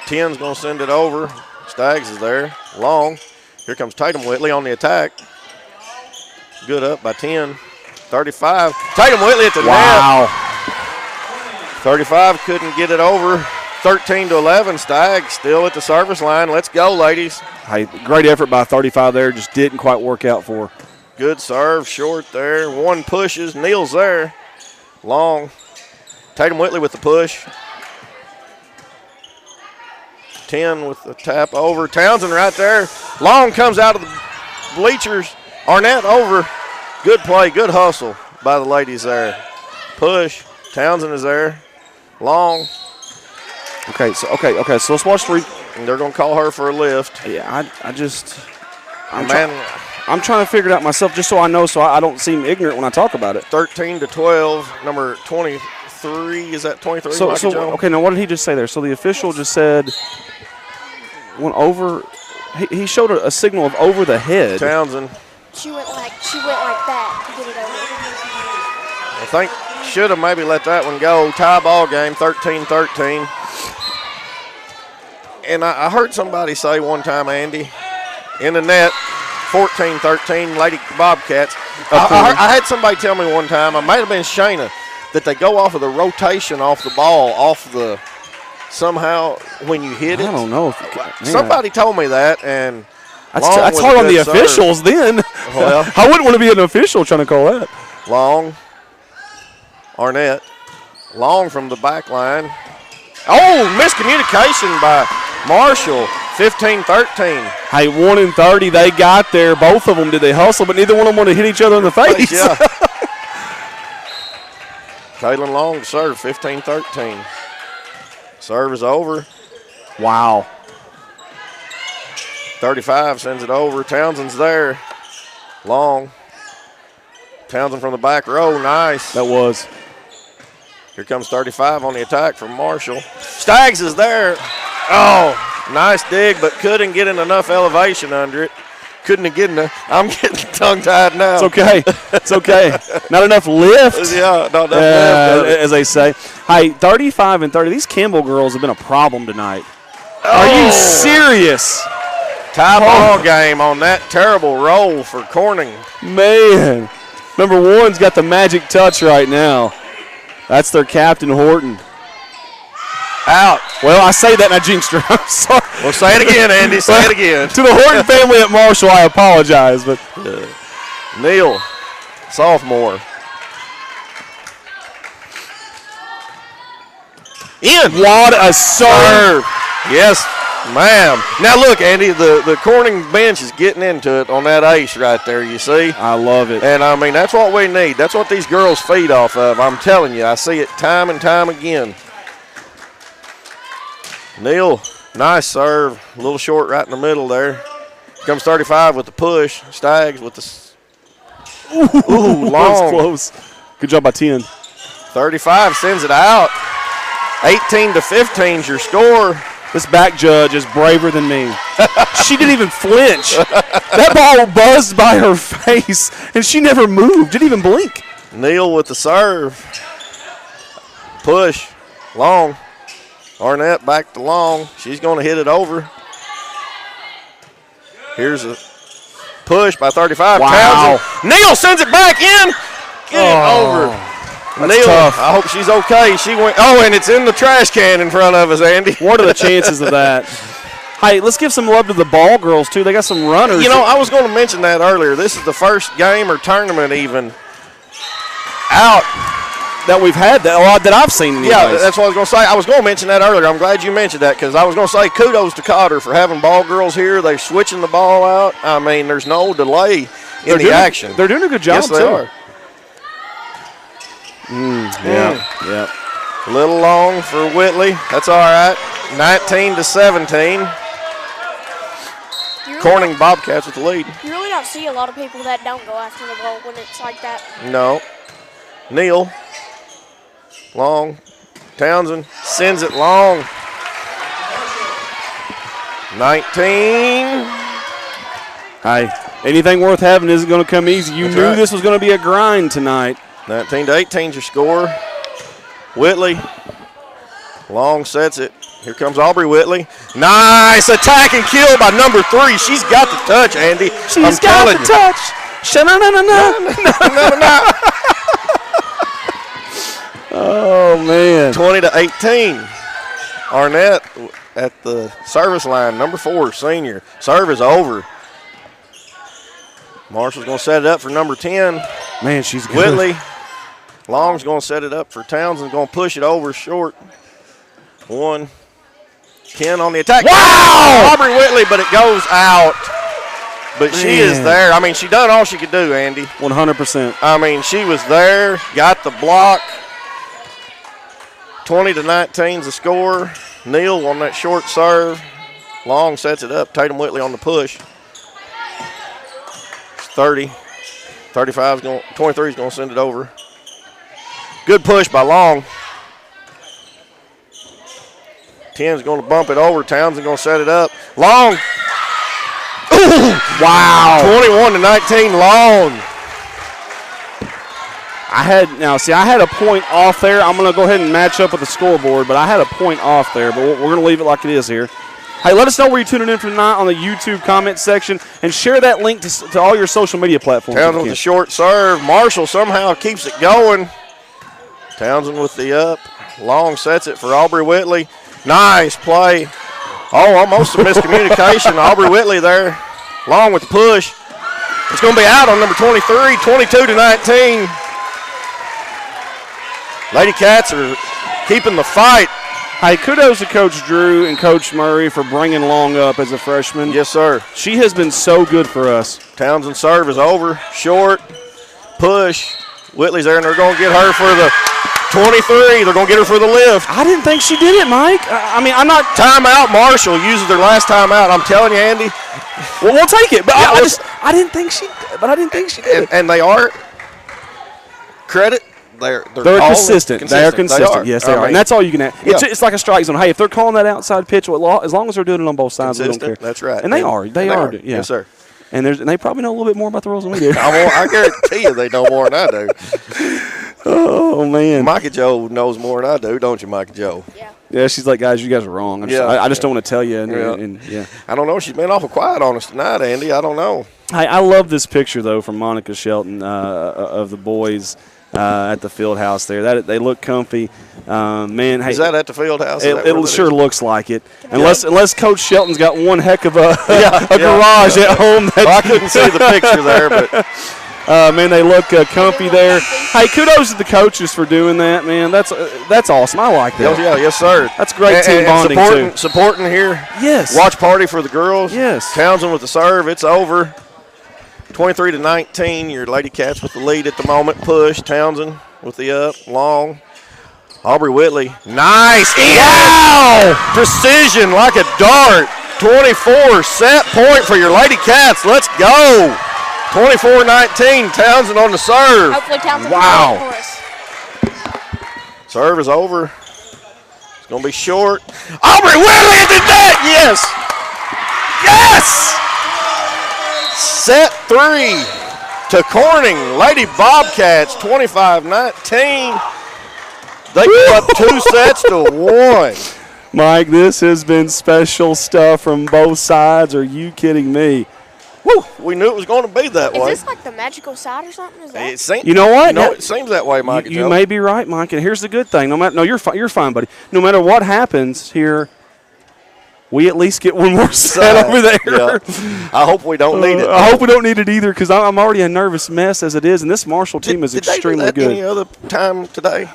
10's going to send it over. Staggs is there. Long. Here comes Tatum Whitley on the attack. Good up by 10. 35. Tatum Whitley at the net. 35 couldn't get it over. 13-11. Stagg still at the service line. Let's go, ladies. Hey, great effort by 35 there. Just didn't quite work out for her. Good serve, short there. One pushes. Neal's there. Long. Tatum Whitley with the push. 10 with the tap over. Townsend right there. Long comes out of the bleachers. Arnett over. Good play, good hustle by the ladies there. Push. Townsend is there. Long. Okay, so let's watch three. And they're going to call her for a lift. Yeah, I'm trying to figure it out myself just so I know, so I don't seem ignorant when I talk about it. 13-12, number 23. Is that 23? Okay, now what did he just say there? So the official just said went over. He showed a signal of over the head. Townsend. She went like that to get it over. I think should have maybe let that one go. Tie ball game, 13-13. And I heard somebody say one time, Andy, in the net, 14-13, Lady Bobcats. I had somebody tell me one time, it might have been Shayna, that they go off of the rotation off the ball, somehow when you hit it. I don't know. Somebody told me that, and that's hard on the officials then. Well, I wouldn't want to be an official trying to call that. Long. Arnett. Long from the back line. Oh, miscommunication by Marshall. 15-13. Hey, 1 and 30, they got there. Both of them, did they hustle, but neither one of them want to hit each other in the face. Yeah. Kaylin Long to serve, 15-13. Serve is over. Wow. 35 sends it over. Townsend's there. Long. Townsend from the back row, nice. That was. Here comes 35 on the attack from Marshall. Staggs is there. Oh, nice dig, but couldn't get in enough elevation under it. Couldn't get in I'm getting tongue-tied now. It's okay. It's okay. Not enough lift. Yeah, not enough lift. As they say. Hey, 35 and 30. These Campbell girls have been a problem tonight. Are you serious? Tie ball game on that terrible roll for Corning. Man. Number one's got the magic touch right now. That's their captain, Horton. Out. Well, I say that and I jinxed her. I'm sorry. Well, say it again, Andy. Say it again. To the Horton family at Marshall, I apologize. But Neal, sophomore. In. What a serve. Yes, ma'am. Now, look, Andy, the Corning bench is getting into it on that ace right there, you see? I love it. And, I mean, that's what we need. That's what these girls feed off of. I'm telling you, I see it time and time again. Neal, nice serve. A little short right in the middle there. Here comes 35 with the push. Staggs with the Ooh, long. Close. Good job by 10. 35 sends it out. 18-15 is your score. This back judge is braver than me. She didn't even flinch. That ball buzzed by her face, and she never moved. Didn't even blink. Neal with the serve. Push. Long. Arnett back to Long. She's going to hit it over. Here's a push by 35. Wow. Townsend. Neal sends it back in. Get it over. Neal, tough. I hope she's okay. She went. Oh, and it's in the trash can in front of us, Andy. What are the chances of that? Hey, let's give some love to the ball girls, too. They got some runners. You know, I was going to mention that earlier. This is the first game or tournament even out that we've had that I've seen. Anyways. Yeah, that's what I was going to say. I was going to mention that earlier. I'm glad you mentioned that because I was going to say kudos to Cotter for having ball girls here. They're switching the ball out. I mean, there's no delay in the action. They're doing a good job, yes, they are. Yeah. A little long for Whitley. That's all right. 19-17. Corning Bobcats with the lead. You really don't see a lot of people that don't go after the ball when it's like that. No. Neal. Long. Townsend sends it long. 19. Hey, anything worth having isn't going to come easy. You knew this was going to be a grind tonight. 19-18 is your score. Whitley. Long sets it. Here comes Aubrey Whitley. Nice attack and kill by number 3. She's got the touch, Andy. She's got the touch. Sha-na-na-na-na. Oh, man. 20-18. Arnett at the service line, number 4, senior. Serve is over. Marshall's going to set it up for number 10. Man, she's good. Whitley. Long's going to set it up for Townsend. Going to push it over short. 1. 10 on the attack. Wow! Aubrey Whitley, but it goes out. But she is there. I mean, she done all she could do, Andy. 100%. I mean, she was there, got the block. 20-19 is the score. Neal on that short serve. Long sets it up. Tatum Whitley on the push. It's 30. 35 is going. 23 is going to send it over. Good push by Long. 10 is going to bump it over. Townsend going to set it up. Long. Ooh, wow. 21-19 Long. I had a point off there. I'm going to go ahead and match up with the scoreboard, but I had a point off there, but we're going to leave it like it is here. Hey, let us know where you're tuning in from tonight on the YouTube comment section, and share that link to all your social media platforms. Townsend with the short serve. Marshall somehow keeps it going. Townsend with the up. Long sets it for Aubrey Whitley. Nice play. Oh, almost a miscommunication. Aubrey Whitley there. Long with the push. It's going to be out on number 23, 22-19. Lady Cats are keeping the fight. Hey, kudos to Coach Drew and Coach Murray for bringing Long up as a freshman. Yes, sir. She has been so good for us. Townsend serve is over. Short. Push. Whitley's there, and they're going to get her for the 23. They're going to get her for the lift. I didn't think she did it, Mike. I mean, I'm not. Timeout. Marshall uses their last timeout. I'm telling you, Andy. Well, we'll take it. But Yeah, I didn't think she. But I didn't think she did it. And they are credit. They're consistent. They are consistent. Yes, they are. mean, And that's all you can have. Yeah. It's like a strike zone. Hey, if they're calling that outside pitch, as long as they're doing it on both sides, we don't care. That's right. And they are. They are. Yeah. Yes, sir. And they probably know a little bit more about the rules than we do. I guarantee you they know more than I do. Oh, man. Micah Joe knows more than I do, don't you, Micah Joe? Yeah, she's like, guys, you guys are wrong. I just don't want to tell you. And I don't know. She's been awful quiet on us tonight, Andy. I don't know. I love this picture, though, from Monica Shelton of the boys at the field house there. They look comfy. Man, hey, is that at the field house? It sure looks like it. Unless Coach Shelton's got one heck of a garage at home. I couldn't see the picture there, but man, they look comfy there. Hey, kudos to the coaches for doing that, man. That's awesome. I like that. Yeah, yes, sir. That's great team bonding too. Supporting here. Yes. Watch party for the girls. Yes. Townsend with the serve. It's over. 23-19. Your Lady Cats with the lead at the moment. Push. Townsend with the up. Long. Aubrey Whitley. Nice. Wow. Precision like a dart. 24. Set point for your Lady Cats. Let's go. 24-19. Townsend on the serve. Hopefully Townsend Wow. can for us. Serve is over. It's going to be short. Aubrey Whitley into that. Yes. Yes. Set 3 to Corning. Lady Bobcats, 25-19. They go up 2 sets to 1. Mike, this has been special stuff from both sides. Are you kidding me? Woo, we knew it was going to be that way. Is this like the magical side or something? Is that? You know what? It seems that way, Mike. You may be right, Mike. And here's the good thing. You're fine, buddy. No matter what happens here, we at least get one more set over there. Yeah. I hope we don't need it. I hope we don't need it either, because I'm already a nervous mess as it is, and this Marshall team is extremely good. Any good. other time today?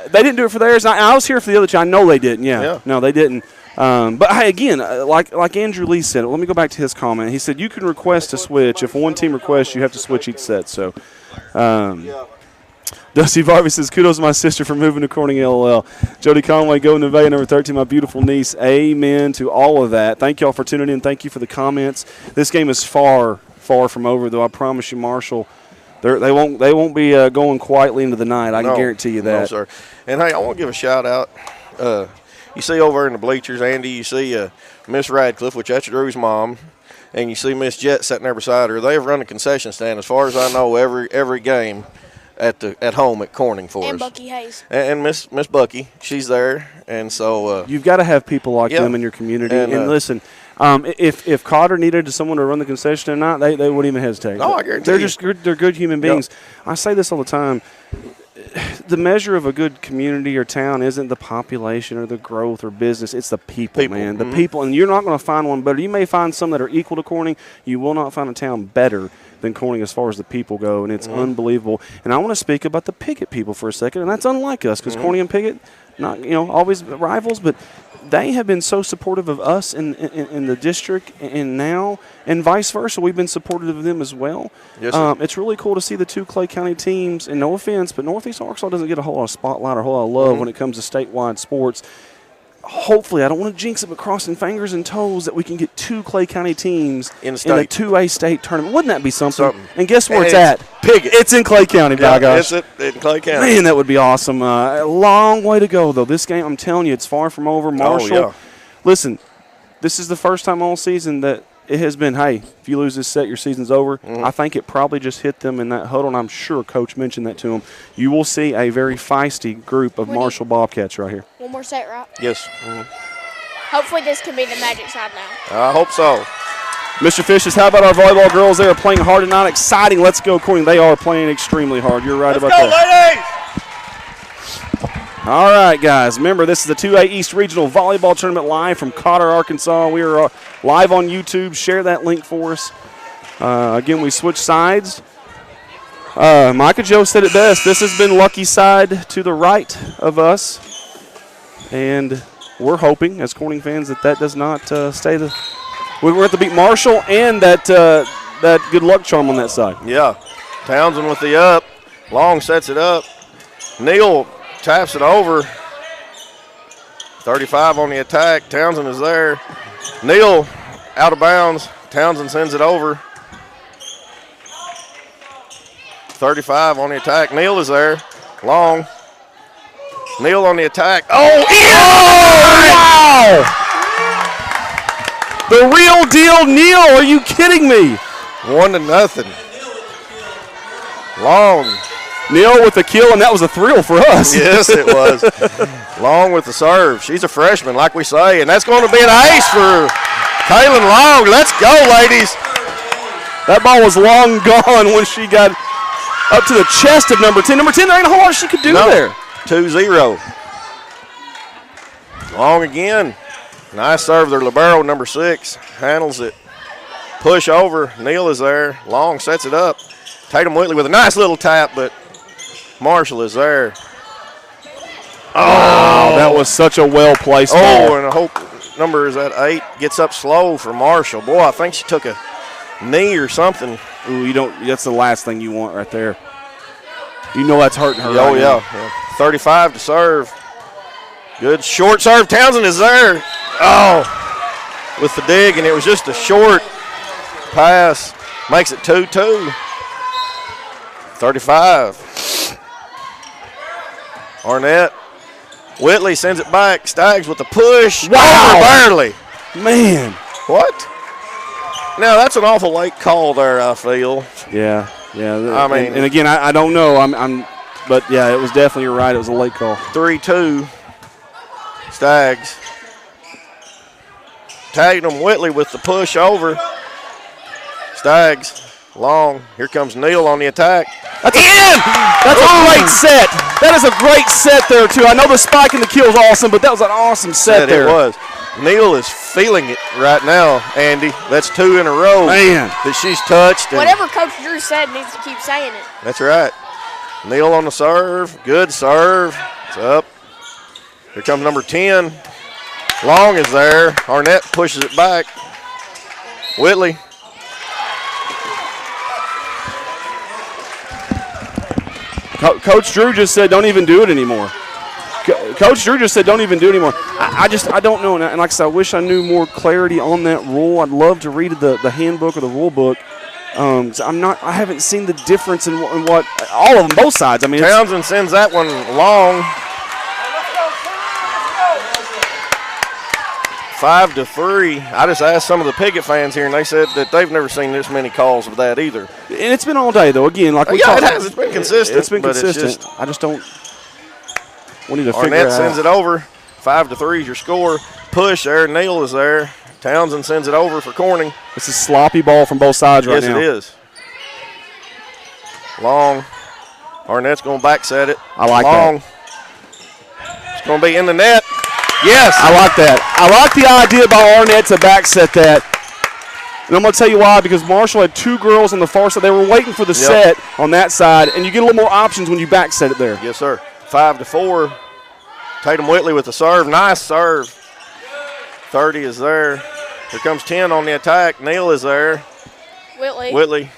They didn't do it for theirs. I was here for the other two. I know they didn't. Yeah. No, they didn't. But hey, again, like Andrew Lee said, let me go back to his comment. He said you can request a switch. If one team requests, you have to switch each set. So, Dusty Varvey says, kudos to my sister for moving to Corning, LOL. Jody Conway, go Nevada, number 13, my beautiful niece. Amen to all of that. Thank you all for tuning in. Thank you for the comments. This game is far, far from over, though. I promise you, Marshall, they won't be going quietly into the night. I can guarantee you that. No, sir. And, hey, I want to give a shout-out. You see over in the bleachers, Andy, you see Miss Radcliffe, which that's Drew's mom, and you see Miss Jet sitting there beside her. They have run a concession stand, as far as I know, every game at home at Corning for us. And Bucky Hayes. And Miss Bucky, she's there. And so you've got to have people like them in your community. And listen, if Cotter needed someone to run the concession stand or not, they wouldn't even hesitate. No, I guarantee they're good human beings. Yep. I say this all the time. the measure of a good community or town isn't the population or the growth or business. It's the people. Man. The people. And you're not going to find one better. You may find some that are equal to Corning. You will not find a town better than Corning as far as the people go, and it's unbelievable. And I want to speak about the Pickett people for a second, and that's unlike us because Corning and Pickett, not always rivals, but they have been so supportive of us in the district and now, and vice versa. We've been supportive of them as well. Yes, sir. It's really cool to see the two Clay County teams, and no offense, but Northeast Arkansas doesn't get a whole lot of spotlight or a whole lot of love when it comes to statewide sports. Hopefully, I don't want to jinx it, but crossing fingers and toes that we can get two Clay County teams in the 2A state tournament. Wouldn't that be something? And guess where it's at? Pickett. It's in Clay County, by gosh. It's in Clay County. Man, that would be awesome. A long way to go, though. This game, I'm telling you, it's far from over. Marshall, listen, this is the first time all season that it has been, hey, if you lose this set, your season's over. I think it probably just hit them in that huddle, and I'm sure Coach mentioned that to them. You will see a very feisty group of Marshall Bobcats right here. One more set, right? Yes. Hopefully this can be the magic side now. I hope so. Mr. Fishes, how about our volleyball girls? They are playing hard and not exciting. Let's go, Corning. They are playing extremely hard. You're right about that. Ladies! All right, guys. Remember, this is the 2A-East Regional Volleyball Tournament live from Cotter, Arkansas. We are live on YouTube. Share that link for us. Again, we switch sides. Micah Joe said it best. This has been lucky side to the right of us. And we're hoping, as Corning fans, that does not stay the – we're going to have to beat Marshall and that good luck charm on that side. Yeah. Townsend with the up. Long sets it up. Neal taps it over. 35 on the attack. Townsend is there. Neal out of bounds. Townsend sends it over. 35 on the attack. Neal is there. Long. Neal on the attack. Oh, wow! The real deal, Neal. Are you kidding me? 1-0. Long. Neal with the kill, and that was a thrill for us. Yes, it was. Long with the serve. She's a freshman, like we say, and that's going to be an ace for Kaylin Long. Let's go, ladies. That ball was long gone when she got up to the chest of number 10. Number 10, there ain't a whole lot she could do there. 2-0. Long again. Nice serve. Their libero, number 6, handles it. Push over. Neal is there. Long sets it up. Tatum Whitley with a nice little tap, but Marshall is there. Oh, that was such a well-placed ball. Oh, and I hope number is at 8. Gets up slow for Marshall. Boy, I think she took a knee or something. Ooh, that's the last thing you want right there. You know that's hurting her. Oh, yeah. 35 to serve. Good short serve. Townsend is there. Oh, with the dig, and it was just a short pass. Makes it 2-2. 35. Arnett. Whitley sends it back. Staggs with the push. Wow. Barely. Man. What? Now, that's an awful late call there, I feel. Yeah. I mean. And again, I don't know. But, yeah, it was definitely, you're right. It was a late call. 3-2. Staggs. Tatum Whitley with the push over. Staggs. Long. Here comes Neal on the attack. That's a great set. That is a great set there, too. I know the spike and the kill is awesome, but that was an awesome set there. It was. Neal is feeling it right now, Andy. That's 2 in a row. Man. That she's touched. Whatever Coach Drew said needs to keep saying it. That's right. Neal on the serve. Good serve. It's up. Here comes number 10. Long is there. Arnett pushes it back. Whitley. Coach Drew just said don't even do it anymore. Coach Drew just said don't even do it anymore. I don't know. And like I said, I wish I knew more clarity on that rule. I'd love to read the handbook or the rule book. I haven't seen the difference in what all of them, both sides. I mean, Townsend sends that one long. 5-3. I just asked some of the Pickett fans here, and they said that they've never seen this many calls of that either. And it's been all day, though. Again, like we talked. It has. It's been consistent. It's been consistent. I just don't. We need to figure it out. Arnett sends it over. 5-3 is your score. Push there. Neal is there. Townsend sends it over for Corning. It's a sloppy ball from both sides right now. Yes, it is. Long. Arnett's going to back set it. I like Long. that. It's going to be in the net. Yes. I like that. I like the idea by Arnett to back set that. And I'm going to tell you why, because Marshall had 2 girls on the far side. They were waiting for the set on that side, and you get a little more options when you back set it there. Yes, sir. 5-4. Tatum Whitley with the serve. Nice serve. 30 is there. Here comes 10 on the attack. Neal is there. Whitley.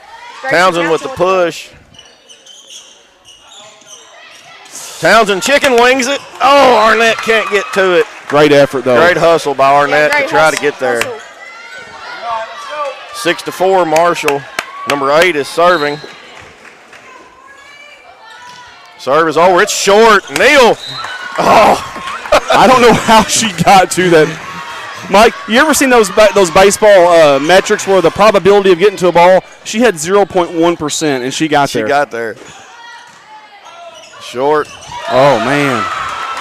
Townsend with the push. Townsend chicken wings it. Oh, Arnett can't get to it. Great effort, though. Great hustle by Arnett to try to get there. 6-4, Marshall. Number 8 is serving. Serve is over. It's short. Neal. Oh. I don't know how she got to that. Mike, you ever seen those baseball metrics where the probability of getting to a ball? She had 0.1%, and she got there. She got there. Short. Oh, man.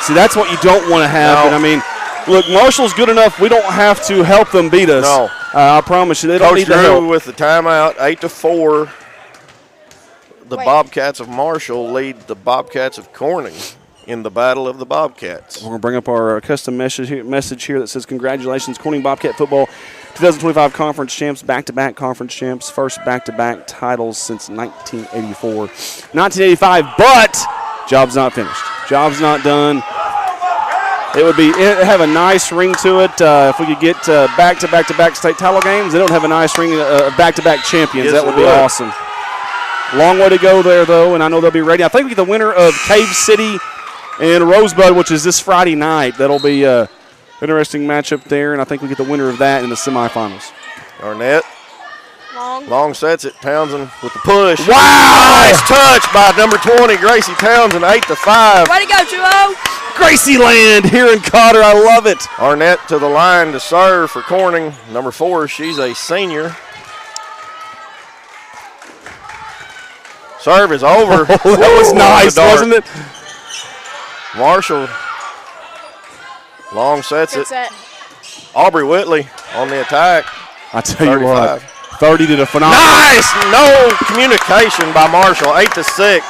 See, that's what you don't want to have. No. And, I mean, look, Marshall's good enough. We don't have to help them beat us. No. I promise you, they don't need the help. Drew with the timeout, 8-4. The Bobcats of Marshall lead the Bobcats of Corning in the Battle of the Bobcats. We're going to bring up our custom message here that says, congratulations, Corning Bobcat football, 2025 conference champs, back-to-back conference champs, first back-to-back titles since 1984. 1985, but job's not finished. Job's not done. It have a nice ring to it. If we could get back-to-back state title games, they don't have a nice ring of back-to-back champions. Yes, that would be awesome. Long way to go there, though, and I know they'll be ready. I think we get the winner of Cave City and Rosebud, which is this Friday night. That'll be an interesting matchup there, and I think we get the winner of that in the semifinals. Arnett. Long sets it. Townsend with the push. Wow! Nice touch by number 20, Gracie Townsend, 8-5. Way to go, 2-0. Gracie Land here in Cotter. I love it. Arnett to the line to serve for Corning. Number 4, she's a senior. Serve is over. That was nice, wasn't it? Marshall. Long sets Good it. set. Aubrey Whitley on the attack. I tell you 35. what, 30 did a phenomenal. Nice! No communication by Marshall, 8-6.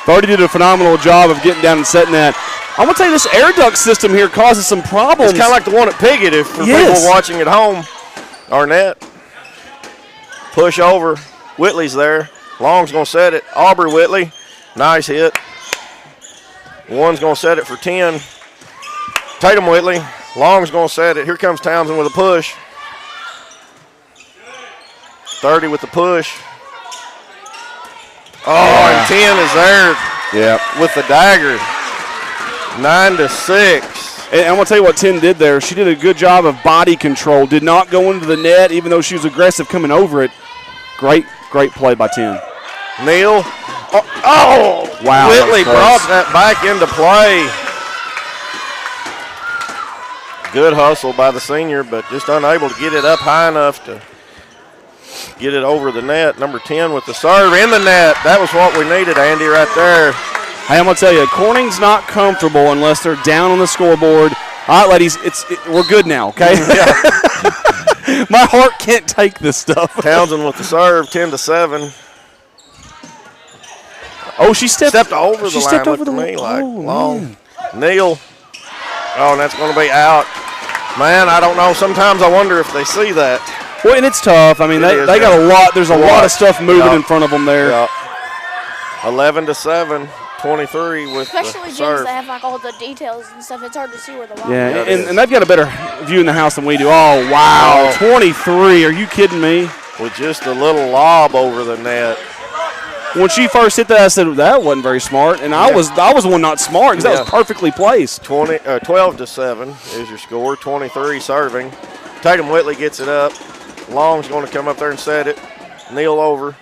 30 did a phenomenal job of getting down and setting that. I'm going to tell you, this air duct system here causes some problems. It's kind of like the one at Piggott for people watching at home. Arnett. Push over. Whitley's there. Long's going to set it. Aubrey Whitley. Nice hit. One's going to set it for 10. Tatum Whitley. Long's going to set it. Here comes Townsend with a push. 30 with the push. Oh, and 10 is there with the dagger. 9-6. And I'm going to tell you what 10 did there. She did a good job of body control. Did not go into the net, even though she was aggressive coming over it. Great play by 10. Neal. Oh, wow. Whitley brought that back into play. Good hustle by the senior, but just unable to get it up high enough to get it over the net. Number 10 with the serve in the net. That was what we needed, Andy, right there. Hey, I'm going to tell you, Corning's not comfortable unless they're down on the scoreboard. All right, ladies, we're good now, okay? My heart can't take this stuff. Townsend with the serve, 10-7. Oh, she stepped over the line. Stepped over to me like Long. Man. Neal. Oh, and that's going to be out. Man, I don't know. Sometimes I wonder if they see that. Well, and it's tough. I mean, they got a lot. There's a lot of stuff moving in front of them there. 11-7. 23 with Especially the games serve. that have like all the details and stuff. It's hard to see where the line Yeah, is. and they've got a better view in the house than we do. Oh, wow. 23. Are you kidding me? With just a little lob over the net. When she first hit that, I said, that wasn't very smart. And I was the one not smart because that was perfectly placed. 12-7 is your score. 23 serving. Tatum Whitley gets it up. Long's going to come up there and set it. Neal over.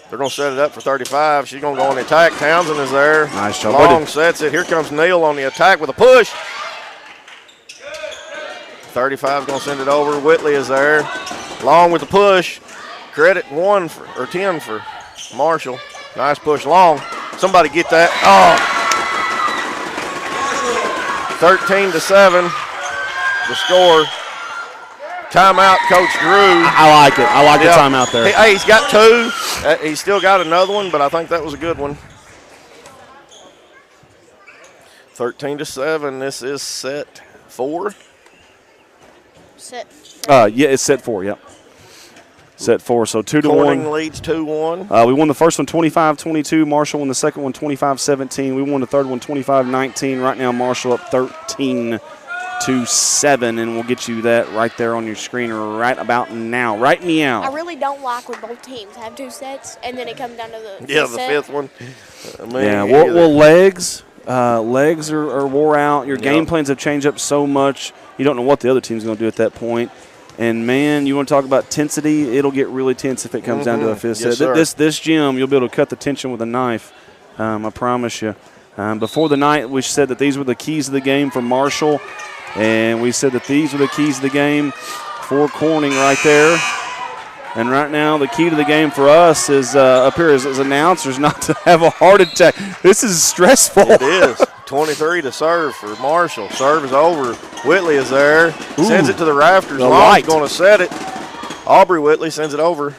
They're going to set it up for 35. She's going to go on the attack. Townsend is there. Nice job. Long sets it. Here comes Neal on the attack with a push. 35 is going to send it over. Whitley is there. Long with the push. Credit 10 for Marshall. Nice push. Long. Somebody get that. Oh. 13-7. The score. Timeout, Coach Drew. I like it. I like the timeout there. Hey, he's got 2. He's still got another one, but I think that was a good one. 13-7. This is set 4. Set. Yeah, it's set 4. Yep. Set 4. So 2-1. Corning leads 2-1. We won the first one 25-22. Marshall won the second one 25-17. We won the third one 25-19. Right now, Marshall up 13-7, and we'll get you that right there on your screen right about now. Right meow. I really don't like when both teams have 2 sets, and then it comes down to the The set. 5th one. Legs are wore out. Your game plans have changed up so much. You don't know what the other team's going to do at that point. And, man, you want to talk about tensity? It'll get really tense if it comes down to a 5th set. This gym, you'll be able to cut the tension with a knife. I promise you. Before the night, we said that these were the keys of the game for Marshall. And we said that these were the keys of the game for Corning right there. And right now, the key to the game for us is up here as announcers not to have a heart attack. This is stressful. It is. 23 to serve for Marshall. Serve is over. Whitley is there. Sends it to the rafters. Long's going to set it. Aubrey Whitley sends it over.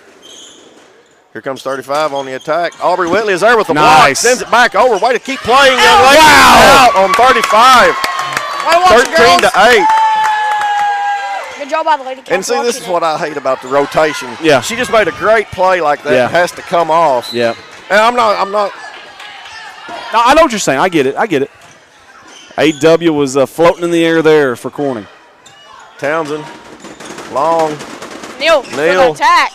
Here comes 35 on the attack. Aubrey Whitley is there with the block. Sends it back over. Way to keep playing, young lady. Out on 35. 13-8. Good job by the lady. And see, this is what I hate about the rotation. Yeah. She just made a great play like that. Yeah. It has to come off. Yeah. And I'm not. No, I know what you're saying. I get it. AW was floating in the air there for Corning. Townsend. Long. Neal. For the attack.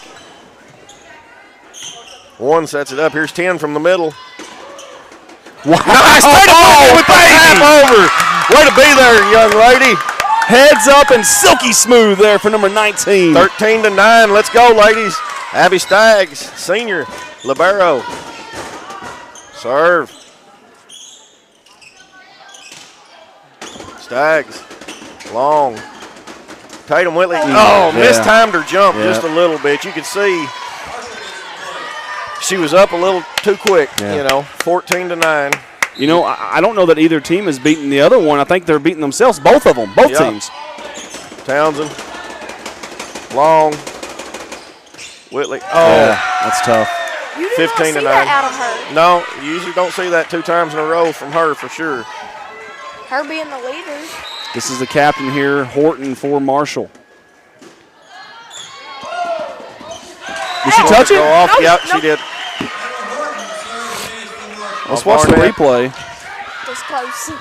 1 sets it up. Here's 10 from the middle. Wow. Nice. With the half over. Way to be there, young lady. Heads up and silky smooth there for number 19. 13-9. Let's go, ladies. Abby Staggs, senior, libero. Serve. Staggs. Long. Tatum Whitley. Mistimed her jump just a little bit. You could see she was up a little too quick, 14-9. I don't know that either team has beaten the other one. I think they're beating themselves, both of them, both teams. Townsend. Long. Whitley. That's tough. You did 15 not see to 9. that out of her. No, you usually don't see that 2 times in a row from her for sure. Her being the leader. This is the captain here, Horton for Marshall. Did she touch it? Go off. Yep, she did. Let's watch the replay. This close.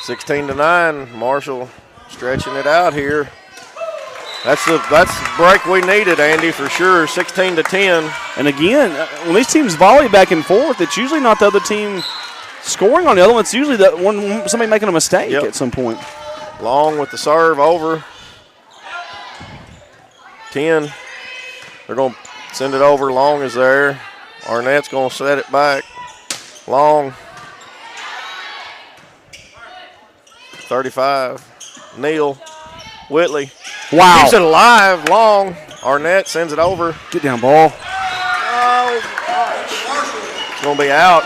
16-9. Marshall stretching it out here. That's the break we needed, Andy, for sure. 16-10. And again, when these teams volley back and forth, it's usually not the other team scoring on the other one. It's usually somebody making a mistake at some point. Long with the serve over. 10. They're going to send it over. Long is there. Arnett's going to set it back. Long. 35. Neal. Whitley. Wow. Keeps it alive. Long. Arnett sends it over. Get down, ball. Oh, gosh. It's going to be out.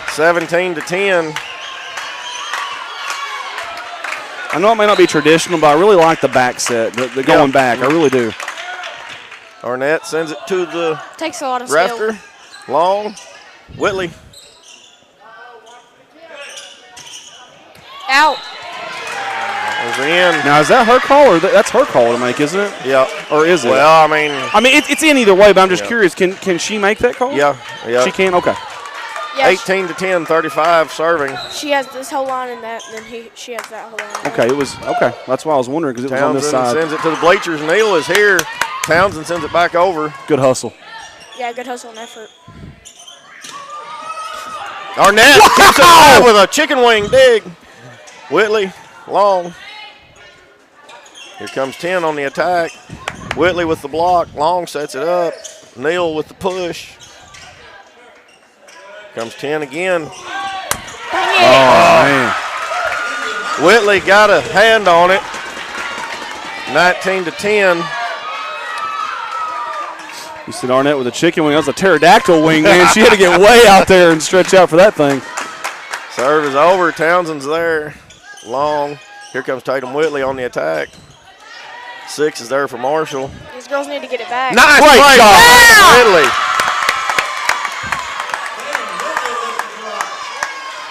17-10. I know it may not be traditional, but I really like the back set, the going back. I really do. Arnett sends it to the Takes a lot of rafter. skill. Long. Whitley. Out. Goes in. Now, is that her call, or that's her call to make, isn't it? Yeah. Or is it? Well, it's in either way, but I'm just curious. Can she make that call? Yeah. She can? Okay. Yeah, 18-10, 35 serving. she has this whole line and that, and then she has that whole line. Okay, okay. That's why I was wondering, because it was on this Townsend side. sends it to the bleachers. Neal is here. Townsend sends it back over. Good hustle. Yeah, good hustle and effort. Arnett keeps it alive with a chicken wing dig. Whitley, Long. Here comes 10 on the attack. Whitley with the block. Long sets it up. Neal with the push. Comes 10 again. Oh, man. Whitley got a hand on it. 19-10. You said Arnett with a chicken wing. That was a pterodactyl wing, man. She had to get way out there and stretch out for that thing. Serve is over. Townsend's there. Long. Here comes Tatum Whitley on the attack. 6 is there for Marshall. These girls need to get it back. Nice Great play shot. by Whitley.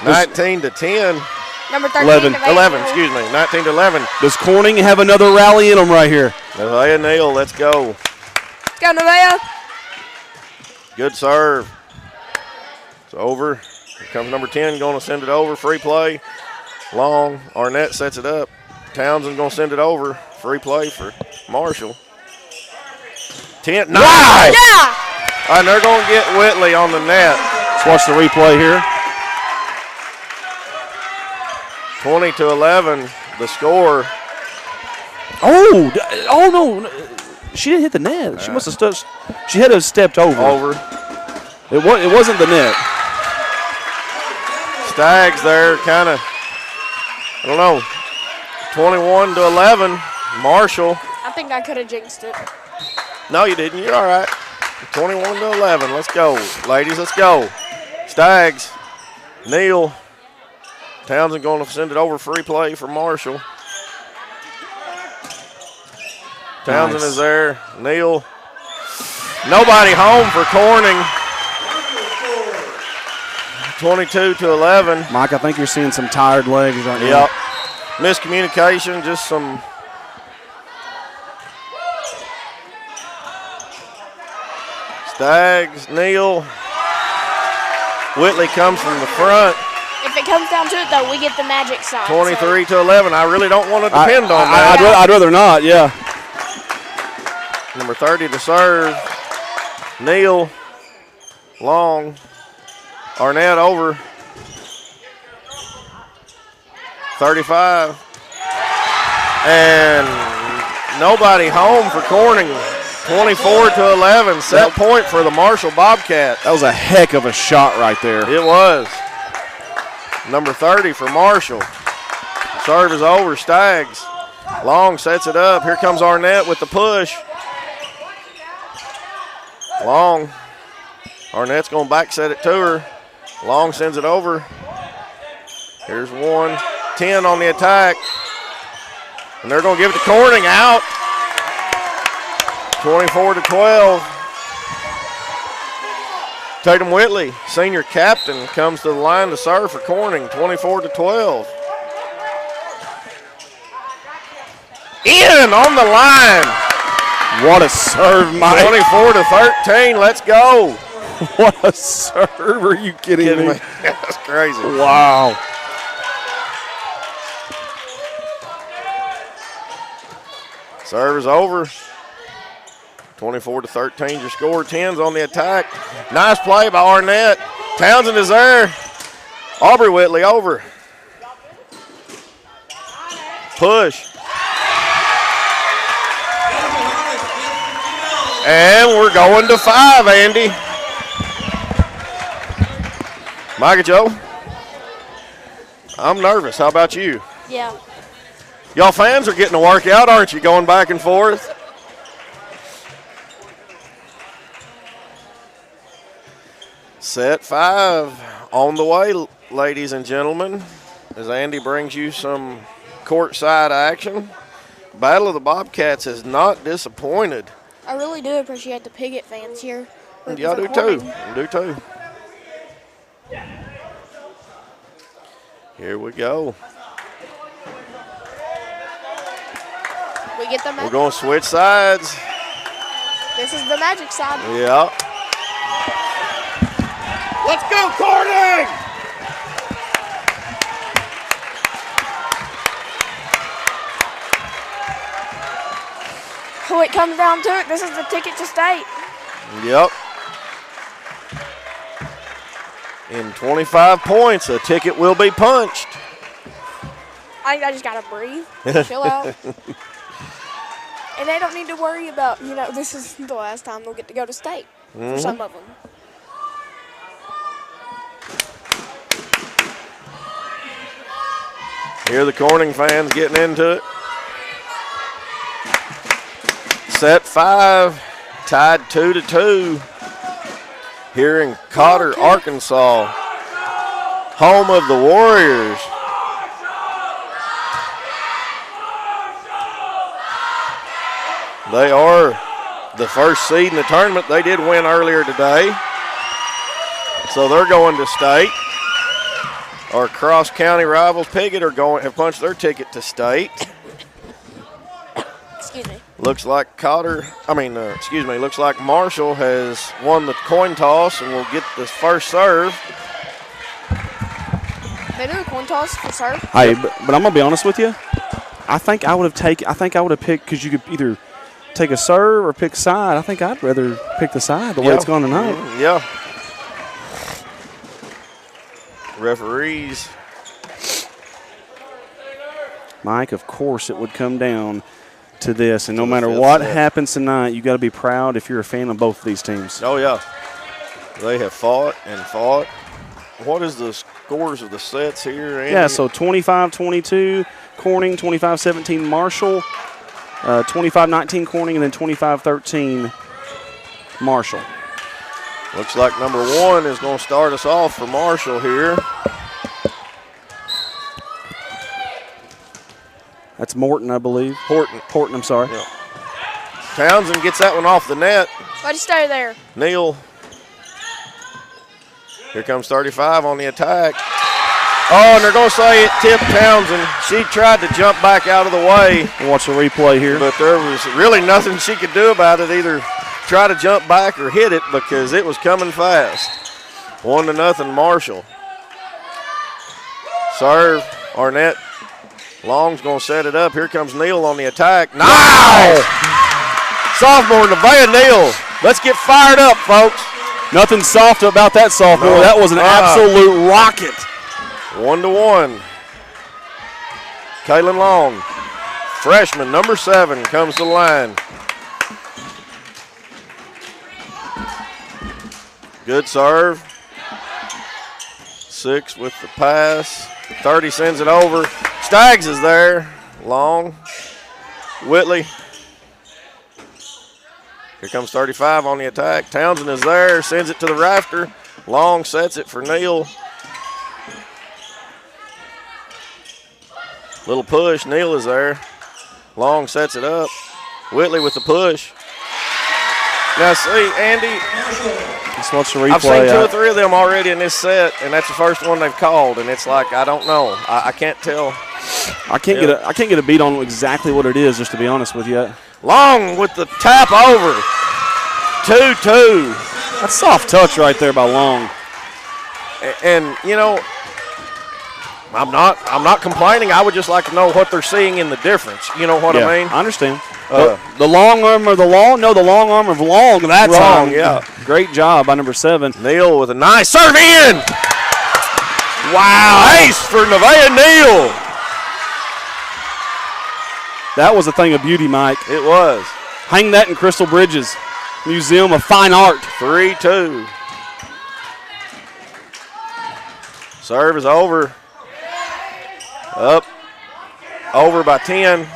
19-10. Number 13. 11. 11, excuse me. 19-11. Does Corning have another rally in them right here? Nevaeh Neal, let's go. Let's go, Nevaeh. Good serve. It's over. Here comes number 10, going to send it over. Free play. Long. Arnett sets it up. Townsend going to send it over. Free play for Marshall. 10. Nice! Yeah! And they're going to get Whitley on the net. Let's watch the replay here. 20-11, the score. Oh no. She didn't hit the net. She must have she had to have stepped over. It wasn't the net. Stags there kind of, I don't know, 21-11, Marshall. I think I could have jinxed it. No, you didn't. You're all right. 21-11. Let's go. Ladies, let's go. Stags, Neal. Townsend going to send it over. Free play for Marshall. Townsend is there. Neal. Nobody home for Corning. 22-11. Mike, I think you're seeing some tired legs right now. Yep. Miscommunication, just some. Stags, Neal. Whitley comes from the front. If it comes down to it, though, we get the magic sign. 23-11. I really don't want to depend on that. I'd rather not, yeah. Number 30 to serve. Neal. Long. Arnett over. 35. And nobody home for Corning. 24-11. Set point for the Marshall Bobcats. That was a heck of a shot right there. It was. Number 30 for Marshall. Serve is over. Stags. Long sets it up. Here comes Arnett with the push. Long. Arnett's going to back set it to her. Long sends it over. Here's 1. 10 on the attack. And they're going to give it to Corning out. 24-12. Tatum Whitley, senior captain, comes to the line to serve for Corning. 24-12. In on the line. What a serve, Mike. 24-13. Let's go. What a serve. Are you kidding me? That's crazy. Wow. Serve is over. 24-13 your score. 10's on the attack. Nice play by Arnett. Townsend is there. Aubrey Whitley over. Push. And we're going to 5, Andy. Micah Joe, I'm nervous. How about you? Yeah. Y'all fans are getting a workout, aren't you, going back and forth? Set 5 on the way, ladies and gentlemen, as Andy brings you some courtside action. Battle of the Bobcats has not disappointed. I really do appreciate the Piggott fans here. Y'all do too. Do too. Here we go. We get the magic. We're going to switch sides. This is the magic side. Yeah. Let's go, Corning! When it comes down to it, this is the ticket to state. Yep. In 25 points, a ticket will be punched. I just got to breathe, chill out. And they don't need to worry about, this is the last time they'll get to go to state for some of them. Here the Corning fans getting into it. Set 5, tied 2-2 here in Cotter, Arkansas, home of the Warriors. They are the first seed in the tournament. They did win earlier today. So they're going to state. Our cross-county rivals, Piggott, have punched their ticket to state. Excuse me. Looks like looks like Marshall has won the coin toss and will get the first serve. They do a coin toss for serve. Hey, but I'm gonna be honest with you. I think I would have picked, because you could either take a serve or pick side. I think I'd rather pick the side the way it's gone tonight. Yeah. Referees. Mike, of course it would come down to this, and no matter what happens tonight, you got to be proud if you're a fan of both of these teams. Oh, yeah. They have fought and fought. What is the scores of the sets here, Andy? Yeah, so 25-22 Corning, 25-17 Marshall, 25-19 Corning, and then 25-13 Marshall. Looks like number 1 is going to start us off for Marshall here. That's Morton, I believe. Horton, I'm sorry. Yeah. Townsend gets that one off the net. Why'd you stay there? Neal. Here comes 35 on the attack. Oh, and they're going to say it tipped Townsend. She tried to jump back out of the way. Watch the replay here. But there was really nothing she could do about it, either try to jump back or hit it, because it was coming fast. 1-0 Marshall. Serve, Arnett. Long's going to set it up. Here comes Neal on the attack. Nice! Sophomore Nevaeh Neal. Let's get fired up, folks. Nothing soft about that sophomore. No. That was an absolute rocket. 1-1. Kaylin Long, freshman, number 7, comes to the line. Good serve. 6 with the pass. 30 sends it over. Staggs is there. Long. Whitley. Here comes 35 on the attack. Townsend is there. Sends it to the rafter. Long sets it for Neal. Little push. Neal is there. Long sets it up. Whitley with the push. Now, see, Andy, Let's watch the replay. I've seen 2 or 3 of them already in this set, and that's the first one they've called, and it's like, I don't know. I can't tell. I can't get a beat on exactly what it is, just to be honest with you. Long with the tap over. 2-2. That's soft touch right there by Long. And you know, I'm not complaining. I would just like to know what they're seeing in the difference. You know what I mean? I understand. The long arm of the Long? No, the long arm of Long. That's wrong, yeah. Great job by number 7. Neal with a nice serve in. Wow. Ace for Nevaeh Neal. That was a thing of beauty, Mike. It was. Hang that in Crystal Bridges Museum of Fine Art. 3-2. Serve is over. Up. Over by 10.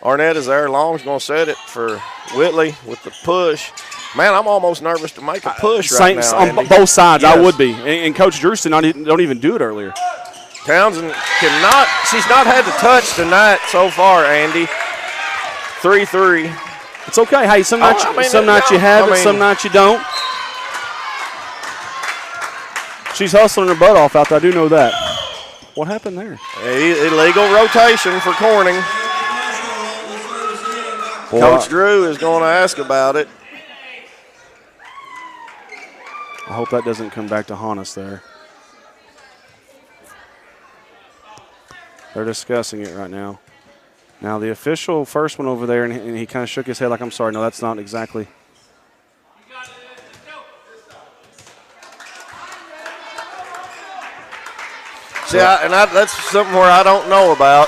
Arnett is there. Long's going to set it for Whitley with the push. Man, I'm almost nervous to make a push right now, on Andy. both sides, Yes. I would be. And Coach Drew don't even do it earlier. Townsend cannot. She's not had to touch tonight so far, Andy. 3-3. It's okay. Hey, some nights you have it, some nights you don't. She's hustling her butt off out there. I do know that. What happened there? Illegal rotation for Corning. Boy, Coach Drew is going to ask about it. I hope that doesn't come back to haunt us there. They're discussing it right now. Now, the official first one over there, and he kind of shook his head like, I'm sorry, no, that's not exactly. See, that's something where I don't know about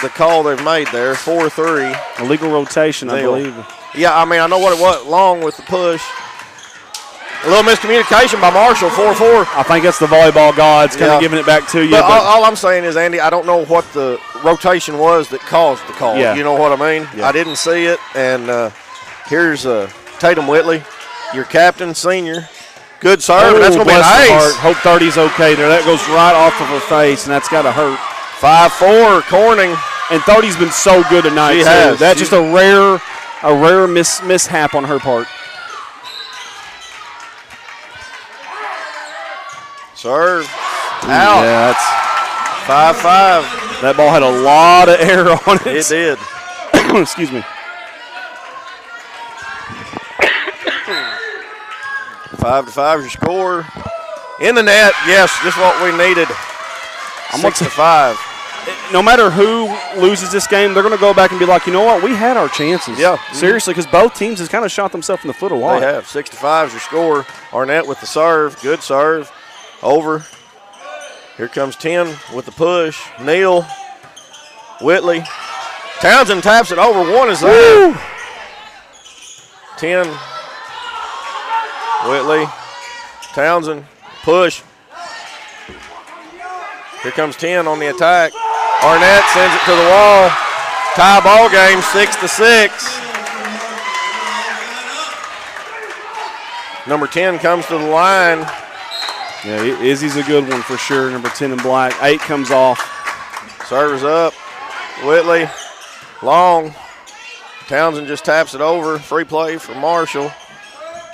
the call they've made there. 4-3. Illegal rotation, I believe. Yeah, I mean, I know what it was. Long with the push. A little miscommunication by Marshall, 4-4. I think that's the volleyball gods kind of giving it back to you. But all I'm saying is, Andy, I don't know what the rotation was that caused the call. Yeah. You know what I mean? Yeah. I didn't see it. And here's Tatum Whitley, your captain, senior. Good serve, and that's going to be an ace. Hope 30's okay there. That goes right off of her face, and that's got to hurt. 5-4, Corning. And 30's been so good tonight. She too. has. That's just a rare mishap on her part. Serve. Out. Yeah, that's 5-5. that ball had a lot of air on it. It did. Excuse me. 5-5 is your score. In the net, yes, just what we needed. 6-5. No matter who loses this game, they're going to go back and be like, you know what, we had our chances. Yeah. Seriously, because both teams has kind of shot themselves in the foot a lot. They have. 6-5 is your score. Arnett with the serve. Good serve. Over. Here comes 10 with the push. Neal. Whitley. Townsend taps it over. One is there. Woo! 10. Whitley. Townsend. Push. Here comes 10 on the attack. Arnett sends it to the wall. Tie ball game, 6-6. Number 10 comes to the line. Yeah, Izzy's a good one for sure. Number 10 in black. 8 comes off. Serves up. Whitley. Long. Townsend just taps it over. Free play for Marshall.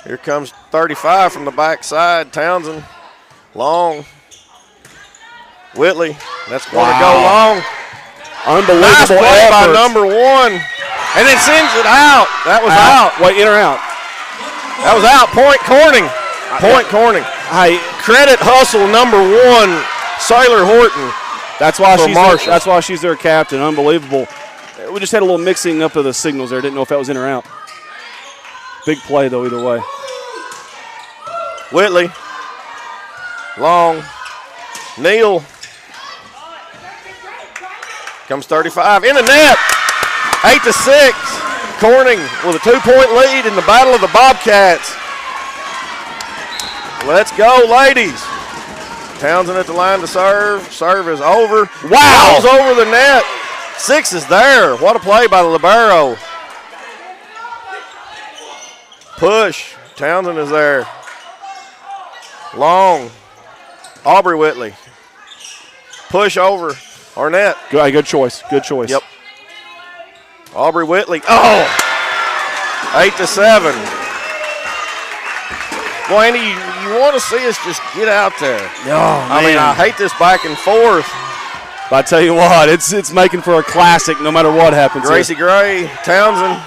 Here comes 35 from the backside. Townsend. Long. Whitley. That's going to go long. Unbelievable Nice play by effort. number 1. And it sends it out. That was out. Wait, in or out? That was out. Point Corning. Point Corning. Hey, Credit hustle number 1, Sailor Horton. that's why For she's Marshall. that's why she's their captain. Unbelievable. We just had a little mixing up of the signals there. Didn't know if that was in or out. Big play though, either way. Whitley. Long. Neal. Comes 35 in the net. 8-6. Corning with a 2-point lead in the battle of the Bobcats. Let's go, ladies. Townsend at the line to serve. Serve is over. Wow. Goes over the net. 6 is there. What a play by the libero. Push. Townsend is there. Long. Aubrey Whitley. Push over. Arnett. Good choice. Good choice. Yep. Aubrey Whitley. Oh! 8-7. Boy, Andy, you want to see us just get out there. Oh, I mean, I hate this back and forth. But I tell you what, it's making for a classic no matter what happens. Gracie Gray, Townsend.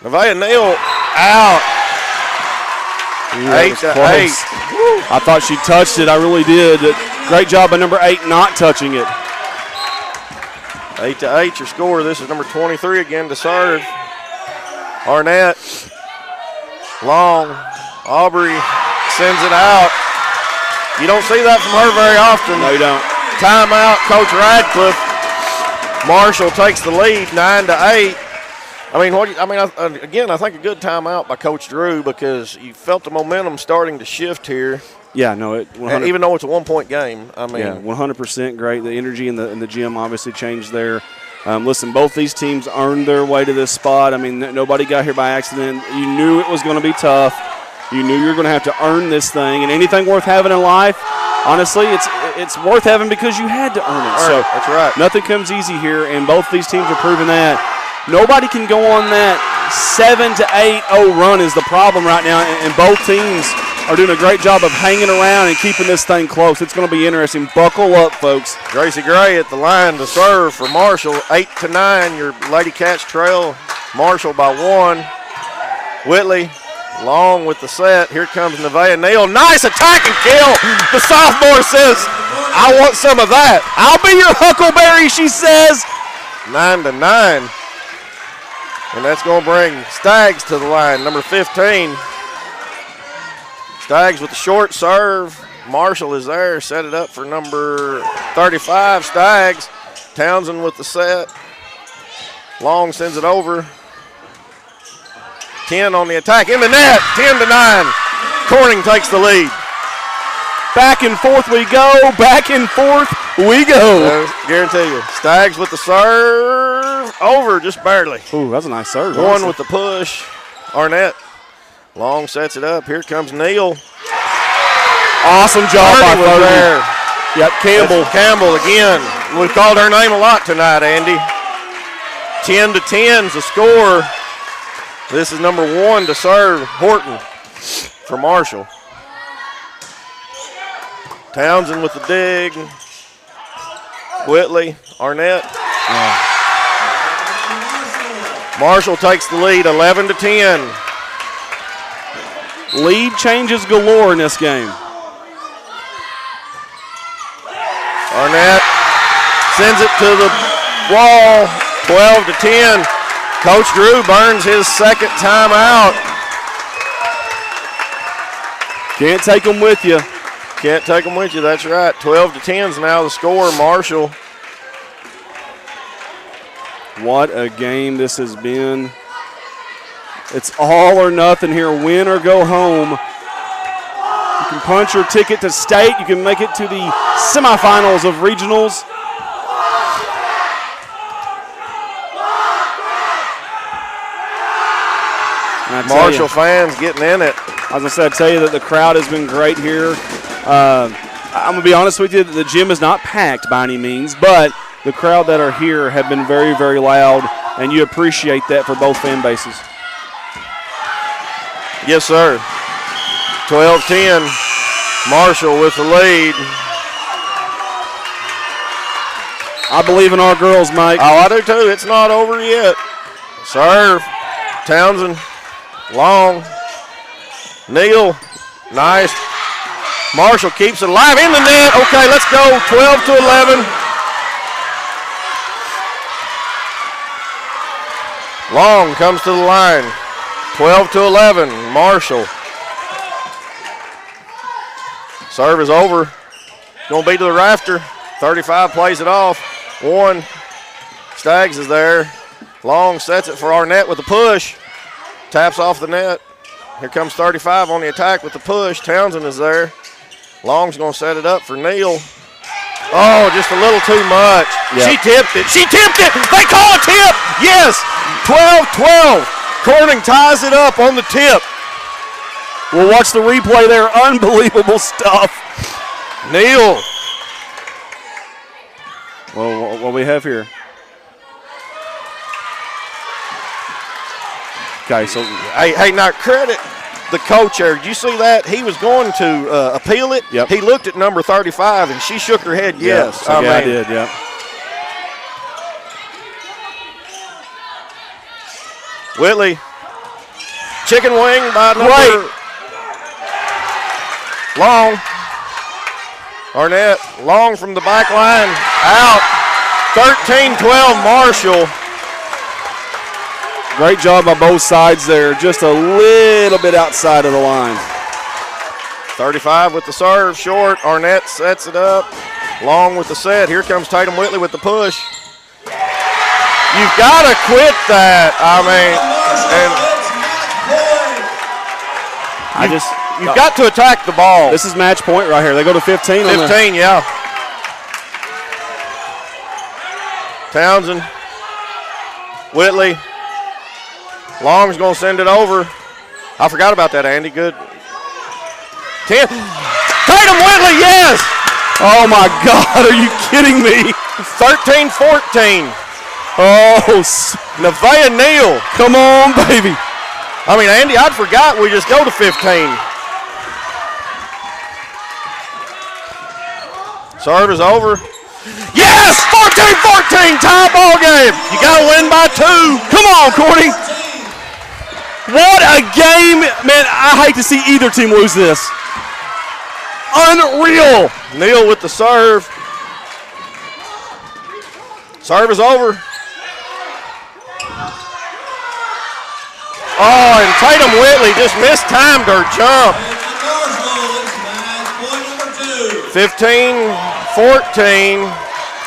Nevaeh Neal out. 8-8. I thought she touched it. I really did. Great job by number 8 not touching it. 8-8 your score. This is number 23 again to serve. Arnett. Long. Aubrey sends it out. You don't see that from her very often. No, you don't. Timeout, Coach Radcliffe. Marshall takes the lead, 9-8. Again, I think a good timeout by Coach Drew because you felt the momentum starting to shift here. Yeah, no, Even though it's a 1-point game. Yeah, 100% great. The energy in the gym obviously changed there. Listen, both these teams earned their way to this spot. I mean, nobody got here by accident. You knew it was going to be tough. You knew you were going to have to earn this thing. And anything worth having in life, honestly, it's worth having because you had to earn it. So that's right. Nothing comes easy here, and both these teams are proving that. Nobody can go on that 7-8-0 run is the problem right now, and both teams are doing a great job of hanging around and keeping this thing close. It's going to be interesting. Buckle up, folks. Gracie Gray at the line to serve for Marshall. 8-9, your Lady Cats trail. Marshall by 1. Whitley, long with the set. Here comes Nevaeh Neal. Nice attack and kill. The sophomore says, I want some of that. I'll be your huckleberry, she says. 9-9. And that's going to bring Staggs to the line, number 15. Staggs with the short serve. Marshall is there. Set it up for number 35, Staggs. Townsend with the set. Long sends it over. 10 on the attack. In the net. 10-9. Corning takes the lead. Back and forth we go. Back and forth we go. Guarantee you. Staggs with the serve. Over just barely. Ooh, that's a nice serve. One with the push. Arnett. Long sets it up. Here comes Neal. Awesome job by there. Yep, Campbell. Campbell again. We've called her name a lot tonight, Andy. 10-10's the score. This is number 1 to serve, Horton for Marshall. Townsend with the dig. Whitley, Arnett. Marshall takes the lead, 11-10. Lead changes galore in this game. Arnett sends it to the wall, 12-10. Coach Drew burns his second timeout. Can't take them with you. Can't take them with you, that's right. 12-10 is now the score, Marshall. What a game this has been. It's all or nothing here, win or go home. You can punch your ticket to state. You can make it to the semifinals of regionals. Marshall fans getting in it. As I said, I tell you that the crowd has been great here. I'm going to be honest with you, the gym is not packed by any means, but the crowd that are here have been very, very loud, and you appreciate that for both fan bases. Yes, sir. 12-10. Marshall with the lead. I believe in our girls, Mike. Oh, I do too. It's not over yet. Serve. Townsend. Long. Neal. Nice. Marshall keeps it alive in the net. Okay, let's go. 12-11. Long comes to the line. 12-11. Marshall. Serve is over. Going to be to the rafter. 35 plays it off. 1. Staggs is there. Long sets it for Arnett with the push. Taps off the net. Here comes 35 on the attack with the push. Townsend is there. Long's going to set it up for Neal. Oh, just a little too much. Yep. She tipped it. She tipped it. They call a tip. Yes. 12-12. Corning ties it up on the tip. We'll watch the replay there. Unbelievable stuff. Neal. Well, what we have here? Okay, so hey, now credit the coach there. Did you see that? He was going to appeal it. Yep. He looked at number 35, and she shook her head yes. Yep. I did, yeah. Whitley. Chicken wing by number Long. Arnett. Long from the back line. Out. 13-12 Marshall. Great job by both sides there. Just a little bit outside of the line. 35 with the serve, short. Arnett sets it up. Long with the set. Here comes Tatum Whitley with the push. You've got to quit that. You've got to attack the ball. This is match point right here. They go to 15. 15, yeah. Townsend. Whitley. Long's going to send it over. I forgot about that, Andy. Good. 10. Tatum Whitley, yes! Oh, my God. Are you kidding me? 13-14. Oh, Nevaeh Neal. Come on, baby. I mean, Andy, I'd forgot we just go to 15. Serve is over. Yes! 14-14, tie ball game. You got to win by 2. Come on, Courtney. What a game. Man, I hate to see either team lose this. Unreal. Neal with the serve. Serve is over. Oh, and Tatum Whitley just mistimed her jump. 15-14.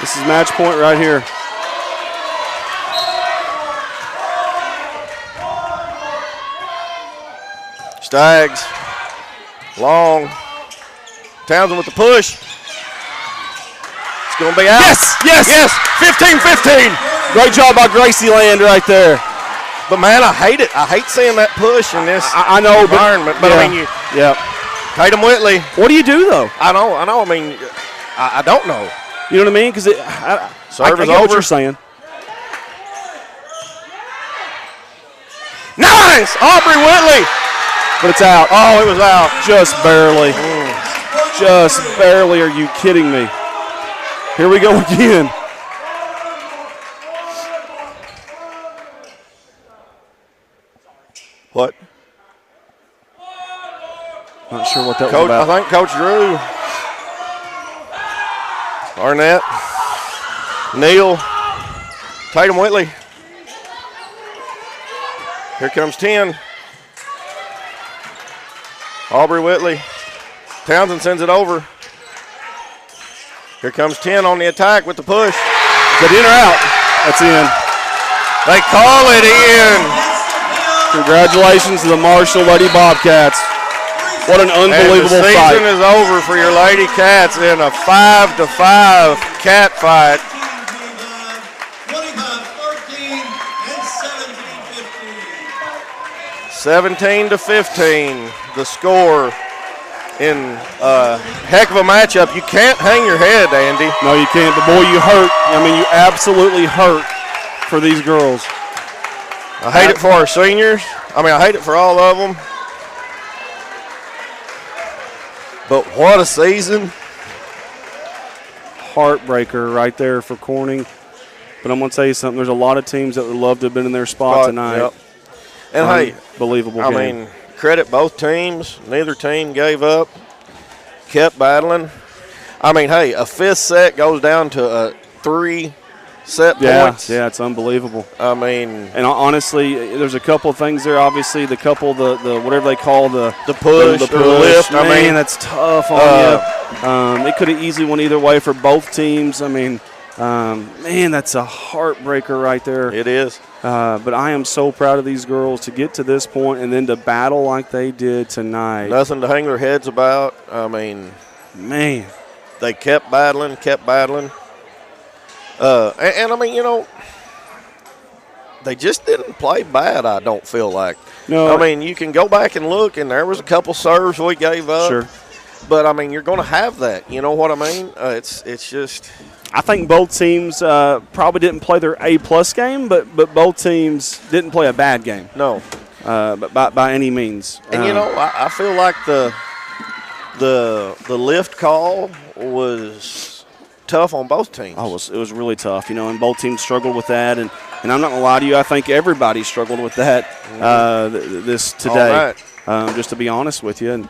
This is match point right here. Staggs. Long. Townsend with the push. It's going to be out. Yes, yes. Yes, 15-15. Great job by Gracie Land right there. But, man, I hate it. I hate seeing that push in this I know, environment. But, yeah. I mean, Tatum Whitley. What do you do, though? I know. I mean, I don't know. You know what I mean? Because I Serve is get what over. you're saying. Nice! Aubrey Whitley! But it's out. Oh, it was out. Just barely. Just barely. Are you kidding me? Here we go again. What? Not sure what that was Coach, about. I think Coach Drew. Arnett. Neal. Tatum Whitley. Here comes 10. Aubrey Whitley. Townsend sends it over. Here comes 10 on the attack with the push. Is that in or out? That's in. They call it in. Congratulations to the Marshall Lady Bobcats. What an unbelievable and the fight. season is over for your Lady Cats in a 5-5 cat fight. 25-13 and 17-15, the score in a heck of a matchup. You can't hang your head, Andy. No, you can't. But, boy, you hurt. I mean, you absolutely hurt for these girls. I hate it for our seniors. I mean, I hate it for all of them. But what a season. Heartbreaker right there for Corning. But I'm going to tell you something. There's a lot of teams that would love to have been in their spot tonight. Yep. And, hey, unbelievable I game. mean, credit both teams. Neither team gave up, kept battling. I mean, hey, a fifth set goes down to 3 set points. Yeah, it's unbelievable. I mean, and honestly, there's a couple of things there. Obviously, the whatever they call the push, the or lift. Man, I mean, that's tough on you. It could have easily went either way for both teams. I mean, man, that's a heartbreaker right there. It is. But I am so proud of these girls to get to this point and then to battle like they did tonight. Nothing to hang their heads about. I mean, man, they kept battling. And I mean, you know, they just didn't play bad, I don't feel like. No. I mean, you can go back and look, and there was a couple serves we gave up. Sure. But, I mean, you're going to have that. You know what I mean? It's just – I think both teams probably didn't play their A-plus game, but both teams didn't play a bad game. No. But by any means. And, you know, I feel like the lift call was tough on both teams. Oh, it was really tough, you know, and both teams struggled with that. And I'm not going to lie to you, I think everybody struggled with that this today, just to be honest with you. And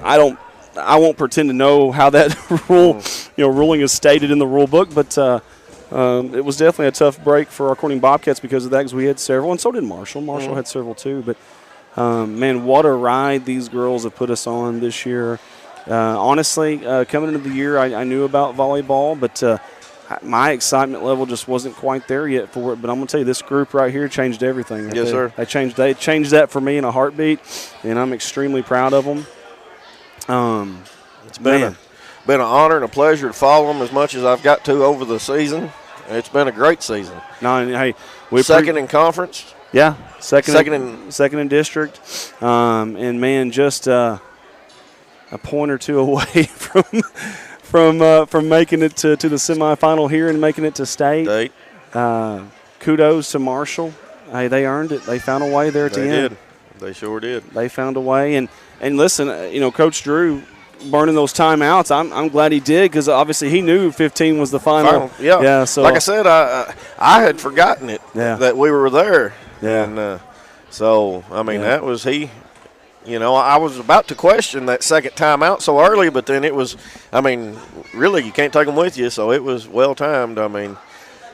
I won't pretend to know how that ruling is stated in the rule book, but it was definitely a tough break for our Corning Bobcats because of that, because we had several, and so did Marshall. Marshall had several too. But, man, what a ride these girls have put us on this year. Honestly, coming into the year, I knew about volleyball, but my excitement level just wasn't quite there yet for it. But I'm going to tell you, this group right here changed everything. Yes, sir. They changed that for me in a heartbeat, and I'm extremely proud of them. It's been an honor and a pleasure to follow them as much as I've got to over the season. It's been a great season. No, and hey, second in conference. Yeah, second in district, and man, just a point or two away from making it to the semifinal here and making it to state. Kudos to Marshall. Hey, they earned it. They found a way there at the end. They sure did. They found a way, and listen, Coach Drew burning those timeouts. I'm glad he did, because obviously he knew 15 was the final. Yeah. So like I said, I had forgotten it that we were there. Yeah. And so I mean that was he. I was about to question that second timeout so early, but then it was. I mean, really, you can't take them with you, so it was well timed. I mean,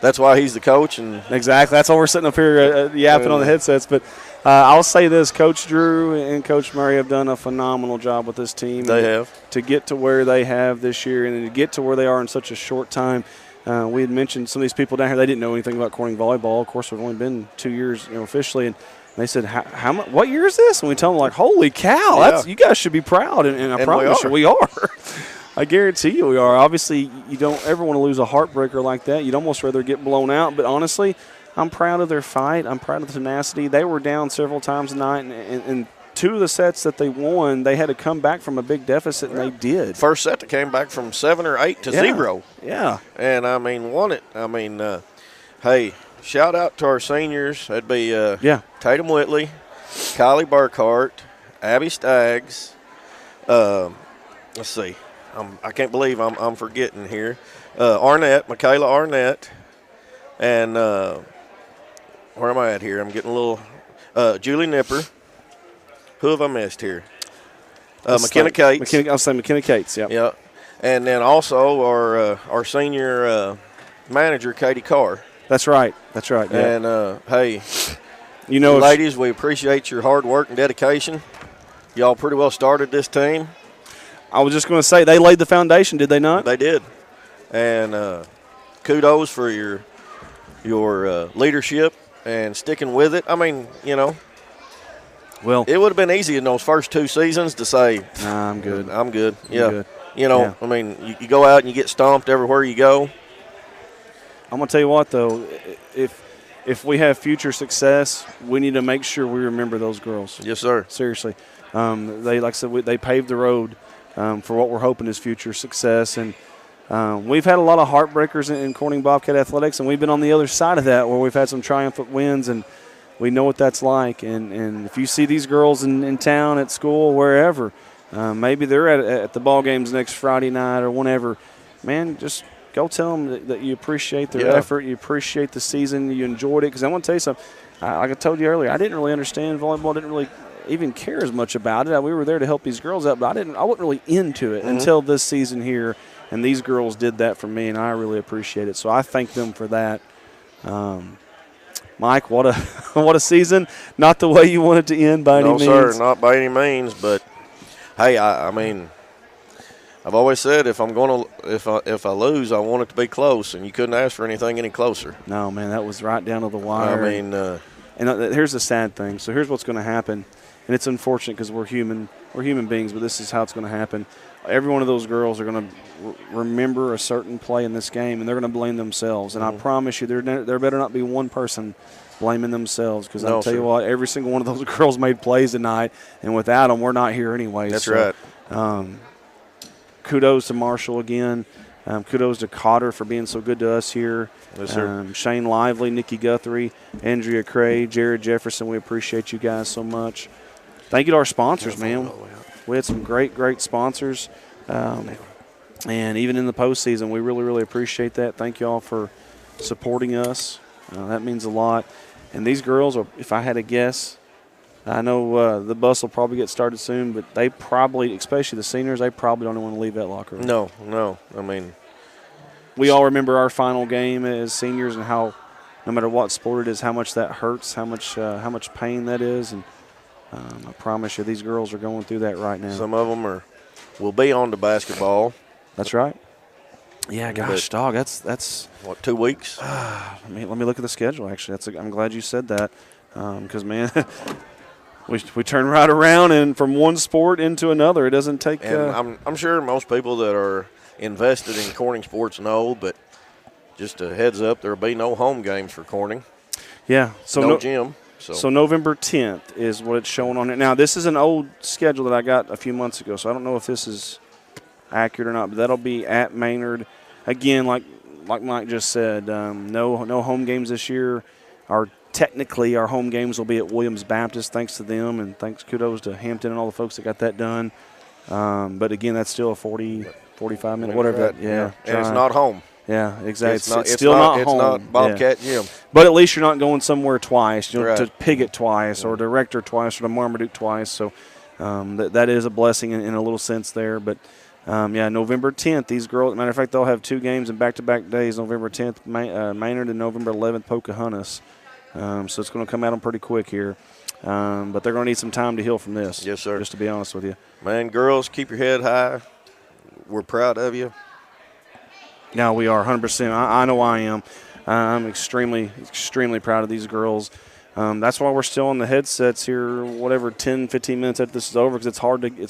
that's why he's the coach. And exactly, that's why we're sitting up here yapping on the headsets, but. I'll say this, Coach Drew and Coach Murray have done a phenomenal job with this team. They have. To get to where they have this year and to get to where they are in such a short time. We had mentioned some of these people down here, they didn't know anything about Corning volleyball. Of course, we've only been 2 years officially. And they said, "How much? What year is this?" And we tell them, like, holy cow, you guys should be proud. And I promise you, we are. I guarantee you we are. Obviously, you don't ever want to lose a heartbreaker like that. You'd almost rather get blown out. But honestly, I'm proud of their fight. I'm proud of the tenacity. They were down several times tonight, and 2 of the sets that they won, they had to come back from a big deficit, and they did. First set that came back from 7 or 8 to 0. Yeah. And, I mean, won it. I mean, hey, shout out to our seniors. That'd be Tatum Whitley, Kylie Burkhart, Abby Staggs. Let's see. I can't believe I'm forgetting here. Arnett, Michaela Arnett. And where am I at here? I'm getting a little Julie Nipper. Who have I missed here? McKenna Cates. I'll say McKenna Cates, yeah. Yeah. And then also our senior manager, Katie Carr. That's right. Yeah. And, hey, you know, ladies, we appreciate your hard work and dedication. Y'all pretty well started this team. I was just going to say, they laid the foundation, did they not? They did. And kudos for your leadership and sticking with it. I mean, you know, well, it would have been easy in those first 2 seasons to say, nah, I'm good. I'm good. I'm Yeah. good. You know, Yeah. I mean, you go out and you get stomped everywhere you go. I'm going to tell you what, though, if we have future success, we need to make sure we remember those girls. Yes, sir. Seriously. They, like I said, they paved the road for what we're hoping is future success. And we've had a lot of heartbreakers in Corning Bobcat athletics, and we've been on the other side of that where we've had some triumphant wins, and we know what that's like. And if you see these girls in town, at school, wherever, maybe they're at the ball games next Friday night or whenever, man, just go tell them that you appreciate their effort, you appreciate the season, you enjoyed it. Because I want to tell you something. Like I told you earlier, I didn't really understand volleyball, didn't really even care as much about it. We were there to help these girls out, but I wasn't really into it until this season here, and these girls did that for me, and I really appreciate it. So I thank them for that. Mike, what a season! Not the way you want it to end by any means. No, sir, not by any means. But hey, I mean, I've always said if I lose, I want it to be close, and you couldn't ask for anything any closer. No, man, that was right down to the wire. I mean, and here's the sad thing. So here's what's going to happen, and it's unfortunate because we're human beings, but this is how it's going to happen. Every one of those girls are going to remember a certain play in this game, and they're going to blame themselves. And I promise you, there better not be one person blaming themselves, because I'll tell you what, every single one of those girls made plays tonight, and without them, we're not here anyway. That's right. Kudos to Marshall again. Kudos to Cotter for being so good to us here. Yes, sir. Shane Lively, Nikki Guthrie, Andrea Cray, Jared Jefferson, we appreciate you guys so much. Thank you to our sponsors, man. We had some great sponsors. And even in the postseason, we really, really appreciate that. Thank you all for supporting us. That means a lot. And these girls, if I had to guess, I know the bus will probably get started soon, but they probably, especially the seniors, they probably don't want to leave that locker room. No. I mean, we all remember our final game as seniors and how, no matter what sport it is, how much that hurts, how much pain that is. And I promise you, these girls are going through that right now. Some of them will be on to basketball. That's right. Yeah, gosh, dog, that's what, 2 weeks? Let me look at the schedule. Actually, I'm glad you said that, because man, we turn right around and from one sport into another. It doesn't take. And I'm sure most people that are invested in Corning sports know, but just a heads up, there'll be no home games for Corning. Yeah, so no gym. So November 10th is what it's showing on it. Now, this is an old schedule that I got a few months ago, so I don't know if this is accurate or not, but that'll be at Maynard. Again, like Mike just said, no home games this year. Technically, our home games will be at Williams Baptist, thanks to them, and kudos to Hampton and all the folks that got that done. But again, that's still a 45 minute, whatever that. Yeah, and it's not home. Yeah, exactly. It's still not home. It's not Bobcat Gym. But at least you're not going somewhere twice, to Piggott twice or to Rector twice or to Marmaduke twice. So that is a blessing in a little sense there. But, November 10th, these girls, matter of fact, they'll have 2 games in back-to-back days, November 10th, Maynard, and November 11th, Pocahontas. So it's going to come at them pretty quick here. But they're going to need some time to heal from this. Yes, sir. Just to be honest with you. Man, girls, keep your head high. We're proud of you. Yeah, we are 100%. I know I am. I'm extremely, extremely proud of these girls. That's why we're still on the headsets here, 10, 15 minutes after this is over, because it's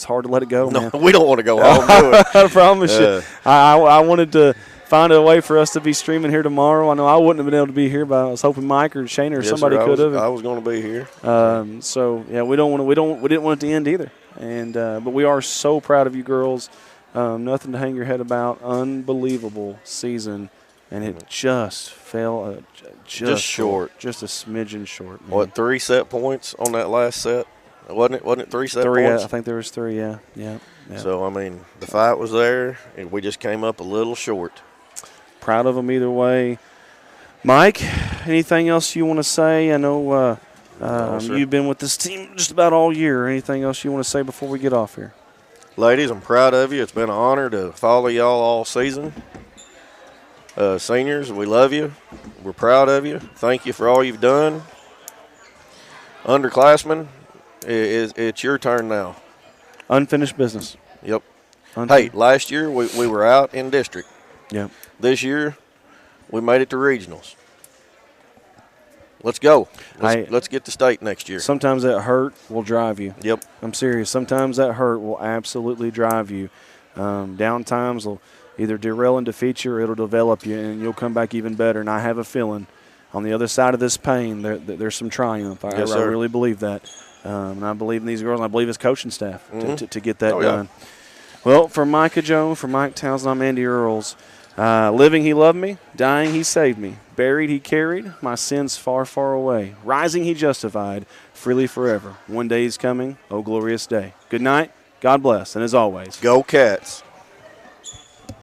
hard to let it go. No, man. We don't want to go home. Do it. I promise you. I wanted to find a way for us to be streaming here tomorrow. I know I wouldn't have been able to be here, but I was hoping Mike or Shane or somebody could have. I was going to be here. So yeah, we didn't want it to end either. And but we are so proud of you girls. Nothing to hang your head about. Unbelievable season, and it just fell just short, just a smidgen short. Man. What, 3 set points on that last set? Wasn't it 3 set three, points? I think there was 3. Yeah. So I mean, the fight was there, and we just came up a little short. Proud of them either way. Mike, anything else you want to say? I know you've been with this team just about all year. Anything else you want to say before we get off here? Ladies, I'm proud of you. It's been an honor to follow y'all all season. Seniors, we love you. We're proud of you. Thank you for all you've done. Underclassmen, it's your turn now. Unfinished business. Yep. Hey, last year we were out in district. Yep. This year we made it to regionals. Let's go. Let's get to state next year. Sometimes that hurt will drive you. Yep. I'm serious. Sometimes that hurt will absolutely drive you. Down times will either derail and defeat you, or it'll develop you, and you'll come back even better. And I have a feeling on the other side of this pain, there's some triumph. I really believe that. And I believe in these girls, and I believe his coaching staff to get that done. Well, for Micah Jones, for Mike Townsend, I'm Andy Earls. Living, he loved me. Dying, he saved me. Buried, he carried. My sins far, far away. Rising, he justified. Freely forever. One day is coming. Oh, glorious day. Good night. God bless. And as always, go Cats.